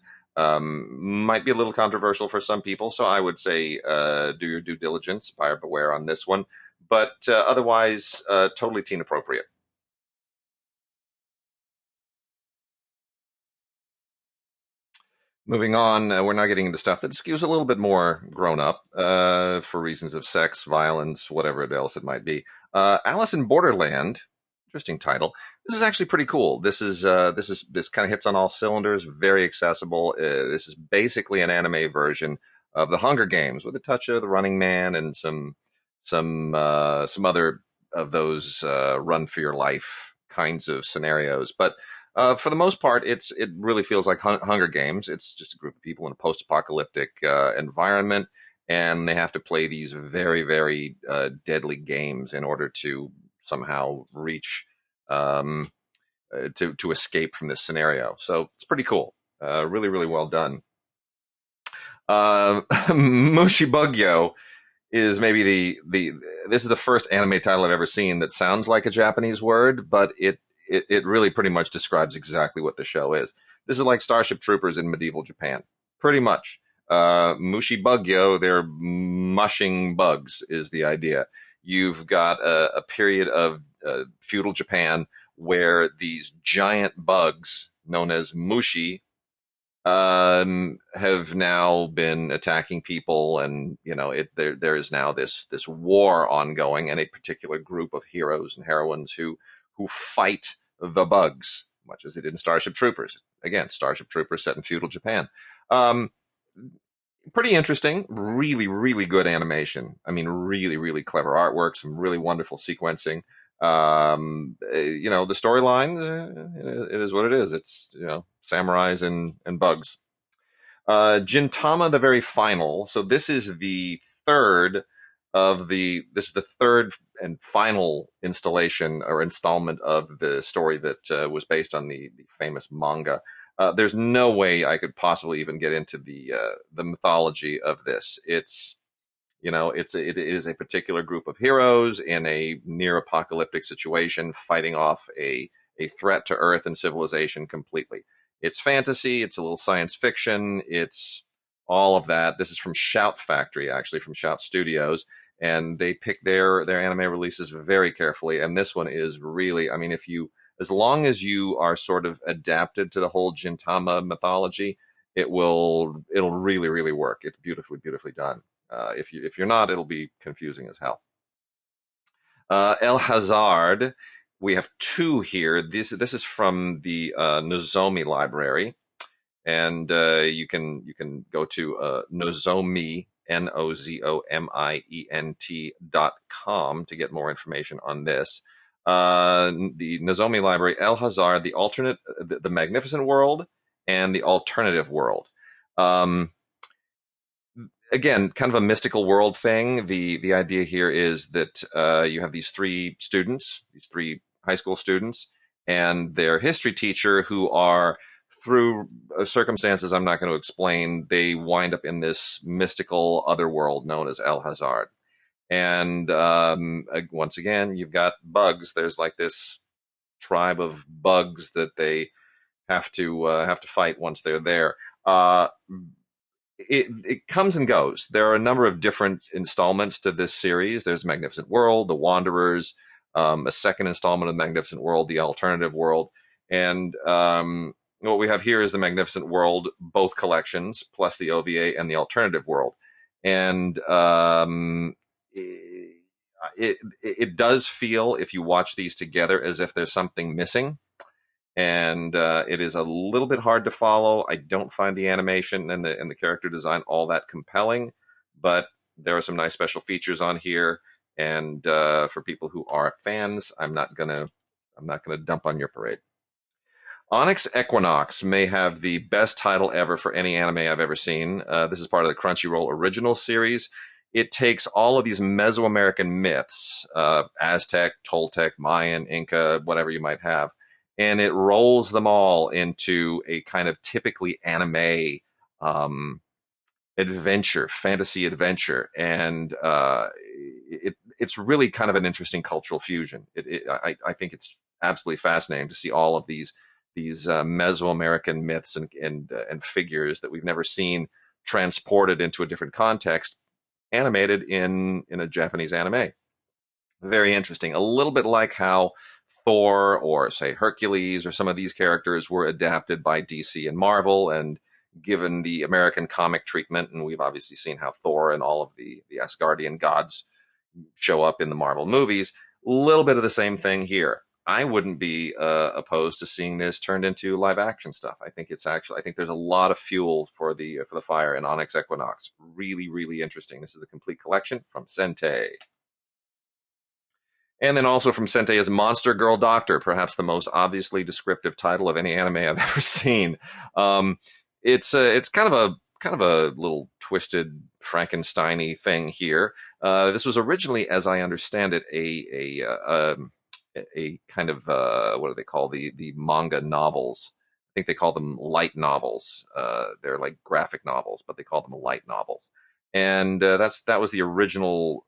might be a little controversial for some people. So I would say do your due diligence, buyer beware on this one. But otherwise, totally teen appropriate. Moving on, we're now getting into stuff that skews a little bit more grown up for reasons of sex, violence, whatever else it might be. Alice in Borderland. Interesting title. This is actually pretty cool. This kind of hits on all cylinders. Very accessible. This is basically an anime version of the Hunger Games with a touch of the Running Man and some other of those run for your life kinds of scenarios. But for the most part, it really feels like Hunger Games. It's just a group of people in a post-apocalyptic environment, and they have to play these very, very deadly games in order to somehow reach to escape from this scenario. So it's pretty cool. Really, really well done. Mushibugyo is maybe this is the first anime title I've ever seen that sounds like a Japanese word, but it really pretty much describes exactly what the show is. This is like Starship Troopers in medieval Japan. Pretty much. Mushibugyo, they're mushing bugs is the idea. You've got a period of feudal Japan where these giant bugs known as mushi have now been attacking people, and there is now this war ongoing, and a particular group of heroes and heroines who fight the bugs, much as they did in Starship Troopers. Again, Starship Troopers set in feudal Japan. Pretty interesting, really, really good animation. I mean, really, really clever artwork, some really wonderful sequencing. The storyline, it is what it is. It's, samurais and bugs. Gintama, the very final. So this is the third and final installation or installment of the story that was based on the famous manga. There's no way I could possibly even get into the mythology of this. It is a particular group of heroes in a near apocalyptic situation fighting off a threat to Earth and civilization completely. It's fantasy. It's a little science fiction. It's all of that. This is from Shout Factory, actually, from Shout Studios. And they pick their anime releases very carefully. And this one is really, I mean, as long as you are sort of adapted to the whole Gintama mythology, it'll really, really work. It's beautifully, beautifully done. If you're not, it'll be confusing as hell. El Hazard, we have two here. This is from the Nozomi library, And you can go to Nozomi, NOZOMIENT.com to get more information on this. The Nozomi Library, El Hazard, the alternate, the Magnificent World, and the Alternative World. Again, kind of a mystical world thing. The idea here is that you have these three high school students, and their history teacher, who are, through circumstances I'm not going to explain, they wind up in this mystical other world known as El Hazard. And once again, you've got bugs. There's like this tribe of bugs that they have to fight once they're there. It comes and goes. There are a number of different installments to this series. There's Magnificent World, The Wanderers, a second installment of Magnificent World, The Alternative World. And what we have here is the Magnificent World, both collections, plus the OVA and the Alternative World. And it does feel, if you watch these together, as if there's something missing. And it is a little bit hard to follow. I don't find the animation and the character design all that compelling, but there are some nice special features on here. And for people who are fans, I'm not gonna dump on your parade. Onyx Equinox may have the best title ever for any anime I've ever seen. This is part of the Crunchyroll original series. It takes all of these Mesoamerican myths, Aztec, Toltec, Mayan, Inca, whatever you might have, and it rolls them all into a kind of typically anime adventure, fantasy adventure. And it's really kind of an interesting cultural fusion. I think it's absolutely fascinating to see all of these Mesoamerican myths and figures that we've never seen transported into a different context, animated in a Japanese anime. Very interesting. A little bit like how Thor or, say, Hercules or some of these characters were adapted by DC and Marvel and given the American comic treatment. And we've obviously seen how Thor and all of the Asgardian gods show up in the Marvel movies. A little bit of the same thing here. I wouldn't be opposed to seeing this turned into live action stuff. I think there's a lot of fuel for the fire in Onyx Equinox. Really, really interesting. This is a complete collection from Sentai. And then also from Sentai is Monster Girl Doctor, perhaps the most obviously descriptive title of any anime I've ever seen. It's kind of a little twisted Frankenstein-y thing here. This was originally, as I understand it, a kind of what do they call the manga novels? I think they call them light novels. They're like graphic novels, but they call them light novels. And that was the original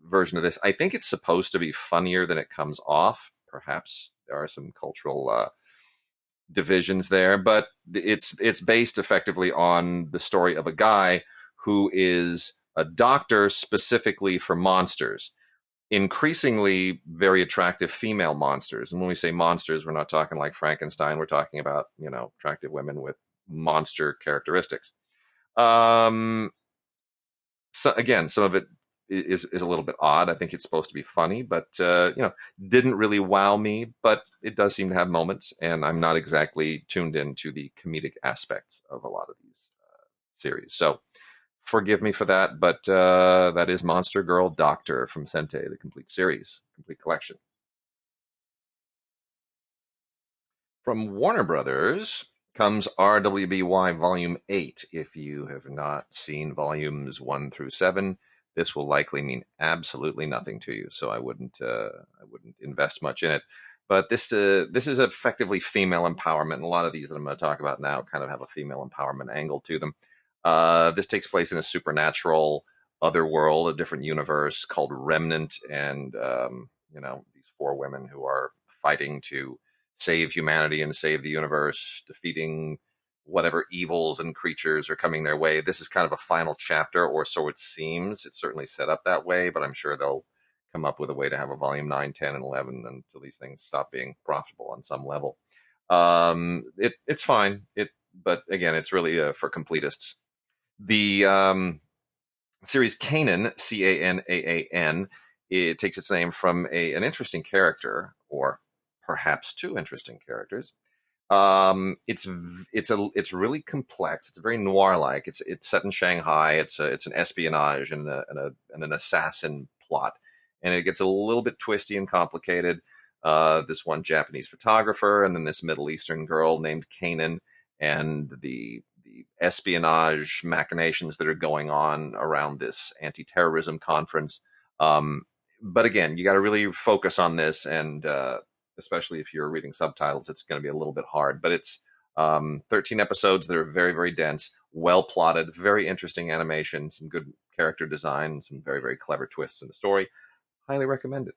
version of this. I think it's supposed to be funnier than it comes off. Perhaps there are some cultural divisions there, but it's based effectively on the story of a guy who is a doctor specifically for monsters, increasingly very attractive female monsters. And when we say monsters, we're not talking like Frankenstein. We're talking about, attractive women with monster characteristics. So again, some of it is a little bit odd. I think it's supposed to be funny, but didn't really wow me. But it does seem to have moments, and I'm not exactly tuned into the comedic aspects of a lot of these series. So forgive me for that, but that is Monster Girl Doctor from Sentai, the complete series, complete collection. From Warner Brothers comes RWBY Volume 8. If you have not seen Volumes 1 through 7, this will likely mean absolutely nothing to you, so I wouldn't invest much in it. But this is effectively female empowerment, and a lot of these that I'm going to talk about now kind of have a female empowerment angle to them. This takes place in a supernatural other world, a different universe called Remnant, and these four women who are fighting to save humanity and save the universe, defeating whatever evils and creatures are coming their way. This is kind of a final chapter, or so it seems. It's certainly set up that way, but I'm sure they'll come up with a way to have a volume 9, 10, and 11 until these things stop being profitable on some level. It's fine. But again, it's really for completists. The series Canaan, Canaan, it takes its name from an interesting character, or perhaps two interesting characters. It's really complex. It's very noir-like. It's set in Shanghai. It's an espionage and an assassin plot, and it gets a little bit twisty and complicated. This one Japanese photographer, and then this Middle Eastern girl named Canaan, and the espionage machinations that are going on around this anti-terrorism conference. But again, you got to really focus on this, and especially if you're reading subtitles, it's going to be a little bit hard. But it's 13 episodes that are very, very dense, well plotted, very interesting animation, some good character design, some very, very clever twists in the story. Highly recommend it.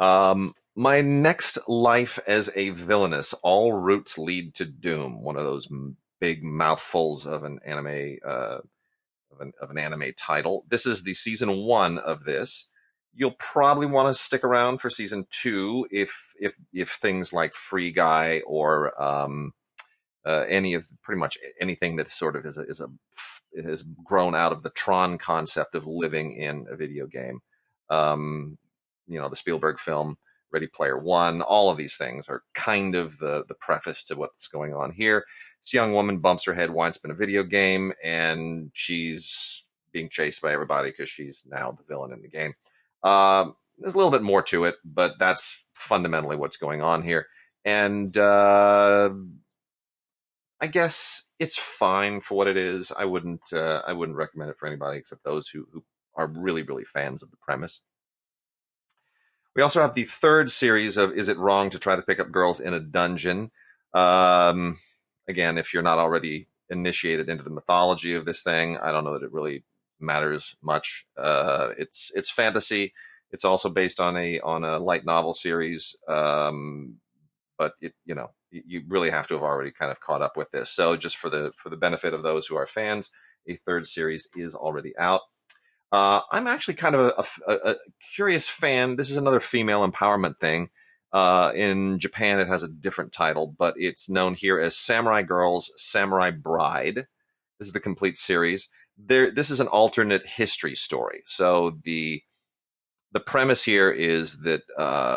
My next life as a villainess, all routes lead to doom. One of those big mouthfuls of an anime of an anime title. This is the season 1 of this. You'll probably want to stick around for season 2 if things like Free Guy or any of pretty much anything that sort of has grown out of the Tron concept of living in a video game. The Spielberg film, Ready Player One, all of these things are kind of the preface to what's going on here. This young woman bumps her head once in a video game, and she's being chased by everybody because she's now the villain in the game. There's a little bit more to it, but that's fundamentally what's going on here. And I guess it's fine for what it is. I wouldn't recommend it for anybody except those who are really, really fans of the premise. We also have the 3rd series of Is It Wrong to Try to Pick Up Girls in a Dungeon? Again, if you're not already initiated into the mythology of this thing, I don't know that it really matters much. It's fantasy. It's also based on a light novel series, but you really have to have already kind of caught up with this. So just for the benefit of those who are fans, a 3rd series is already out. I'm actually kind of a curious fan. This is another female empowerment thing. In Japan, it has a different title, but it's known here as Samurai Girls, Samurai Bride. This is the complete series. This is an alternate history story. So the premise here is that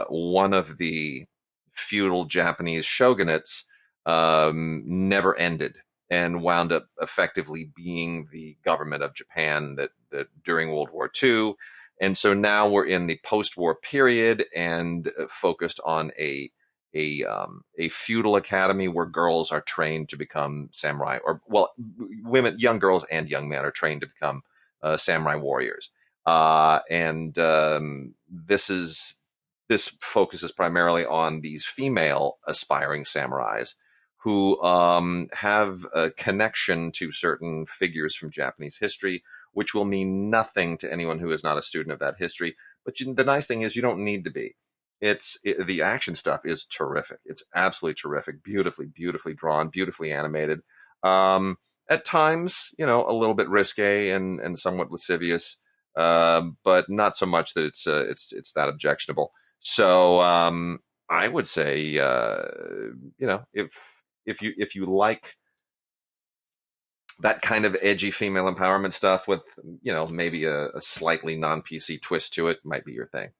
one of the feudal Japanese shogunates never ended and wound up effectively being the government of Japan that during World War II. And so now we're in the post-war period and focused on a feudal academy where girls are trained to become samurai, women, young girls and young men are trained to become samurai warriors. This focuses primarily on these female aspiring samurais who have a connection to certain figures from Japanese history, which will mean nothing to anyone who is not a student of that history. But the nice thing is you don't need to be. The action stuff is terrific. It's absolutely terrific. Beautifully, beautifully drawn, beautifully animated. At times, a little bit risque and somewhat lascivious, but not so much that it's that objectionable. So I would say, if you like that kind of edgy female empowerment stuff with, maybe a slightly non-PC twist to it, might be your thing.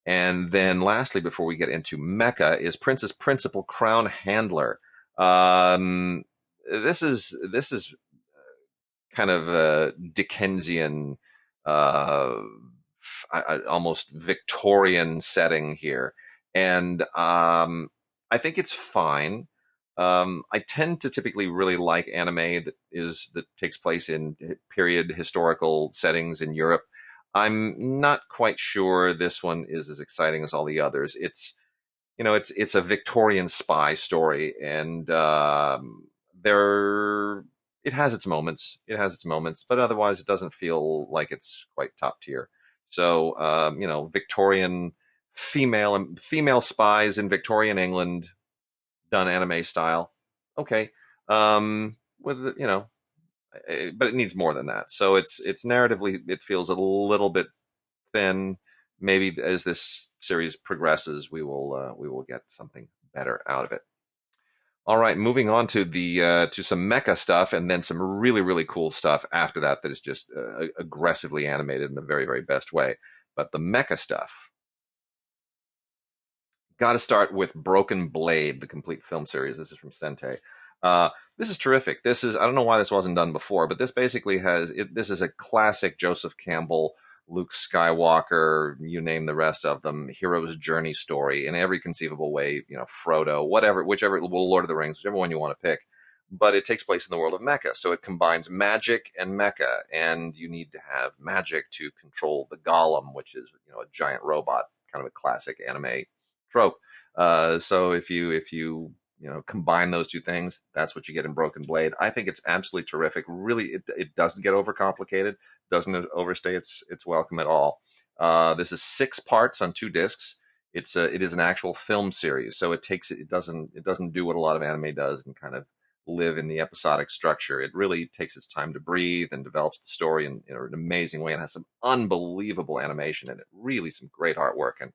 And then lastly, before we get into Mecha, is Princess Principal Crown Handler. This is kind of a Dickensian, almost Victorian setting here. And I think it's fine. I tend to typically really like anime that takes place in period historical settings in Europe. I'm not quite sure this one is as exciting as all the others. It's a Victorian spy story, and it has its moments. It has its moments, but otherwise it doesn't feel like it's quite top tier. So, Victorian female spies in Victorian England, done anime style. Okay. But it needs more than that. So it's narratively, it feels a little bit thin. Maybe as this series progresses, we will get something better out of it. All right, moving on to to some mecha stuff, and then some really, really cool stuff after that is just aggressively animated in the very, very best way. But the mecha stuff. Got to start with Broken Blade, the complete film series. This is from Sentai. This is terrific. This is, I don't know why this wasn't done before, but this basically this is a classic Joseph Campbell, Luke Skywalker, you name the rest of them, hero's journey story in every conceivable way, Frodo, whichever, Lord of the Rings, whichever one you want to pick. But it takes place in the world of mecha. So it combines magic and mecha, and you need to have magic to control the golem, which is, a giant robot, kind of a classic anime trope. So if you combine those two things, that's what you get in Broken Blade. I think it's absolutely terrific. Really, it doesn't get overcomplicated, doesn't overstay its welcome at all. This is 6 parts on 2 discs. It is an actual film series, so it doesn't do what a lot of anime does and kind of live in the episodic structure. It really takes its time to breathe and develops the story in an amazing way, and has some unbelievable animation in it. Really, some great artwork and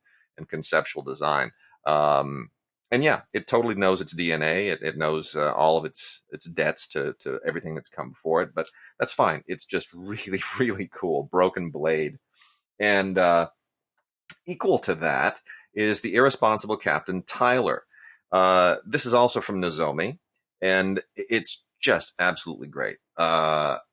conceptual design. And yeah, it totally knows its DNA. It knows all of its debts to everything that's come before it, but that's fine. It's just really, really cool. Broken Blade. And equal to that is the Irresponsible Captain Tylor. This is also from Nozomi, and it's just absolutely great.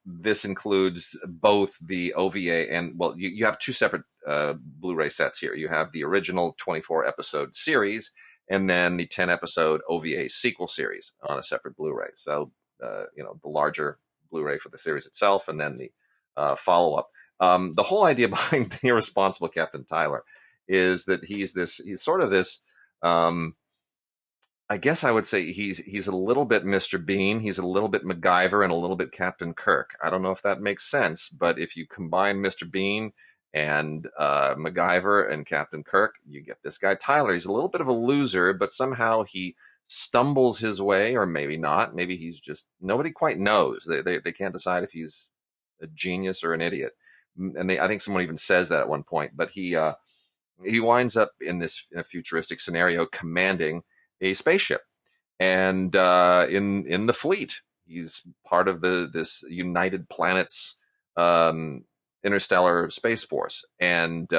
This includes both the OVA and, well, you have 2 separate Blu-ray sets here. You have the original 24-episode series, and then the 10-episode OVA sequel series on a separate Blu-ray. So, the larger Blu-ray for the series itself, and then the follow-up. The whole idea behind the Irresponsible Captain Tylor is that he's sort of this, I guess I would say he's a little bit Mr. Bean, he's a little bit MacGyver, and a little bit Captain Kirk. I don't know if that makes sense, but if you combine Mr. Bean and MacGyver and Captain Kirk, you get this guy Tylor. He's a little bit of a loser, but somehow he stumbles his way, or maybe not. Maybe he's just, nobody quite knows. They can't decide if he's a genius or an idiot. And I think someone even says that at one point. But he winds up in a futuristic scenario commanding a spaceship, and in the fleet. He's part of this United Planets interstellar space force, and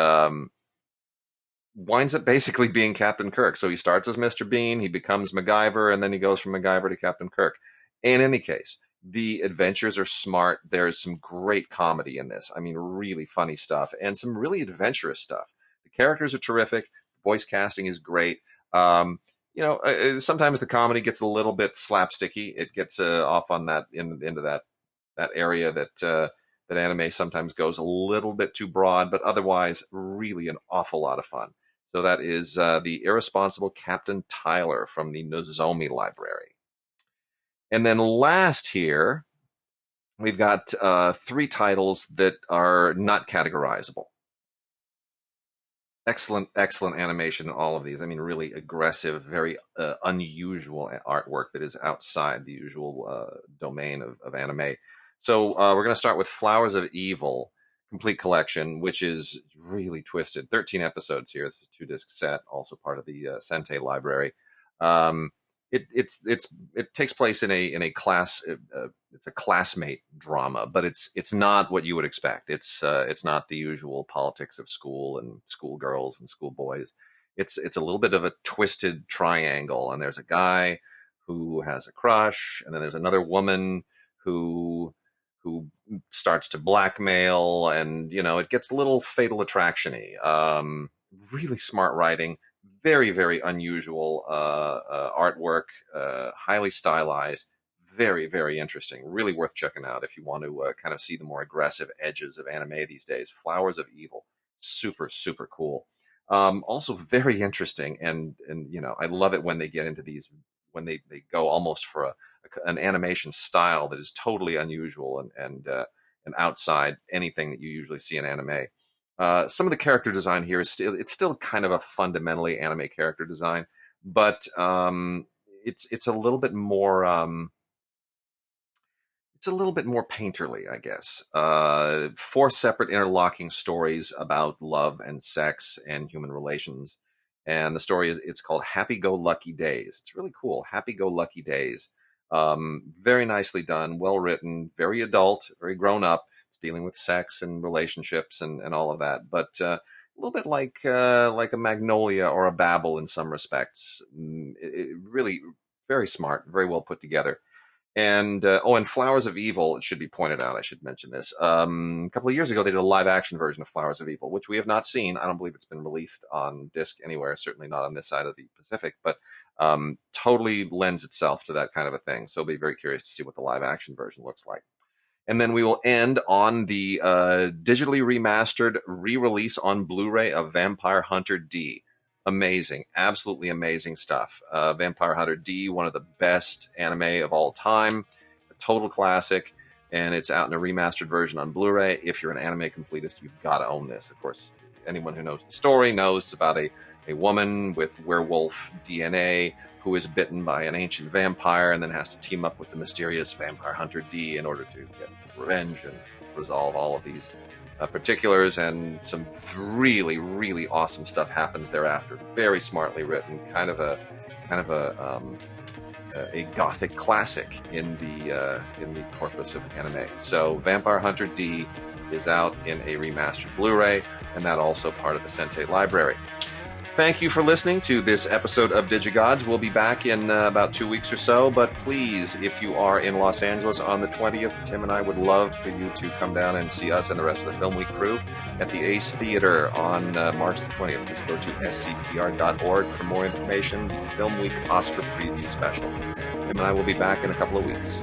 winds up basically being Captain Kirk. So he starts as Mr. Bean, he becomes MacGyver, and then he goes from MacGyver to Captain Kirk. In any case, the adventures are smart. There's some great comedy in this. I mean, really funny stuff, and some really adventurous stuff. The characters are terrific. Voice casting is great. Sometimes the comedy gets a little bit slapsticky. It gets off on into that area that anime sometimes goes a little bit too broad, but otherwise really an awful lot of fun. So that is the Irresponsible Captain Tylor from the Nozomi library. And then last here, we've got 3 titles that are not categorizable. Excellent animation in all of these. I mean, really aggressive, very unusual artwork that is outside the usual domain of anime. So we're going to start with Flowers of Evil, complete collection, which is really twisted. 13 episodes here. It's a 2-disc set, also part of the Sentai library. It takes place in a class. It's a classmate drama, but it's not what you would expect. It's not the usual politics of school and schoolgirls and schoolboys. It's a little bit of a twisted triangle, and there's a guy who has a crush, and then there's another woman who starts to blackmail, and it gets a little Fatal Attraction-y. Really smart writing. Very, very unusual artwork, highly stylized, very, very interesting. Really worth checking out if you want to kind of see the more aggressive edges of anime these days. Flowers of Evil, super, super cool. Also very interesting, and I love it when they get into these, when they go almost for an animation style that is totally unusual and outside anything that you usually see in anime. Some of the character design here is still kind of a fundamentally anime character design, but it's a little bit more painterly, I guess. 4 separate interlocking stories about love and sex and human relations, and the story it's called Happy Go Lucky Days. It's really cool. Happy Go Lucky Days. Very nicely done, well written, very adult, very grown up. Dealing with sex and relationships and all of that. But, little bit like a Magnolia or a Babel in some respects. It really very smart, very well put together. And and Flowers of Evil, it should be pointed out, I should mention this. A couple of years ago, they did a live-action version of Flowers of Evil, which we have not seen. I don't believe it's been released on disc anywhere, certainly not on this side of the Pacific, but totally lends itself to that kind of a thing. So I'll be very curious to see what the live-action version looks like. And then we will end on the digitally remastered re-release on Blu-ray of Vampire Hunter D. Amazing, absolutely amazing stuff. Vampire Hunter D, one of the best anime of all time, a total classic, and it's out in a remastered version on Blu-ray. If you're an anime completist, you've got to own this. Of course, anyone who knows the story knows it's about a woman with werewolf DNA who is bitten by an ancient vampire and then has to team up with the mysterious Vampire Hunter D in order to get revenge and resolve all of these particulars, and some really, really awesome stuff happens thereafter. Very smartly written, kind of a gothic classic in the corpus of anime. So Vampire Hunter D is out in a remastered Blu-ray, and that also part of the Sente library. Thank you for listening to this episode of DigiGods. We'll be back in about 2 weeks or so, but please, if you are in Los Angeles on the 20th, Tim and I would love for you to come down and see us and the rest of the Film Week crew at the Ace Theater on March the 20th. Just go to scpr.org for more information. The Film Week Oscar Preview Special. Tim and I will be back in a couple of weeks.